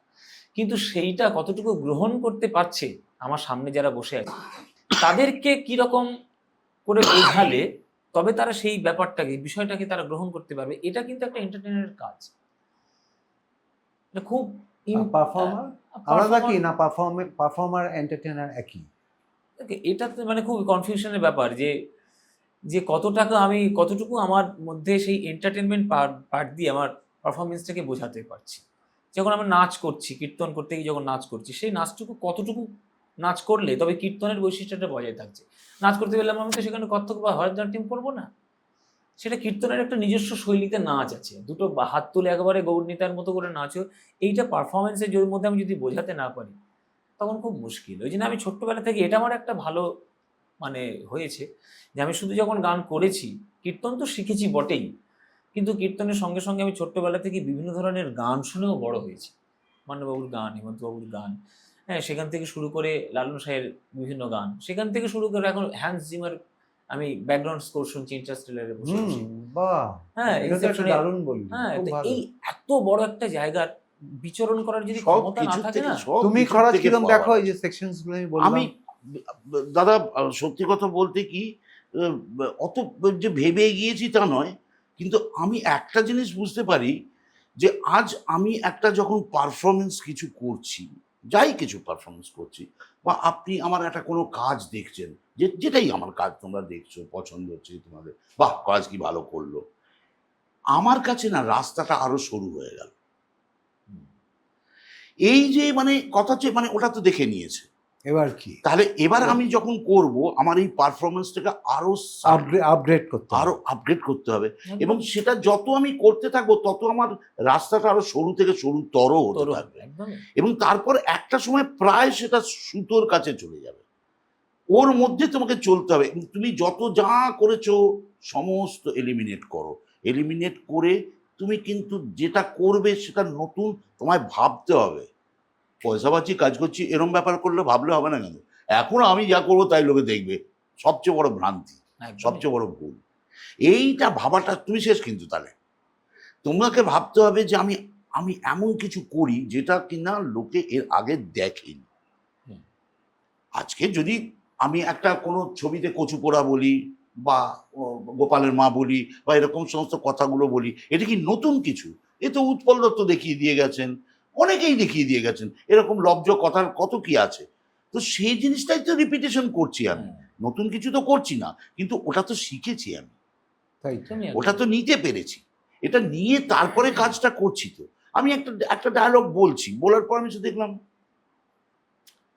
কিন্তু সেইটা কতটুকু গ্রহণ করতে পারছে আমার সামনে যারা বসে আছে, তাদেরকে কিরকম করে বোঝালে তবে তারা সেই ব্যাপারটাকে, বিষয়টাকে তারা গ্রহণ করতে পারবে, এটা কিন্তু একটা এন্টারটেইনারের কাজ। এটা খুব পারফর্মার আলাদা কি না? পারফর্মার এন্টারটেইনার একই? এটাতে মানে খুব কনফিউশনের ব্যাপার যে কতটুকু আমার মধ্যে সেই এন্টারটেনমেন্ট পার্ট দিয়ে আমার পারফরমেন্সটাকে বোঝাতে পারছি। যখন আমরা নাচ করছি, কীর্তন করতে গিয়ে যখন নাচ করছি, সেই নাচটুকু কতটুকু নাচ করলে তবে কীর্তনের বৈশিষ্ট্যটা বজায় থাকছে। নাচ করতে গেলে আমি তো সেখানে কত্থক বা ভরতনাট্যম করবো না, সেটা কীর্তনের একটা নিজস্ব শৈলীতে নাচ আছে, দুটো হাত তুলে একেবারে গৌরনীতার মতো করে নাচও। এইটা পারফরমেন্সের জোর মধ্যে আমি যদি বোঝাতে না পারি তখন খুব মুশকিল। ওই জন্য আমি ছোট্টবেলা থেকে এটা আমার একটা ভালো মানে হয়েছে যে আমি শুধু যখন গান করেছি, কীর্তন তো শিখেছি বটেই, কিন্তু কীর্তনের সঙ্গে সঙ্গে আমি ছোট্টবেলা থেকে বিভিন্ন ধরনের গান শুনেও বড় হয়েছি। মান্যবাবুর গান, হেমন্তবাবুর গান, হ্যাঁ, সেখান থেকে শুরু করে লালন সাহের বিভিন্ন গান, সেখান থেকে শুরু করে এখন হ্যান্স জিমার আমি ব্যাকগ্রাউন্ড স্কোর শুনছি ইন্টারস্টেলারে বসে বসে। বাহ, হ্যাঁ, দারুণ বললি। হ্যাঁ, এই এত বড় একটা জায়গার বিচরণ করার যদি সব ক্ষমতা না কিছু থাকে থেকে না, তুমি খরচ কিরকম দেখো এই যে সেকশনস গুলো আমি বললাম? আমি দাদা সত্যি কথা বলতে কি, অত যে ভেবে গিয়েছি তা নয়, কিন্তু আমি একটা জিনিস বুঝতে পারি যে আজ আমি একটা যখন পারফরমেন্স কিছু করছি, যাই কিছু পারফরমেন্স করছি, বা আপনি আমার একটা কোনো কাজ দেখছেন, যেটাই আমার কাজ তোমরা দেখছো, পছন্দ হচ্ছে তোমাদের, বাহ কাজ কি ভালো করলো, আমার কাছে না রাস্তাটা আরো সরু হয়ে গেল। এই যে মানে কথা হচ্ছে, মানে ওটা তো দেখে নিয়েছে, এবার কি, তাহলে এবার আমি যখন করব আমার এই পারফরমেন্সটাকে আরো আপগ্রেড করতে হবে, এবং সেটা যত আমি করতে থাকবো তত আমার রাস্তাটা আরো সরু থেকে সরুতর হতে থাকবে, এবং তারপর একটা সময় প্রায় সেটা সুতোর কাছে চলে যাবে। ওর মধ্যে তোমাকে চলতে হবে। তুমি যত যা করেছো সমস্ত এলিমিনেট করো, এলিমিনেট করে তুমি কিন্তু যেটা করবে সেটা নতুন তোমায় ভাবতে হবে, পয়সা পাচ্ছি, কাজ করছি, এরম ব্যাপার করলে ভাবলে হবে না কেন? এখন আমি যা করবো তাই লোকে দেখবে, সবচেয়ে বড় ভ্রান্তি, একদমই। সবচেয়ে বড় ভুল। এইটা ভাবাটা তুমি শেষ। কিন্তু তাহলে তোমাকে ভাবতে হবে যে আমি আমি এমন কিছু করি যেটা কিনা লোকে এর আগে দেখেনি। হুম। আজকে যদি আমি একটা কোনো ছবিতে কচু পোড়া বলি বা গোপালের মা বলি বা এরকম সমস্ত কথাগুলো বলি, এটা কি নতুন কিছু? এ তো উৎপল দত্ত দেখিয়ে দিয়ে গেছেন, অনেকেই দেখিয়ে দিয়ে গেছেন, এরকম লব্জ কথার কত কি আছে। তো সেই জিনিসটাই তো রিপিটেশন করছি আমি, হুম। নতুন কিছু তো করছি না, কিন্তু ওটা তো শিখেছি আমি, তাই তো। একদমই, ওটা তো একদমই। নিতে পেরেছি, এটা নিয়ে তারপরে কাজটা করছি। তো আমি একটা একটা ডায়লগ বলছি, বলার পর আমি শুধু দেখলাম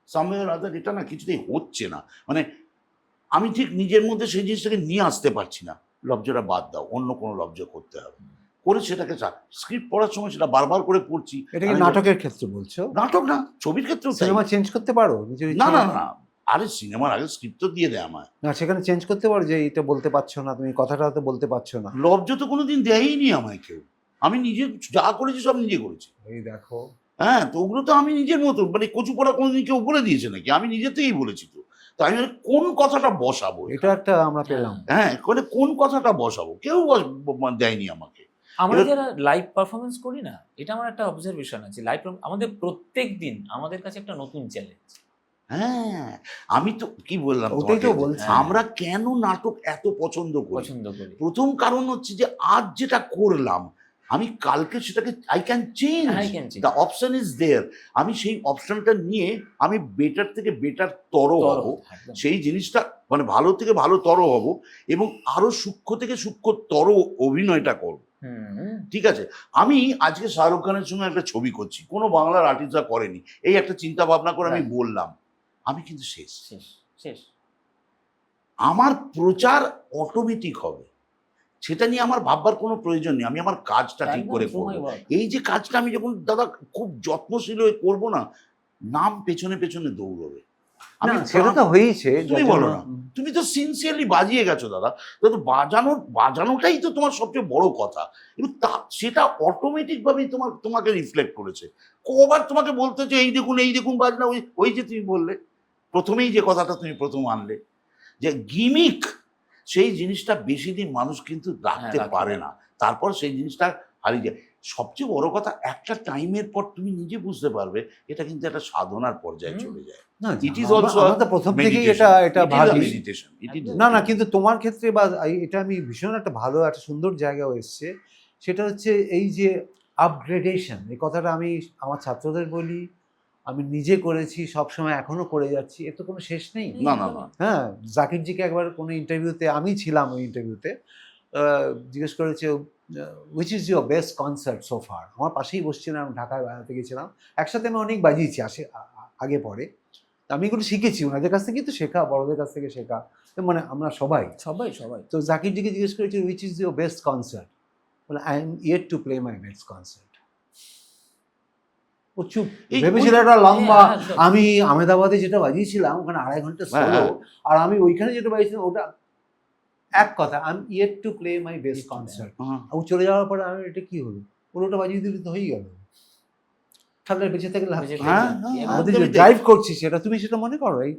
সামওয়্যার আদার এটা না কিছুতেই হচ্ছে না, মানে আমি ঠিক নিজের মধ্যে সেই জিনিসটাকে নিয়ে আসতে পারছি না। লব্জটা বাদ দাও, অন্য কোনো লব্জ করতে হবে, করে সেটাকে স্ক্রিপ্ট পড়ার সময় সেটা বারবার করে পড়ছি। এটা কি আমি নাটকের ক্ষেত্রে বলছো? নাটক না, ছবির ক্ষেত্রেও তাই। সিনেমা চেঞ্জ করতে পারো নিজের না ইচ্ছা না মতো? না, আরে সিনেমার আগে স্ক্রিপ্ট তো দিয়ে দেয় আমায়। না, সেখানে চেঞ্জ করতে পারো যে এটা বলতে পারছো না, তুমি কথাটা হয়তো বলতে পারছো না। লব্জ তো কোনোদিন দেয়ইনি আমায় কেউ, আমি নিজে যা করেছি সব নিজে করেছি। এই দেখো, হ্যাঁ, তো ওগুলো তো আমি নিজের মতো, মানে কচু পড়া কোনোদিন কেউ বলে দিয়েছে নাকি? আমি নিজে থেকেই বলেছি। তো তো আমি বলি, কোন কথাটা বসাবো এটা এখানে? একটা আমরা পেলাম। হ্যাঁ, মানে কোন কথাটা বসাবো কেউ দেয়নি আমাকে। আমরা এবার- যারা লাইভ পারফরমেন্স করি না, এটা আমার একটা অবজারভেশন আছে, লাইভ আমাদের প্রত্যেক দিন আমাদের কাছে একটা নতুন চ্যালেঞ্জ। হ্যাঁ, আমি তো কি বললাম ওটাই তো তোমাকে, বলছি। আমরা কেন নাটক এত পছন্দ করি? পছন্দ করি। প্রথম কারণ হচ্ছে যে আজ যেটা করলাম আমি কালকে সেটাকে I can change, I can change. The option is there. আমি সেই অপশনটা নিয়ে আমি বেটার থেকে বেটার তর হব, একদম। সেই জিনিসটা মানে ভালো থেকে ভালো তর হব, এবং আরো সূক্ষ্ম থেকে সূক্ষ্ম তর অভিনয়টা করব। হুম। ঠিক আছে, আমি আজকে শাহরুখ খানের সঙ্গে একটা ছবি করছি, কোনো বাংলার আর্টিস্টরা করেনি, এই একটা চিন্তা ভাবনা করে আমি Right. বললাম, আমি কিন্তু শেষ। শেষ শেষ। আমার প্রচার অটোমেটিক হবে, সেটা নিয়ে আমার ভাববার কোনো প্রয়োজন নেই, আমি আমার কাজটা ঠিক একদম করে through my করবো। work. এই যে কাজটা আমি যখন দাদা খুব যত্নশীল হয়ে করবো না, নাম পেছনে পেছনে দৌড়বে। না, আমি সেটা তো হয়েছে। তুমি যার বলো জন্য- না, তুমি তো সিনসিয়ারলি বাজিয়ে গেছো দাদা, তো বাজানোটাই তো তোমার সবচেয়ে বড় কথা, এবং সেটা অটোমেটিক ভাবেই তোমাকে রিফ্লেক্ট করেছে। কবার তোমাকে বলতে যে এই দেখুন এই দেখুন বাজনা, ওই ওই যে তুমি বললে প্রথমেই যে কথাটা তুমি প্রথম আনলে, যে গিমিক, সেই জিনিসটা বেশি দিন মানুষ কিন্তু রাখতে রাখতে পারে পারে না, তারপর সেই জিনিসটা হারিয়ে যায়। সবচেয়ে বড় কথা, একটা টাইমের পর তুমি নিজে বুঝতে পারবে এটা কিন্তু একটা সাধনার পর্যায়ে হুম। চলে যায়। না, It is আমরা- also আমরা তো প্রথম থেকেই meditation. এটা It is a ভাবি। meditation. It is- না না, কিন্তু তোমার ক্ষেত্রে বা এটা আমি ভীষণ একটা ভালো একটা সুন্দর জায়গায় এসছে, সেটা হচ্ছে এই যে আপগ্রেডেশন। এই কথাটা আমি আমার ছাত্রদের বলি, আমি নিজে করেছি, সবসময় এখনো করে যাচ্ছি, এর তো কোনো শেষ নেই। না না না, হ্যাঁ, জাকিরজিকে একবার কোনো ইন্টারভিউতে, আমি ছিলাম ওই ইন্টারভিউতে, জিজ্ঞেস করেছে which is your best concert so far. আমার পাশেই বসছিলাম, ঢাকায় বেড়াতে গেছিলাম, একসাথে আমি অনেক বাজিয়েছি আগে পরে। আমি এগুলো শিখেছি ওনাদের কাছ থেকে, তো শেখা, বড়দের কাছ থেকে শেখা, মানে আমরা সবাই। সবাই সবাই। তো জাকিরজিকে জিজ্ঞেস করেছে which is your best concert, বলে I am yet to play my best concert. ও চুপ, এই ভেবেছিল ওই- একটা লম্বা, হ্যাঁ, একদম। আমি আহমেদাবাদে যেটা বাজিয়েছিলাম ওখানে 2.5 ঘন্টা হ্যাঁ, সোলো, হ্যাঁ। আর আমি ওইখানে যেটা বাজিয়েছিলাম ওটা এক কথা, I am yet to play my best concert. হ্যাঁ। ও চলে যাওয়ার পরে আমি, এটা কি হলো, ওটা বাজিয়ে দিলে তো হয়েই গেল, তাহলে বেঁচে থাকলে লাভ বেঁচে কি? থাকলে হ্যাঁ, কি? হ্যাঁ, আমাদের একদমই যে তাই। ড্রাইভ করছি সেটা তুমি সেটা মনে করো। এই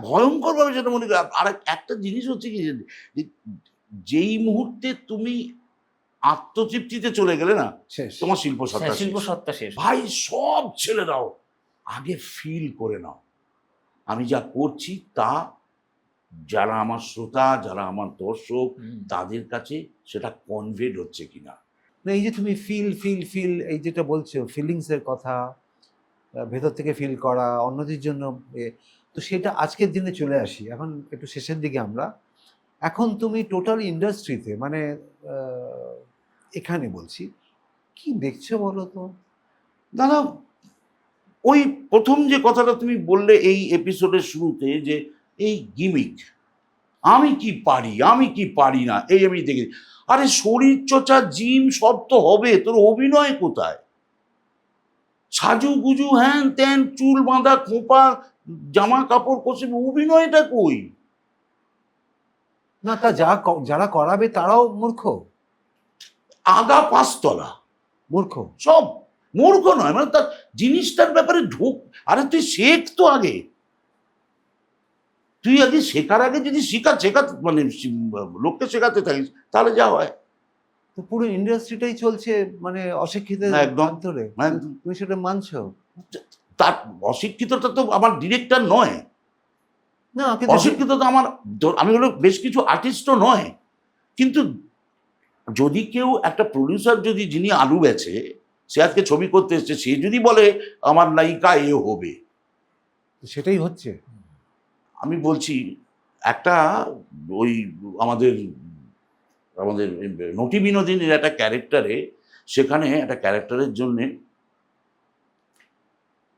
ভয়ঙ্কর ভাবে সেটা মনে করি। আর একটা জিনিস হচ্ছে কি, যে যেই মুহূর্তে তুমি আত্মতৃপ্তিতে চলে গেলে না, শেষ। তোমার শিল্প সত্তা শেষ। শিল্প সত্তা শেষ। ভাই সব ছেড়ে দাও, আগে ফিল করে নাও আমি যা করছি তা যারা আমার শ্রোতা, যারা আমার দর্শক, হুম। তাদের কাছে সেটা কনভেড হচ্ছে কিনা। না, এই যে তুমি ফিল ফিল ফিল এই যেটা বলছো, ফিলিংসের কথা, ভেতর থেকে ফিল করা অন্যদের জন্য, তো সেটা আজকের দিনে চলে আসি, এখন একটু শেষের দিকে আমরা। এখন তুমি টোটাল ইন্ডাস্ট্রিতে, মানে এখানে বলছি, কি দেখছো বলো তো? দাদা, ওই প্রথম যে কথাটা তুমি বললে এই এপিসোডের শুরুতে, যে এই গিমিক, আমি কি পারি আমি কি পারি না, এই আমি দেখি, আরে শরীর চর্চা, জিম সব তো হবে, তোর অভিনয় কোথায়? সাজু গুজু হ্যান ত্যান, চুল বাঁধা, খোঁপা, জামা কাপড় কষে, অভিনয়টা কই? না, তা যারা করাবে তারাও মূর্খ, আগা পাঁচতলা মূর্খ। সব। মূর্খ নয়, মানে তার জিনিসটার ব্যাপারে আরে তুই শেখ তো আগে, তুই আগে শেখার আগে যদি শেখা মানে লোককে শেখাতে থাকিস তাহলে যা হয়। তো পুরো ইন্ডাস্ট্রিটাই চলছে মানে অশিক্ষিতের না, একদম। হাত ধরে, একদম। তুমি সেটা মানছো? তার অশিক্ষিতটা তো আমার ডিরেক্টর নয়, না কিন্তু অশিক্ষিত তো আমার, আমি হলো বেশ কিছু আর্টিস্টও নয়, কিন্তু যদি কেউ একটা প্রডিউসার যদি যিনি আলু বেচে, সে আজকে ছবি করতে এসছে, সে যদি বলে আমার নায়িকা এ হবে, সেটাই হচ্ছে। আমি বলছি একটা ওই আমাদের আমাদের নটি বিনোদিনীর একটা ক্যারেক্টারে, সেখানে একটা ক্যারেক্টারের জন্যে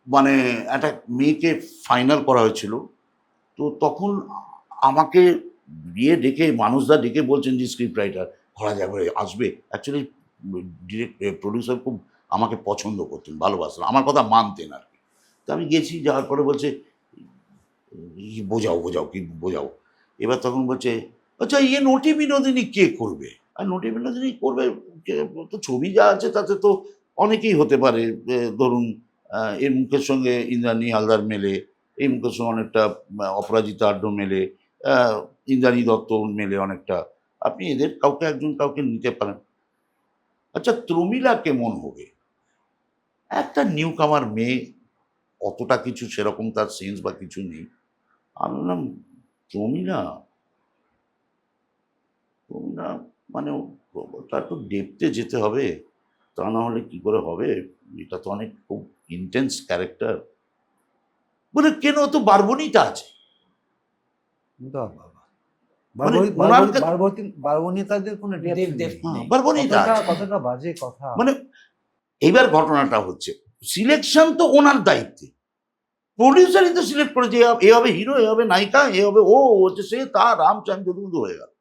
মানে একটা মেয়েকে ফাইনাল করা হয়েছিল। তো তখন আমাকে ডেকে মানুষদা ডেকে বলছেন যে স্ক্রিপ্ট রাইটার করা যাবে, আসবে। অ্যাকচুয়ালি ডিরেক্ট প্রডিউসার খুব আমাকে পছন্দ করতেন, ভালোবাসতেন, আমার কথা মানতেন আর কি। তো আমি গেছি, যাওয়ার পরে বলছে বোঝাও কি বোঝাও। এবার তখন বলছে আচ্ছা ইয়ে নটি বিনোদিনী কে করবে? আর নটি বিনোদিনী করবে তো ছবি যা আছে তাতে তো অনেকেই হতে পারে, ধরুন এর মুখের সঙ্গে ইন্দ্রাণী হালদার মেলে, এই মুখের সঙ্গে অনেকটা অপরাজিতা আড্ড মেলে, ইন্দ্রাণী দত্ত মেলে অনেকটা, আপনি এদের কাউকে একজন কাউকে নিতে পারেন। আচ্ছা প্রমীলা কেমন হবে? একটা নিউ কামার মেয়ে, অতটা কিছু সেরকম তার সেন্স বা কিছু নেই। আমি বললাম প্রমীলা প্রমীলা মানে তার তো ডেপতে যেতে হবে, তা না হলে কি করে হবে? এটা তো অনেক খুব ইন্টেন্স ক্যারেক্টার। বলে কেন, তো বারবনিতা আছে। বাহ বাবা, মানে ওনার বারবনিতাদের কোনো depth নেই। বারবনিতা আছে। কতটা বাজে কথা। মানে এইবার ঘটনাটা হচ্ছে সিলেকশন তো ওনার দায়িত্বে, প্রডিউসারই তো সিলেক্ট করে যে এ হবে হিরো, এ হবে নায়িকা, এ হবে ও হচ্ছে সে, তা রামচন্দ্র হয়ে গেল।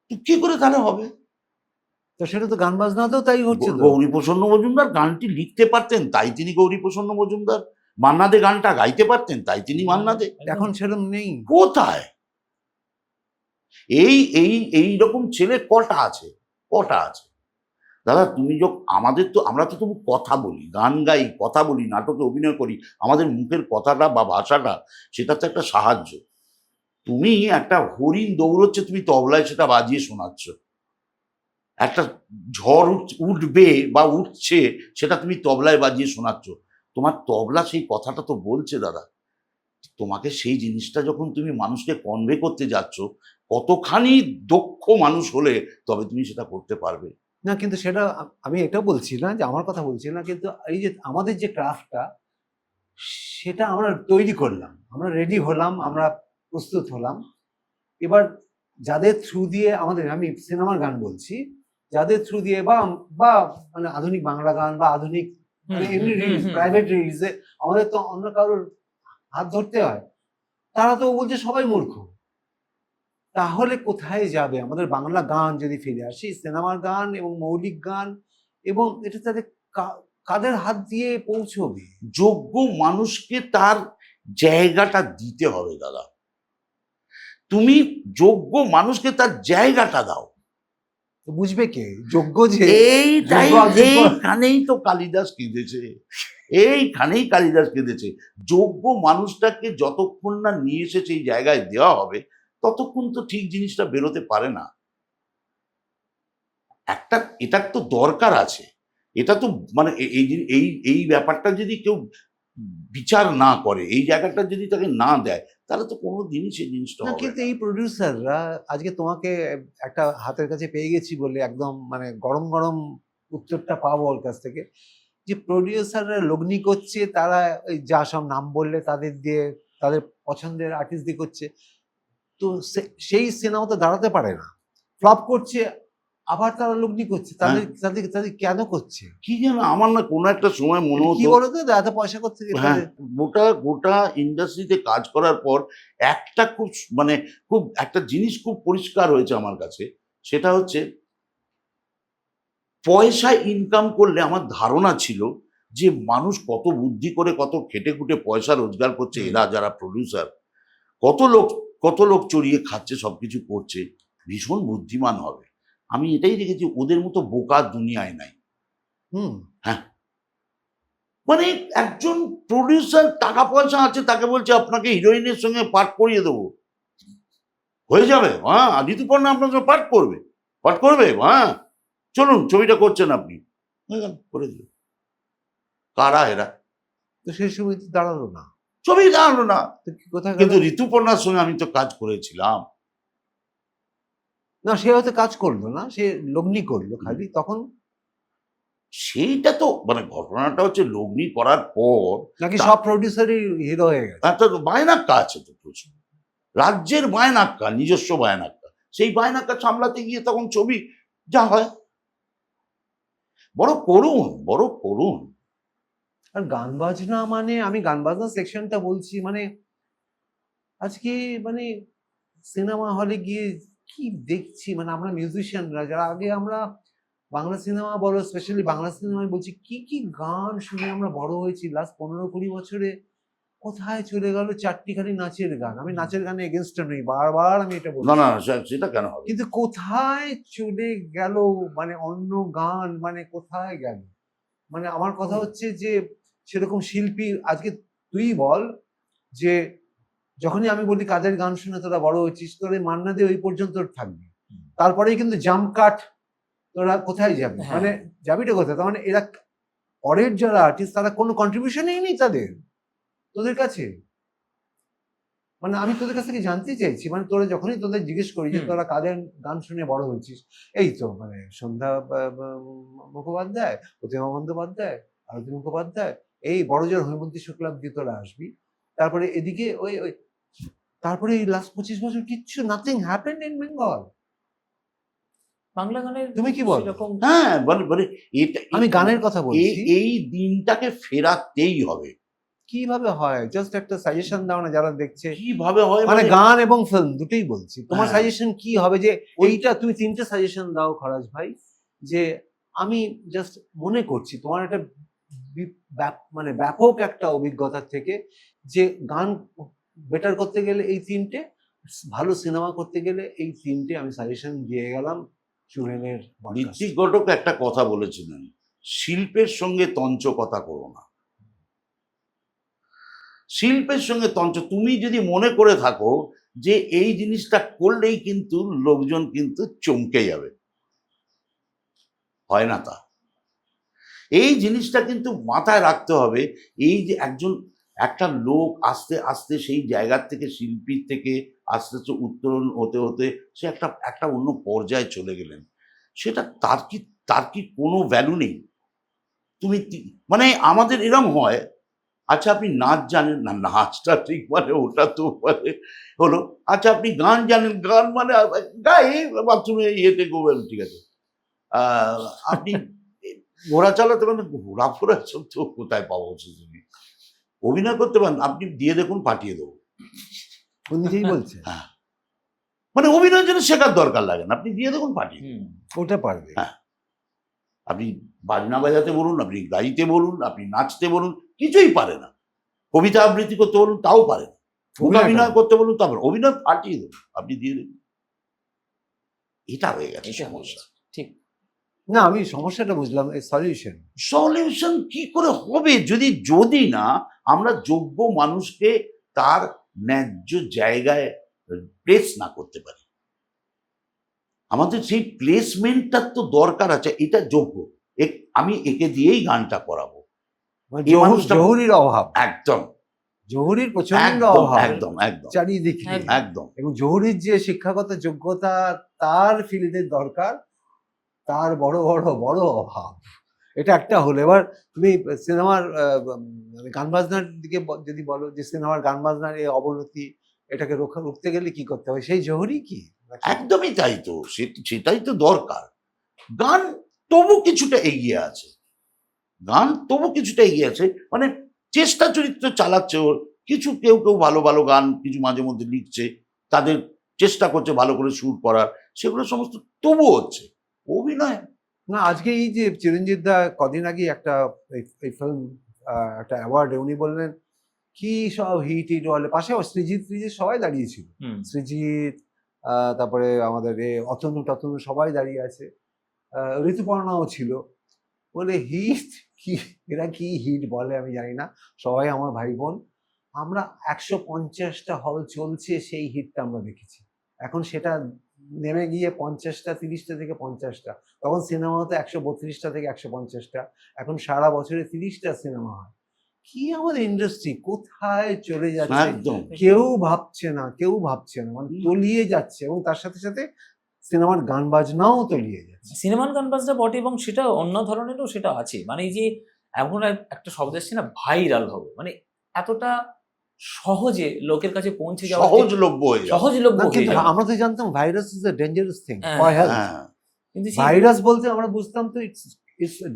তো কি করে তাহলে হবে? তো সেটা তো গান বাজনাতেও তাই হচ্ছে তো। গৌরীপ্রসন্ন মজুমদার গানটি লিখতে পারতেন, তাই তিনি গৌরীপ্রসন্ন মজুমদার। মান্না দে গানটা গাইতে পারতেন, তাই তিনি মান্না দে। এখন সেরকম নেই। কোথায়? এই এই এই রকম ছেলে কটা আছে, কটা আছে দাদা? তুমি আমাদের তো, আমরা তো তবু কথা বলি, গান গাই, কথা বলি, নাটকে অভিনয় করি, আমাদের মুখের কথাটা বা ভাষাটা সেটা তো একটা সাহায্য। তুমি একটা হরিণ দৌড়চ্ছে, তুমি তবলায় সেটা বাজিয়ে শোনাচ্ছ। একটা ঝড় উঠবে বা উঠছে, সেটা তুমি তবলায় বাজিয়ে শোনাচ্ছ। তোমার তবলা সেই কথাটা তো বলছে দাদা। তোমাকে সেই জিনিসটা যখন তুমি মানুষকে কনভে করতে যাচ্ছ, কতখানি দক্ষ মানুষ হলে তবে তুমি সেটা করতে পারবে। না কিন্তু সেটা আমি এটা বলছি না যে আমার কথা বলছি না, কিন্তু এই যে আমাদের যে ক্রাফটটা সেটা আমরা তৈরি করলাম, আমরা রেডি হলাম, আমরা প্রস্তুত হলাম। এবার যাদের থ্রু দিয়ে আমাদের, আমি সিনেমার গান বলছি, যাদের থ্রু দিয়ে বা বা মানে আধুনিক বাংলা গান বা আধুনিক মানে এমনি প্রাইভেট রিলিজে আমাদের তো অন্য কারোর হাত ধরতে হয়, তারা তো বলছে সবাই মূর্খ। তাহলে কোথায় যাবে আমাদের বাংলা গান? যদি ফিরে আসি সিনেমার গান এবং মৌলিক গান, এবং এটা তাদের কাদের হাত দিয়ে পৌঁছবে? যোগ্য মানুষকে তার জায়গাটা দিতে হবে দাদা। তুমি যোগ্য মানুষকে তার জায়গাটা দাও। তো বুঝবে কে যোগ্য? যে এইখানেই তো কালিদাস কেঁদেছে, এইখানেই কালিদাস কেঁদেছে। যোগ্য মানুষটাকে যতক্ষণ না নিয়ে এসে সেই জায়গায় দেওয়া হবে, ততক্ষণ তো ঠিক জিনিসটা বেরোতে পারে না। একটা এটার তো দরকার আছে। এটা তো মানে এই এই এই ব্যাপারটা যদি কেউ বিচার না করে, এই জায়গাটা যদি তাকে না দেয়, তাহলে তো কোনো দিনই সেই জিনিসটা না, হবে কিন্তু না। এই প্রডিউসাররা আজকে তোমাকে একটা হাতের কাছে পেয়ে গেছি বলে একদম মানে গরম গরম উত্তরটা পাবো ওর কাছ থেকে, যে প্রডিউসাররা লগ্নি করছে, তারা ওই যা সব নাম বললে তাদের দিয়ে, তাদের পছন্দের আর্টিস্ট দিয়ে করছে, তো সেই সিনেমা তো দাঁড়াতে পারে না, ফ্লপ করছে, আবার তারা লগ্নি করছে। তাদের তাদের তাদের কেন করছে? কি যেন আমার না কোনো একটা সময় মনে কি হতো, বলতো, এত পয়সা করছে হ্যাঁ, গোটা গোটা ইন্ডাস্ট্রিতে কাজ করার পর একটা খুব মানে খুব একটা জিনিস খুব পরিষ্কার হয়েছে আমার কাছে, সেটা হচ্ছে পয়সা ইনকাম করলে আমার ধারণা ছিল যে মানুষ কত বুদ্ধি করে কত খেটে খুটে পয়সা রোজগার করছে, এরা যারা প্রডিউসার কত লোক চড়িয়ে খাচ্ছে, সবকিছু করছে, ভীষণ বুদ্ধিমান হবে। আমি এটাই দেখেছি, ওদের মতো বোকা দুনিয়ায় নাই। হুম। মানে একজন প্রডিউসার টাকা পয়সা আছে, তাকে বলছে আপনাকে হিরোইনের সঙ্গে পাঠ করিয়ে দেবো, হয়ে যাবে, হ্যাঁ ঋতুপর্ণা আপনার সঙ্গে পাঠ করবে, হ্যাঁ চলুন ছবিটা করছেন আপনি, হয়ে গেল, করে দিল। কারা এরা? তো সেই সময় তো দাঁড়ালো না, ছবি দাঁড়ালো না। তো কোথায় গেল? কিন্তু ঋতুপর্ণার সঙ্গে আমি তো কাজ করেছিলাম। না, সে হয়তো কাজ করলো না, সে লগ্নি করলো খালি তখন। সেইটা তো মানে ঘটনাটা হচ্ছে লগ্নি করার পর নাকি সব প্রডিউসারই হিরো হয়ে গেছে? একটা বায়নাক্কা আছে তো প্রচুর, রাজ্যের বায়নাক্কা, নিজস্ব বায়নাক্কা, সেই বায়নাক্কা সামলাতে গিয়ে তখন ছবি যা হয়, বড় করুন। আর গান বাজনা মানে, আমি গান বাজনা সেকশনটা বলছি, মানে আজকে মানে সিনেমা হলে গিয়ে কি দেখছি, মানে আমরা মিউজিশিয়ানরা যারা আগে আমরা বাংলা সিনেমা বলো, স্পেশালি বাংলা সিনেমায় বলছি, কি কি গান শুনে আমরা বড় হয়েছি লাস্ট 15-20 বছরে, কোথায় চলে গেল চারটি খালি নাচের গান। আমি নাচের গানে এগেনস্টে নই, বারবার আমি এটা বলছি, না সেটা কেন হবে? কিন্তু কোথায় চলে গেল, মানে অন্য গান, মানে কোথায় গেল? মানে আমার কথা হচ্ছে যে সেরকম শিল্পী আজকে, তুই বল যে যখনই আমি বলি কাদের গান শুনে তোরা বড় হয়েছিস, তোর এই মান্না দে ওই পর্যন্ত থাকবি, তারপরেই কিন্তু জাম্প কাট, তোরা কোথায় যাবি? হ্যাঁ। মানে যাবিটা কোথায়? তার মানে এরা পরের যারা আর্টিস্ট, তারা কোনো কন্ট্রিবিউশনই নেই তোদের কাছে। মানে আমি তোদের কাছ থেকে জানতে চাইছি, মানে তোরা যখনই তোদের জিজ্ঞেস করি যে তোরা কাদের গান শুনে বড় হয়েছিস, এই তো মানে সন্ধ্যা মুখোপাধ্যায়, প্রতিমা বন্দ্যোপাধ্যায়, আরতি মুখোপাধ্যায়, এই বড়জোর হৈমন্তী শুক্লাব দিয়ে তোরা আসবি। তারপরে এদিকে ওই ওই তারপরে এই লাস্ট 25 বছর কিচ্ছু, nothing happened in Bengal. Bangla গানের তুমি কি বল? সেরকম হ্যাঁ মানে এটা, আমি গানের কথা বলছি। এই দিনটাকে ফেরাতেই হবে। কিভাবে হয়? জাস্ট একটা সাজেশন দাও না যারা দেখছে। কিভাবে হয় মানে গান এবং ফিল্ম দুটোই বলছি, তোমার হ্যাঁ। সাজেশন কি হবে? যে এইটা তুমি 3টে সাজেশন দাও খরাজ ভাই, যে আমি জাস্ট মনে করছি তোমার একটা মানে ব্যাপক একটা অভিজ্ঞতার থেকে, যে গান বেটার করতে গেলে এই 3টে, ভালো সিনেমা করতে গেলে এই 3টে আমি সাজেশন দিয়ে গেলাম চুড়েনের। ঋত্বিক ঘটক একটা কথা বলেছিলেন, শিল্পের সঙ্গে তঞ্চ কথা করো না। শিল্পের সঙ্গে তঞ্চ, তুমি যদি মনে করে থাকো যে এই জিনিসটা করলেই কিন্তু লোকজন কিন্তু চমকে যাবে, হয় না তা। এই জিনিসটা কিন্তু মাথায় রাখতে হবে। এই যে একটা লোক আস্তে আস্তে সেই জায়গার থেকে, শিল্পীর থেকে আস্তে আস্তে উত্তরণ হতে হতে সে একটা অন্য পর্যায়ে চলে গেলেন, সেটা তার কি কোনো ভ্যালু নেই? তুমি মানে আমাদের এরম হয়, আচ্ছা আপনি নাচ জানেন না, নাচটা ঠিক মানে ওটা তো মানে হলো, আচ্ছা আপনি গান জানেন, গান মানে গায়ে বাথরুমে ইয়েতে গোবেন, ঠিক আছে, আপনি ঘোড়া চালাতে পারেন, ঘোড়া ফোড়া সব তো কোথায় পাবো তুমি, অভিনয় করতে পারেন, আপনি দিয়ে দেখুন, পাঠিয়ে দেবো। ও নিজেই বলছে। হ্যাঁ, মানে অভিনয়ের জন্য শেখার দরকার লাগে না, আপনি দিয়ে দেখুন, পাঠিয়ে দেবো। ওটা পারবে। হ্যাঁ, আপনি বাজনা বাজাতে বলুন, আপনি গাইতে বলুন, আপনি নাচতে বলুন, কিছুই পারে না। কবিতা আবৃত্তি করতে বলুন, তাও পারে না। অভিনয় করতে বলুন, তারপর অভিনয় পাঠিয়ে দেবুন, আপনি দিয়ে দেবেন। এটা হয়ে গেছে সমস্যা। ঠিক না, আমি সমস্যাটা বুঝলাম, এই সলিউশন কি করে হবে যদি না আমরা যোগ্য মানুষকে তার ন্যায্য জায়গায় প্লেস না করতে পারি। আমাদের সেই প্লেসমেন্টটার তো দরকার আছে। এটা যোগ্য, আমি একে দিয়েই গানটা করাবো, এই মানুষটা জহুরির অভাব, একদম জহুরির প্রচন্ড অভাব একদম চারিদিকে, একদম। এবং জহুরির যে শিক্ষাগত যোগ্যতা তার ফিল্ডের দরকার, তার বড় বড় বড় অভাব। এটা একটা হলো। এবার তুমি সিনেমার গান বাজনার দিকে যদি বলো, যে সিনেমার গান বাজনার এই অবনতি, এটাকে রুখতে গেলে কি করতে হবে? সেই জহুরি কি? একদমই তাই তো, সেটাই তো দরকার। গান তবু কিছুটা এগিয়ে আছে, মানে চেষ্টা চরিত্র চালাচ্ছে ওর কিছু, কেউ ভালো ভালো গান কিছু মাঝে মধ্যে লিখছে, তাদের চেষ্টা করছে ভালো করে সুর করার, সেগুলো সমস্ত তবু হচ্ছে। অভিনয় না, আজকে এই যে চিরঞ্জিত দা কদিন আগে একটা এই ফিল্ম একটা অ্যাওয়ার্ড, উনি বললেন কি সব হিট বলে, পাশে সৃজিৎ সবাই দাঁড়িয়েছিল, সৃজিৎ, তারপরে আমাদের অতনু সবাই দাঁড়িয়ে আছে, ঋতুপর্ণাও ছিল। বলে হিট কি, এরা কি হিট বলে আমি জানি না, সবাই আমার ভাই বোন। আমরা 150টা হল চলছে সেই হিটটা আমরা দেখেছি। এখন সেটা নেমে গিয়ে 50টা, 30টা থেকে 50টা। তখন সিনেমা হতো 132টা থেকে 150টা। এখন সারা বছরে 30টা সিনেমা হয়। কি আমাদের ইন্ডাস্ট্রি কোথায় চলে যাচ্ছে একদম কেউ ভাবছে না, কেউ ভাবছে না, মানে তলিয়ে যাচ্ছে। এবং তার সাথে সাথে সিনেমার গান বাজনাও তলিয়ে যাচ্ছে। সিনেমান গান বাজনা বটে, এবং সেটা অন্য ধরনেরও সেটা আছে। মানে এই যে এমন একটা শব্দ এসছে না, ভাইরাল হবো, মানে এতটা সহজে লোকের কাছে পৌঁছে যাওয়া, সহজলভ্য হয়ে যাবে। সহজলভ্য না, হয়ে কিন্তু যাওয়া। আমরা তো জানতাম virus is a dangerous thing হ্যাঁ, ফর হেলথ। হ্যাঁ কিন্তু ভাইরাস বলতে আমরা বুঝতাম তো ইটস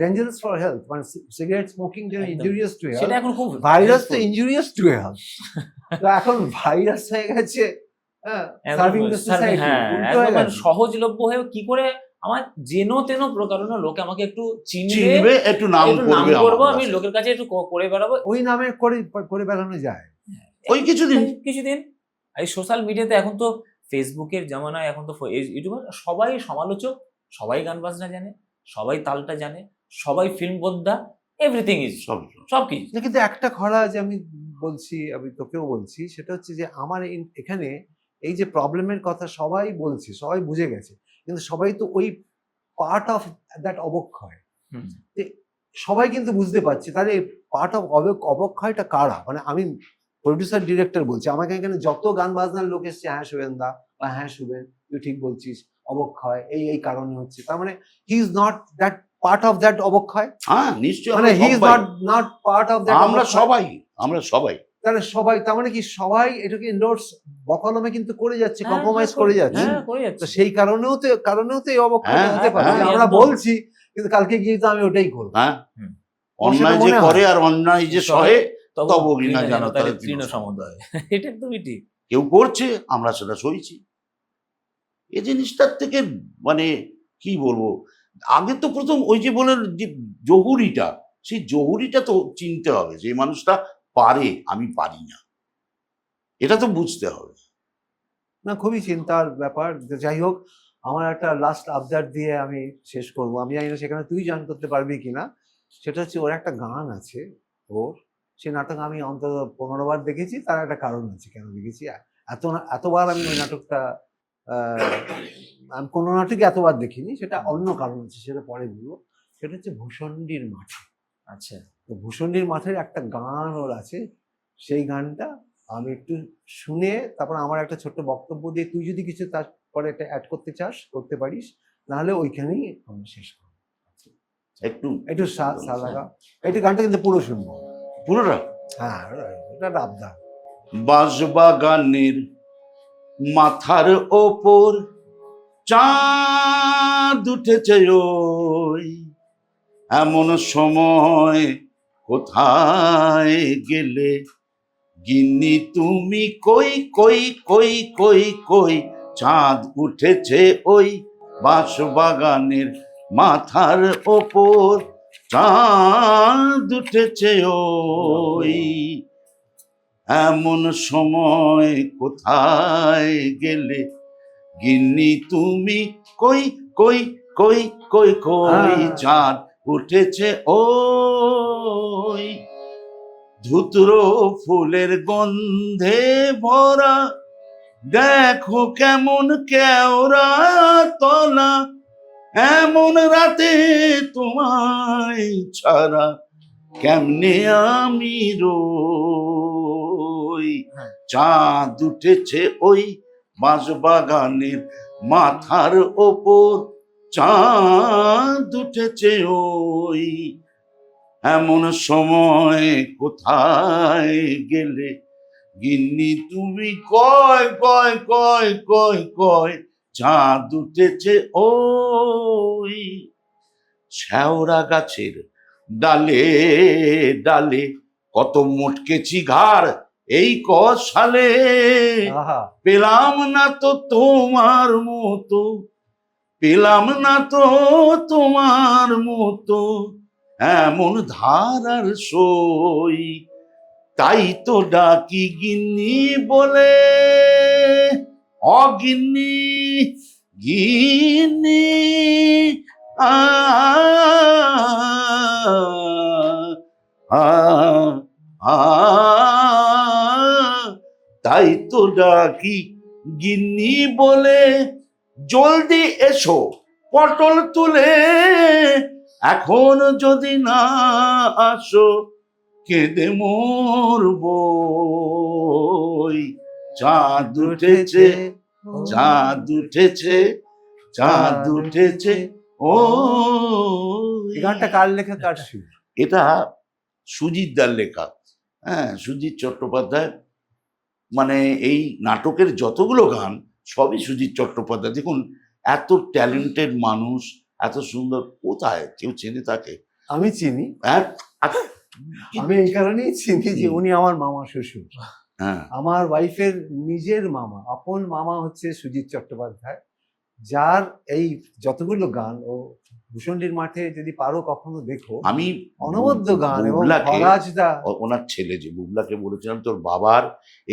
ডেঞ্জারাস ফর হেলথ, মানে সিগারেট স্মোকিং যেন একদম। ইনজুরিয়াস টু সেটা হেলথ, এখন খুব ভাইরাস তো helpful। Injurious to health. তো এখন ভাইরাস হয়ে গেছে একদম সার্ভিং দ্য সোসাইটি, হ্যাঁ, উল্টো হয়ে একদম মানে গেছে। সহজলভ্য হয়ে কি করে আমার যেন তেন প্রকারণে লোকে আমাকে একটু চিনবে, চিনবে, একটু নাম একটু নাম করবে করবো, আমার আমি কাছে। লোকের কাছে একটু করে বেড়াবো। ওই নামে করে বেড়ানো যায়। ওই কিছুদিন। কিছুদিন এই সোশ্যাল মিডিয়াতে এখন তো ফেসবুকের জামানায়, এখন তো ইউটিউবার সবাই সমালোচক, সবাই গান বাজনা জানে, সবাই তালটা জানে, সবাই ফিল্ম বোদ্ধা, এভরিথিং ইজ সব সব কিছু। না, কিন্তু একটা খরা যে আমি বলছি, আমি তোকেও বলছি, সেটা হচ্ছে যে আমার এখানে এই যে প্রবলেমের কথা সবাই বলছে, সবাই বুঝে গেছে, কিন্তু সবাই তো ওই পার্ট অফ দ্যাট অবক্ষয় হুম। যে সবাই কিন্তু বুঝতে পারছে। তাহলে পার্ট অফ অবক্ষয়টা কারা? মানে আমি প্রডিউসার ডিরেক্টর বলছি, আমাকে এখানে যত গান বাজনার লোক এসছে, হ্যাঁ শুভেন্দা বা হ্যাঁ শুভেন তুই ঠিক বলছিস, অবক্ষয় এই এই কারণে হচ্ছে, তার মানে he is not that part of that অবক্ষয়, হ্যাঁ নিশ্চয়ই, মানে আমরা হি ইজ সবাই। Not part of that. আমরা সবাই তাহলে সবাই, তার মানে কি সবাই এটাকে এন্ডোর্স বকলমে কিন্তু করে যাচ্ছে, হ্যাঁ, কম্প্রোমাইজ হ্যাঁ, করে যাচ্ছে। হ্যাঁ, করে যাচ্ছে। তো সেই কারণেও তো এই অবক্ষয়টা হ্যাঁ, হতে পারে। হ্যাঁ, যে আমরা একদম। বলছি কিন্তু কালকে গিয়ে তো আমি ওটাই করবো। হ্যাঁ হুম। অন্যায় যে মনে হয়। করে আর অন্যায় যে সহে তব ঘৃণা জানো জানো তার তাদের তৃণ তৃণ সমুদয়। এটা একদমই ঠিক। কেউ করছে, আমরা সেটা সইছি। এই জিনিসটার থেকে মানে কি বলবো, আগে তো প্রথম ওই যে বলেন যে জহুরিটা, সেই জহুরিটা তো চিনতে হবে, যে মানুষটা পারে, আমি পারি না, এটা তো বুঝতে হবে। না, খুবই চিন্তার ব্যাপার। যাই হোক, আমার একটা লাস্ট আবদার দিয়ে আমি শেষ করব। আমি জানি না সেখানে তুই জয়েন করতে পারবি কিনা। সেটা হচ্ছে ওর একটা গান আছে, ওর সেই নাটক আমি অন্তত 15 বার দেখেছি। তার একটা কারণ আছে কেন দেখেছি। এতবার আমি ওই নাটকটা আমি কোনো নাটকে এতবার দেখিনি, সেটা অন্য কারণ আছে, সেটা পরে বলবো। সেটা হচ্ছে ভূষণ্ডির মাঠ। আচ্ছা, তো ভূষণ্ডির মাঠের একটা গান ওর আছে, সেই গানটা আমি একটু শুনে তারপর আমার একটা ছোট্ট বক্তব্য দিয়ে তুই যদি কিছু তারপরে একটা অ্যাড করতে চাস করতে পারিস, নাহলে ওইখানেই আমরা শেষ করবো। একটু একটু সালাগা, একটু গানটা কিন্তু পুরো শুনবো। পুরোটা। হ্যাঁ, এটা একটা আবদার। বাঁশবাগানের মাথার ওপর চাঁদ উঠেছে ওই, এমন সময় কোথায় গেলে গিন্নি তুমি, কই কই কই কই কই, চাঁদ উঠেছে ওই বাঁশবাগানের মাথার ওপর, চাঁদ উঠেছে ওই, এমন সময় কোথায় গেলে গিন্নি তুমি, কই কই কই কই কই, চাঁদ উঠেছে ওই, ধুতর ফুলের গন্ধে ভরা, দেখো কেমন কেওড়া তলা, এমন রাতে তোমায় ছাড়া কেমনে আমি রই, চাঁদ উঠেছে ওই বাঁশবাগানের মাথার ওপর, চাঁদ উঠেছে ওই, এমন সময় কোথায় গেলে গিন্নি তুমি, কয় কয় কয় কয় কয়, চাঁদ উঠেছে ওই, শ্যাওড়া গাছের ডালে ডালে কত মোটকেছি ঘাড় এই সালে, আহা, পেলাম না তো তোমার মতো, পেলাম না তো তোমার মতো, এমন ধারার সই, তাই তো ডাকি গিন্নি বলে, অগিন্নি গিন্নি আ ডাকি গিন্নি বলে, জলদি এসো পটল তুলে, এখন যদি না আসো কেঁদে মরবো। চাঁদ উঠেছে, চাঁদ উঠেছে, চাঁদ উঠেছে, ও এই গানটা কার লেখা, কার সুর? এটা সুজিত দার লেখা। হ্যাঁ, সুজিত চট্টোপাধ্যায়, মানে এই নাটকের যতগুলো গান সবই সুজিত চট্টোপাধ্যায়। দেখুন, এত ট্যালেন্টেড মানুষ, এত সুন্দর, কোথায় কেউ চেনে তাকে? আমি চিনি, হ্যাঁ, আমি এই কারণেই চিনি যে উনি আমার মামা শ্বশুর। হ্যাঁ, আমার ওয়াইফের নিজের মামা, আপন মামা হচ্ছে সুজিত চট্টোপাধ্যায়, যার এই যতগুলো গান, ও ভূষণ্ডীর মাঠে যদি পারো কখনো দেখো, আমি অনবদ্য গান। এবং বুবলাকে, ফরাজদা, ওনার ছেলে যে বুবলাকে বলেছিলাম, তোর বাবার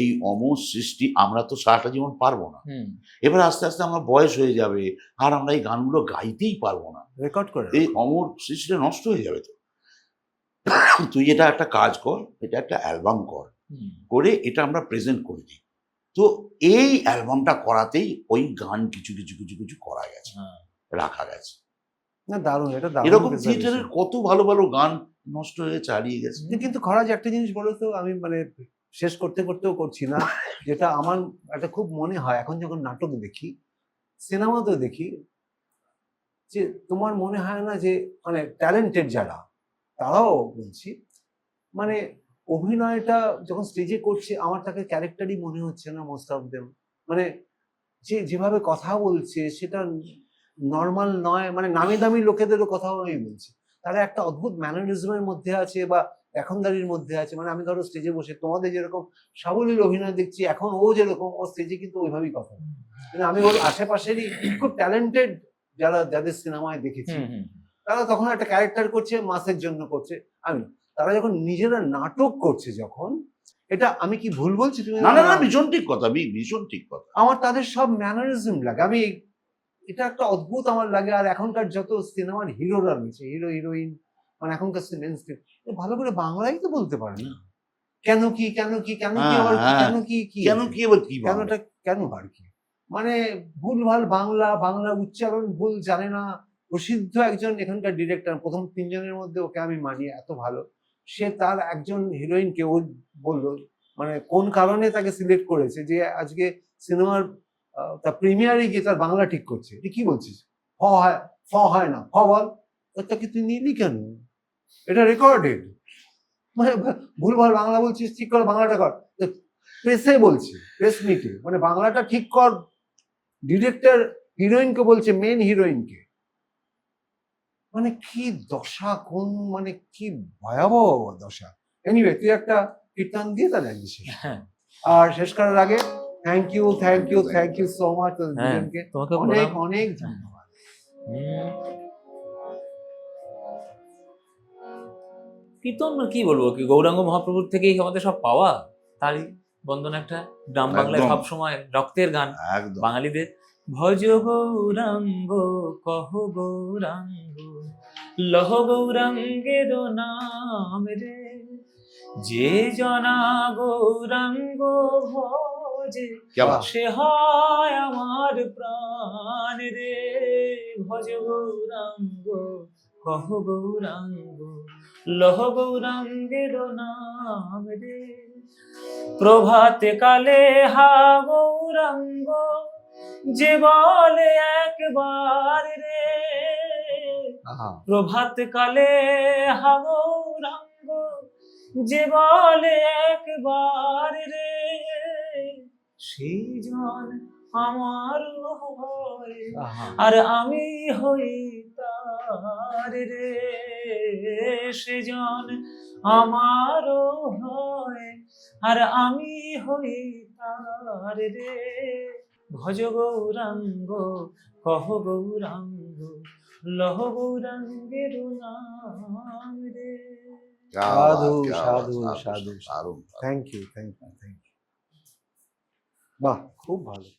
এই অমর সৃষ্টি আমরা তো সারাটা জীবন পারবো না, হুম, এবার আস্তে আস্তে আমার বয়স হয়ে যাবে আর আমরা এই গানগুলো গাইতেই পারবো না, রেকর্ড করে এই অমর সৃষ্টিটা নষ্ট হয়ে যাবে। তো তুই এটা একটা কাজ কর, এটা একটা অ্যালবাম কর, হুম, করে এটা আমরা প্রেজেন্ট করে দিই। তো এই অ্যালবামটা করাতেই ওই গান কিছু কিছু কিছু কিছু করা গেছে, হ্যাঁ। রাখা গেছে। না, দারুণ, এটা দারুণ এরকম preservation। থিয়েটারের কত ভালো ভালো গান নষ্ট হয়ে চালিয়ে গেছে। কিন্তু খরাজ একটা জিনিস বলো তো, আমি মানে শেষ করতে করতেও করছি না, যেটা আমার একটা খুব মনে হয় এখন যখন নাটক দেখি, সিনেমাতেও দেখি, যে তোমার মনে হয় না যে মানে ট্যালেন্টেড যারা, তারাও বলছি, মানে অভিনয়টা যখন স্টেজে করছে আমার তাকে ক্যারেক্টারই মনে হচ্ছে না মোস্ট অফ দেম। মানে যেভাবে কথা বলছে সেটা নর্মাল নয়, মানে নামি দামি লোকেদেরও কথাও আমি বলছি, তারা একটা অদ্ভুত ম্যানারিজমের মধ্যে আছে বা এখনদারির মধ্যে আছে। মানে আমি ধরো স্টেজে বসে তোমাদের যেরকম সাবলীল অভিনয় দেখছি, এখন ও যেরকম, ও স্টেজে কিন্তু ওইভাবেই কথা বলে। মানে আমি ওর আশেপাশেরই খুব ট্যালেন্টেড যাদের সিনেমায় দেখেছি, হুম, হুম, তারা তখন একটা ক্যারেক্টার করছে, মাসের জন্য করছে। আমি না। তারা যখন নিজেরা নাটক করছে, যখন এটা, আমি কি ভুল বলছি? তুমি না না না, ভীষণ ঠিক কথা, ভীষণ ঠিক কথা। আমার তাদের সব ম্যানারিজম লাগে, আমি এটা একটা অদ্ভুত আমার লাগে। আর এখনকার যত সিনেমার হিরোরা রয়েছে, হিরো হিরোইন, মানে এখনকার ভালো করে বাংলাই তো বলতে পারে না। কেন কি, কেন কি, কেন কি, আবার কি, কেন কি, কি কেন কি, এবার কি বাংলা? কেনটা, কেন আর কি, মানে ভুলভাল বাংলা, বাংলা উচ্চারণ ভুল জানে না। প্রসিদ্ধ একজন এখানকার ডিরেক্টর, প্রথম 3 জনের মধ্যে ওকে আমি মানি, এত ভালো। সে তার একজন হিরোইনকে ও বললো, মানে কোন কারণে তাকে সিলেক্ট করেছে, যে আজকে সিনেমার তার প্রিমিয়ারে গিয়ে তার বাংলা ঠিক করছে। তুই কি বলছিস? ফ হয় না, ফ বল। তাকে তুই নিলি কেন? এটা রেকর্ডেড। মানে ভুলভাল বাংলা বলছিস, ঠিক করে বাংলাটা কর। প্রেসে বলছে, প্রেস মিটে, মানে বাংলাটা ঠিক কর। ডিরেক্টর হিরোইনকে বলছে, মেন হিরোইনকে। মানে কি দশা, কোন মানে কি ভয়াবহ দশা। এনিওয়ে, তুই একটা কীর্তন দিয়ে তাহলে আজকে শেষ। হ্যাঁ, আর শেষ করার আগে থ্যাংক ইউ সো মাচ হ্যাঁ, দুজনকে, তোমাকে অনেক প্রণাম। অনেক ধন্যবাদ। হুম। কীর্তন কি বলবো, কি গৌরাঙ্গ মহাপ্রভুর থেকেই আমাদের সব পাওয়া, তারই বন্দনা একটা। গ্রাম বাংলায় একদম। সবসময় রক্তের গান একদম। বাঙালিদের। ভজ গৌরাঙ্গ কহ গৌরাঙ্গ, লহ গৌরাঙ্গের নাম রে, যে জনা গৌরাঙ্গ ভজে, क्या बात। সে হয় আমার প্রাণ রে। ভজ গৌরাঙ্গ কহ গৌরাঙ্গ, লহ গৌরাঙ্গের নাম রে। প্রভাতে কালে হা গৌরাঙ্গ, যে বলে একবার রে। আহা, প্রভাত কালে হা গৌরাঙ্গ, যে বলে একবার রে, সেই জন আমার হয় আহা। আর আমি হই তার রে। সেজন আমারও হয় আর আমি হই তার রে। ভজ গৌরাঙ্গ কহ গৌরাঙ্গ, লহ গৌরাঙ্গের নাম রে। क्या সাধু, बात, क्या बात, সাধু, সাধু, দারুণ। Thank you. বাহ, খুব ভালো।